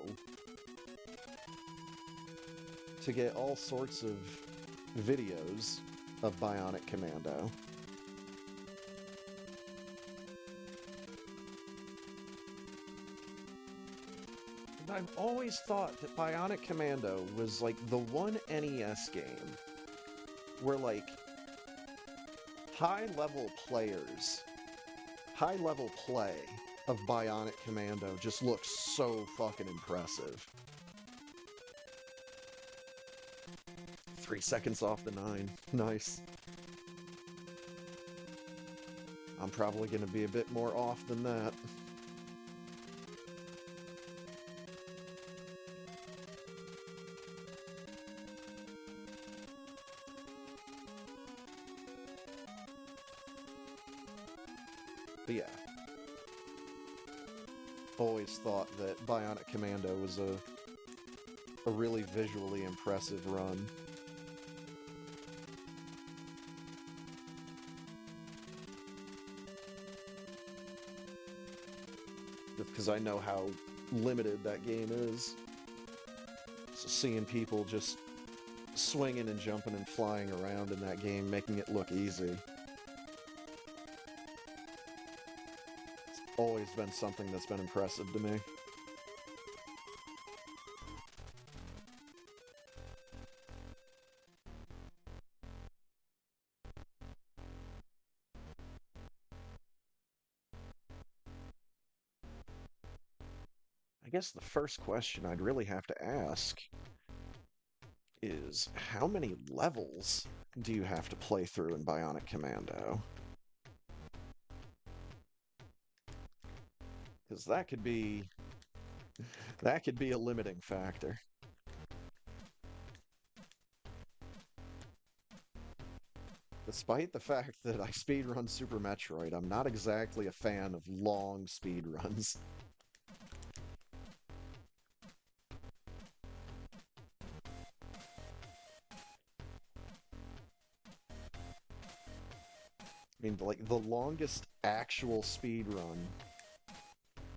to get all sorts of videos of Bionic Commando. And I've always thought that Bionic Commando was like the one NES game where like high-level play of Bionic Commando just looks so fucking impressive. 3 seconds off the 9. Nice. I'm probably going to be a bit more off than that. But yeah. Always thought that Bionic Commando was a really visually impressive run. Because I know how limited that game is. So seeing people just swinging and jumping and flying around in that game, making it look easy. It's always been something that's been impressive to me. I guess the first question I'd really have to ask is, how many levels do you have to play through in Bionic Commando? Because that could be a limiting factor. Despite the fact that I speedrun Super Metroid, I'm not exactly a fan of long speedruns. I mean, like, the longest actual speedrun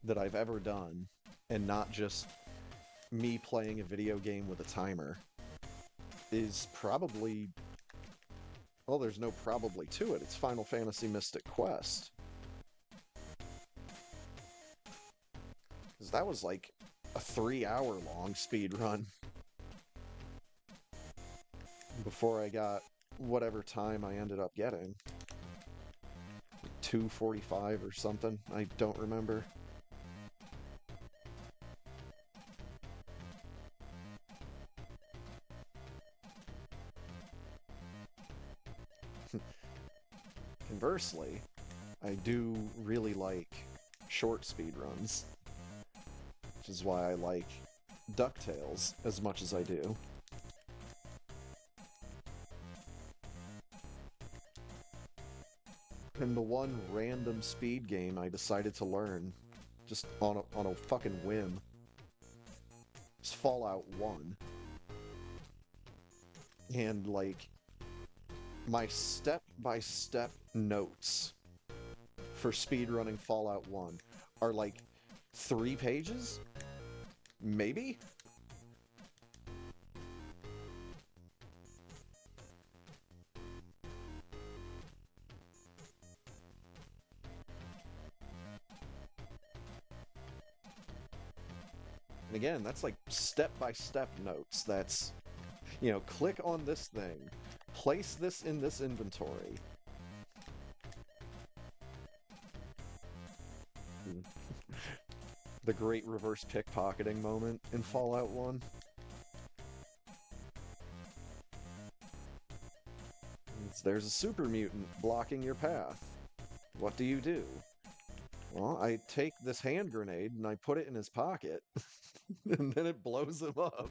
that I've ever done, and not just me playing a video game with a timer, is probably... Well, there's no probably to it. It's Final Fantasy Mystic Quest. Because that was like a 3-hour-long speedrun before I got whatever time I ended up getting. 2:45 or something. I don't remember. Conversely, I do really like short speedruns, which is why I like DuckTales as much as I do. And the one random speed game I decided to learn, just on a fucking whim, is Fallout 1. And, like, my step-by-step notes for speedrunning Fallout 1 are, like, 3 pages? Maybe? And again, that's like step-by-step notes. That's, you know, click on this thing, place this in this inventory. The great reverse pickpocketing moment in Fallout 1. There's a super mutant blocking your path. What do? Well, I take this hand grenade and I put it in his pocket, and then it blows him up.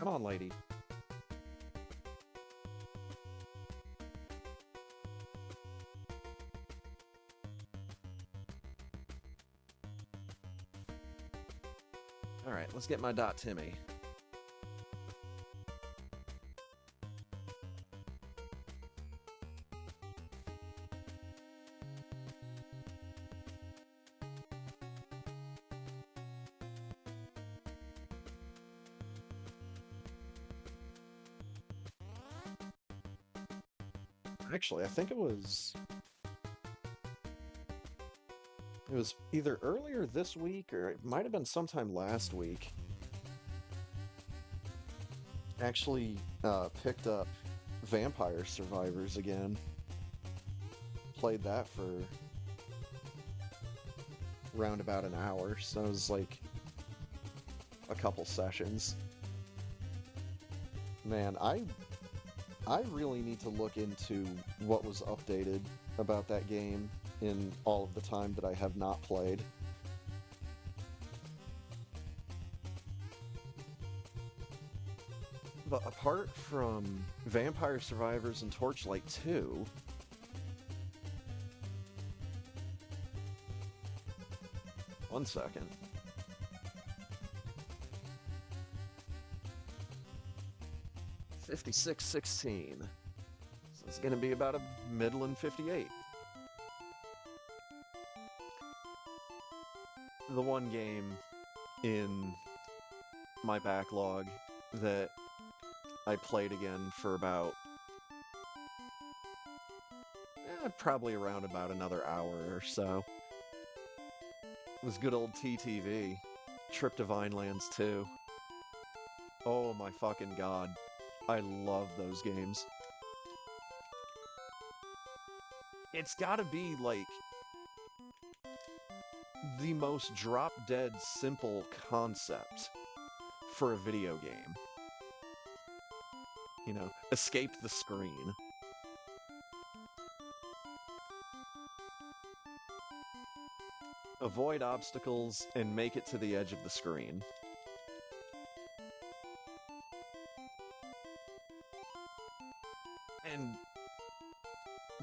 Come on, lady. Alright, let's get my Timmy. Actually, I think it was either earlier this week or it might have been sometime last week. Actually, picked up Vampire Survivors again. Played that for round about an hour, so it was like a couple sessions. Man, I really need to look into what was updated about that game in all of the time that I have not played. But apart from Vampire Survivors and Torchlight 2, one second. $56.16. So it's gonna be about a middling 58. The one game in my backlog that I played again for about probably around about another hour or so was good old TTV, Trip to Vinelands 2. Oh my fucking god. I love those games. It's gotta be, like, the most drop-dead simple concept for a video game. You know, escape the screen. Avoid obstacles and make it to the edge of the screen. And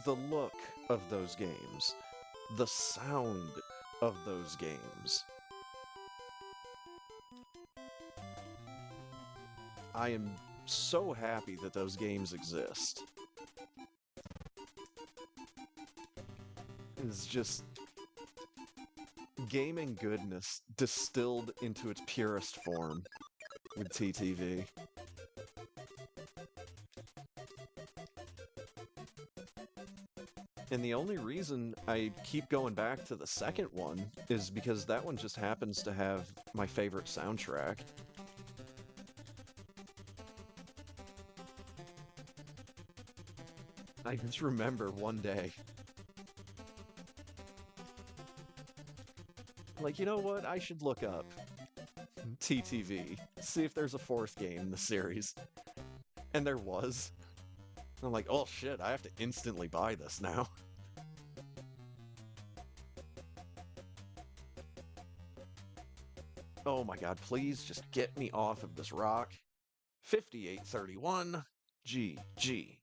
the look of those games, the sound of those games. I am so happy that those games exist. It's just gaming goodness distilled into its purest form with TTV. And the only reason I keep going back to the second one is because that one just happens to have my favorite soundtrack. I just remember one day, like, you know what? I should look up TTV, see if there's a fourth game in the series. And there was. I'm like, oh shit, I have to instantly buy this now. Oh my god, please just get me off of this rock. 5831 GG.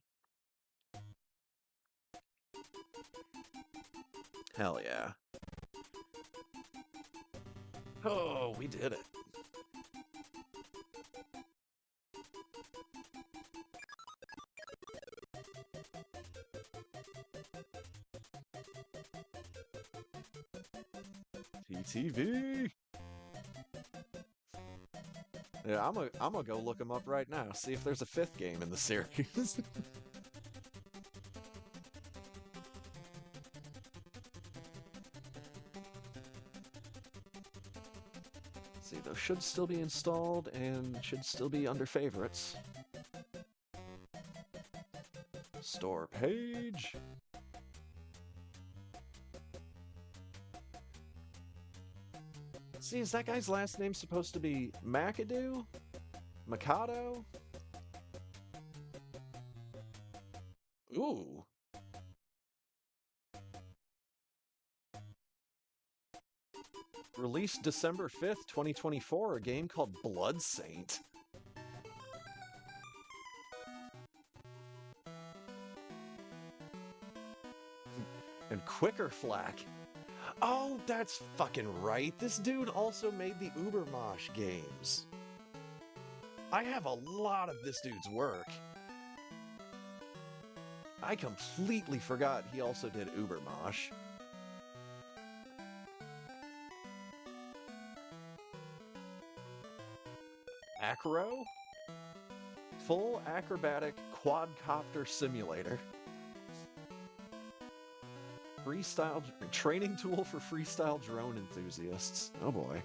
Hell yeah. Oh, we did it. TV. Yeah, I'm gonna go look them up right now. See if there's a 5th game in the series. See, those should still be installed and should still be under favorites. Store page. See, is that guy's last name supposed to be McAdoo? Mikado? Ooh. Released December 5th, 2024, a game called Blood Saint. And Quicker Flack. Oh, that's fucking right. This dude also made the Ubermosh games. I have a lot of this dude's work. I completely forgot he also did Ubermosh. Acro? Full acrobatic quadcopter simulator. Freestyle training tool for freestyle drone enthusiasts. Oh boy.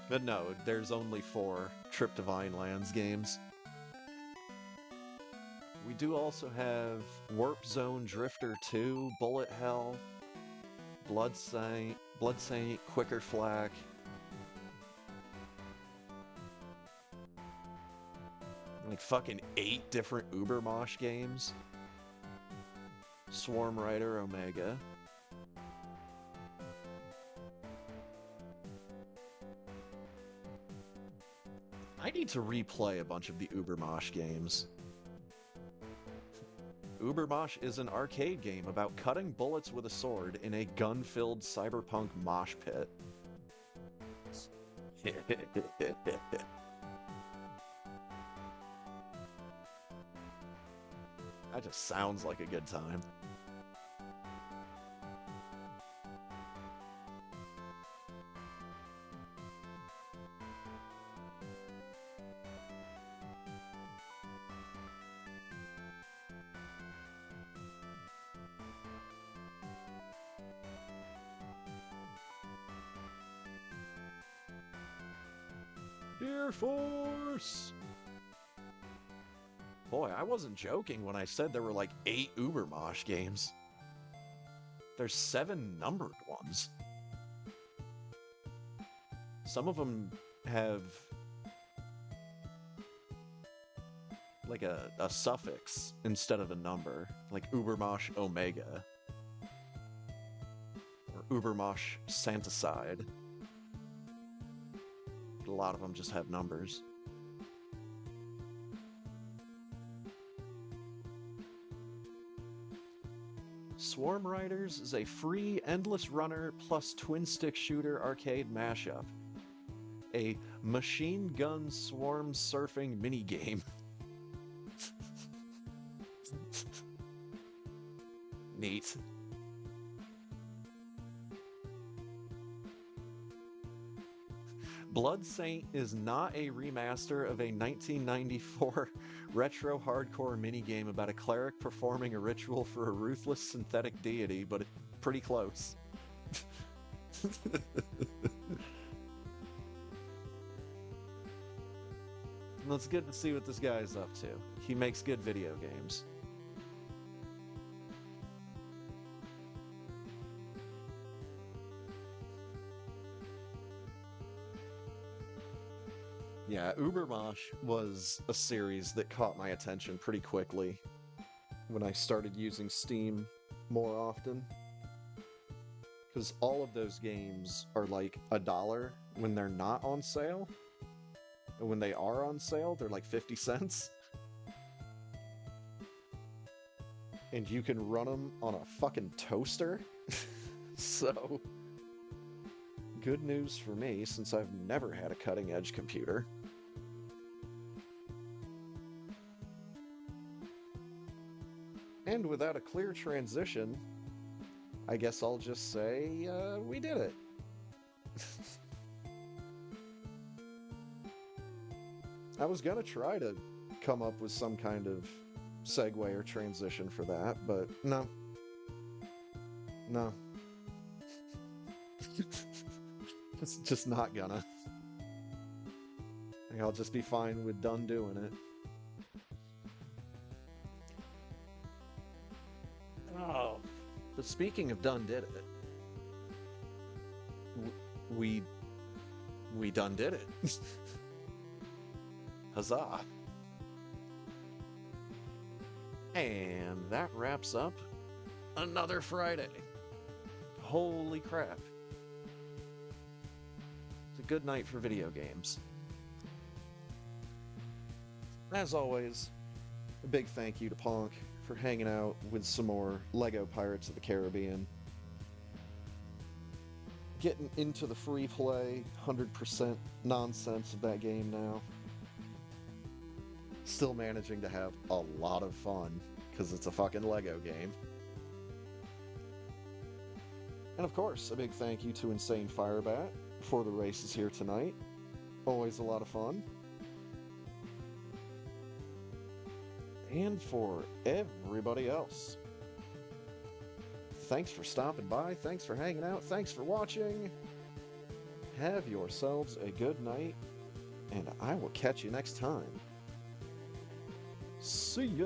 But no, there's only 4 Trip to Vinelands games. We do also have Warp Zone Drifter 2, Bullet Hell, Blood Saint, Quicker Flack. Like fucking 8 different Ubermosh games. Swarm Rider Omega. I need to replay a bunch of the Ubermosh games. Ubermosh is an arcade game about cutting bullets with a sword in a gun-filled cyberpunk mosh pit. That just sounds like a good time. Air Force! Boy, I wasn't joking when I said there were like 8 Ubermosh games. There's 7 numbered ones. Some of them have like a suffix instead of a number, like Ubermosh Omega or Ubermosh Santicide. A lot of them just have numbers. Swarm Riders is a free endless runner plus twin stick shooter arcade mashup. A machine gun swarm surfing minigame. Neat. Blood Saint is not a remaster of a 1994 retro hardcore minigame about a cleric performing a ritual for a ruthless synthetic deity, but pretty close. Well, it's good to see what this guy is up to. He makes good video games. Yeah, Ubermosh was a series that caught my attention pretty quickly when I started using Steam more often. Because all of those games are like $1 when they're not on sale. And when they are on sale, they're like 50 cents. And you can run them on a fucking toaster. So, good news for me, since I've never had a cutting-edge computer. And without a clear transition, I guess I'll just say, we did it. I was gonna try to come up with some kind of segue or transition for that, but no. No. It's just not gonna. I think I'll just be fine with done doing it. Oh. But speaking of done did it, we done did it. Huzzah. And that wraps up another Friday. Holy crap. It's a good night for video games. As always, a big thank you to Ponk for hanging out with some more LEGO Pirates of the Caribbean. Getting into the free play, 100% nonsense of that game now. Still managing to have a lot of fun, because it's a fucking LEGO game. And of course, a big thank you to Insane Firebat for the races here tonight. Always a lot of fun. And for everybody else, thanks for stopping by, thanks for hanging out, thanks for watching. Have yourselves a good night, and I will catch you next time. See ya!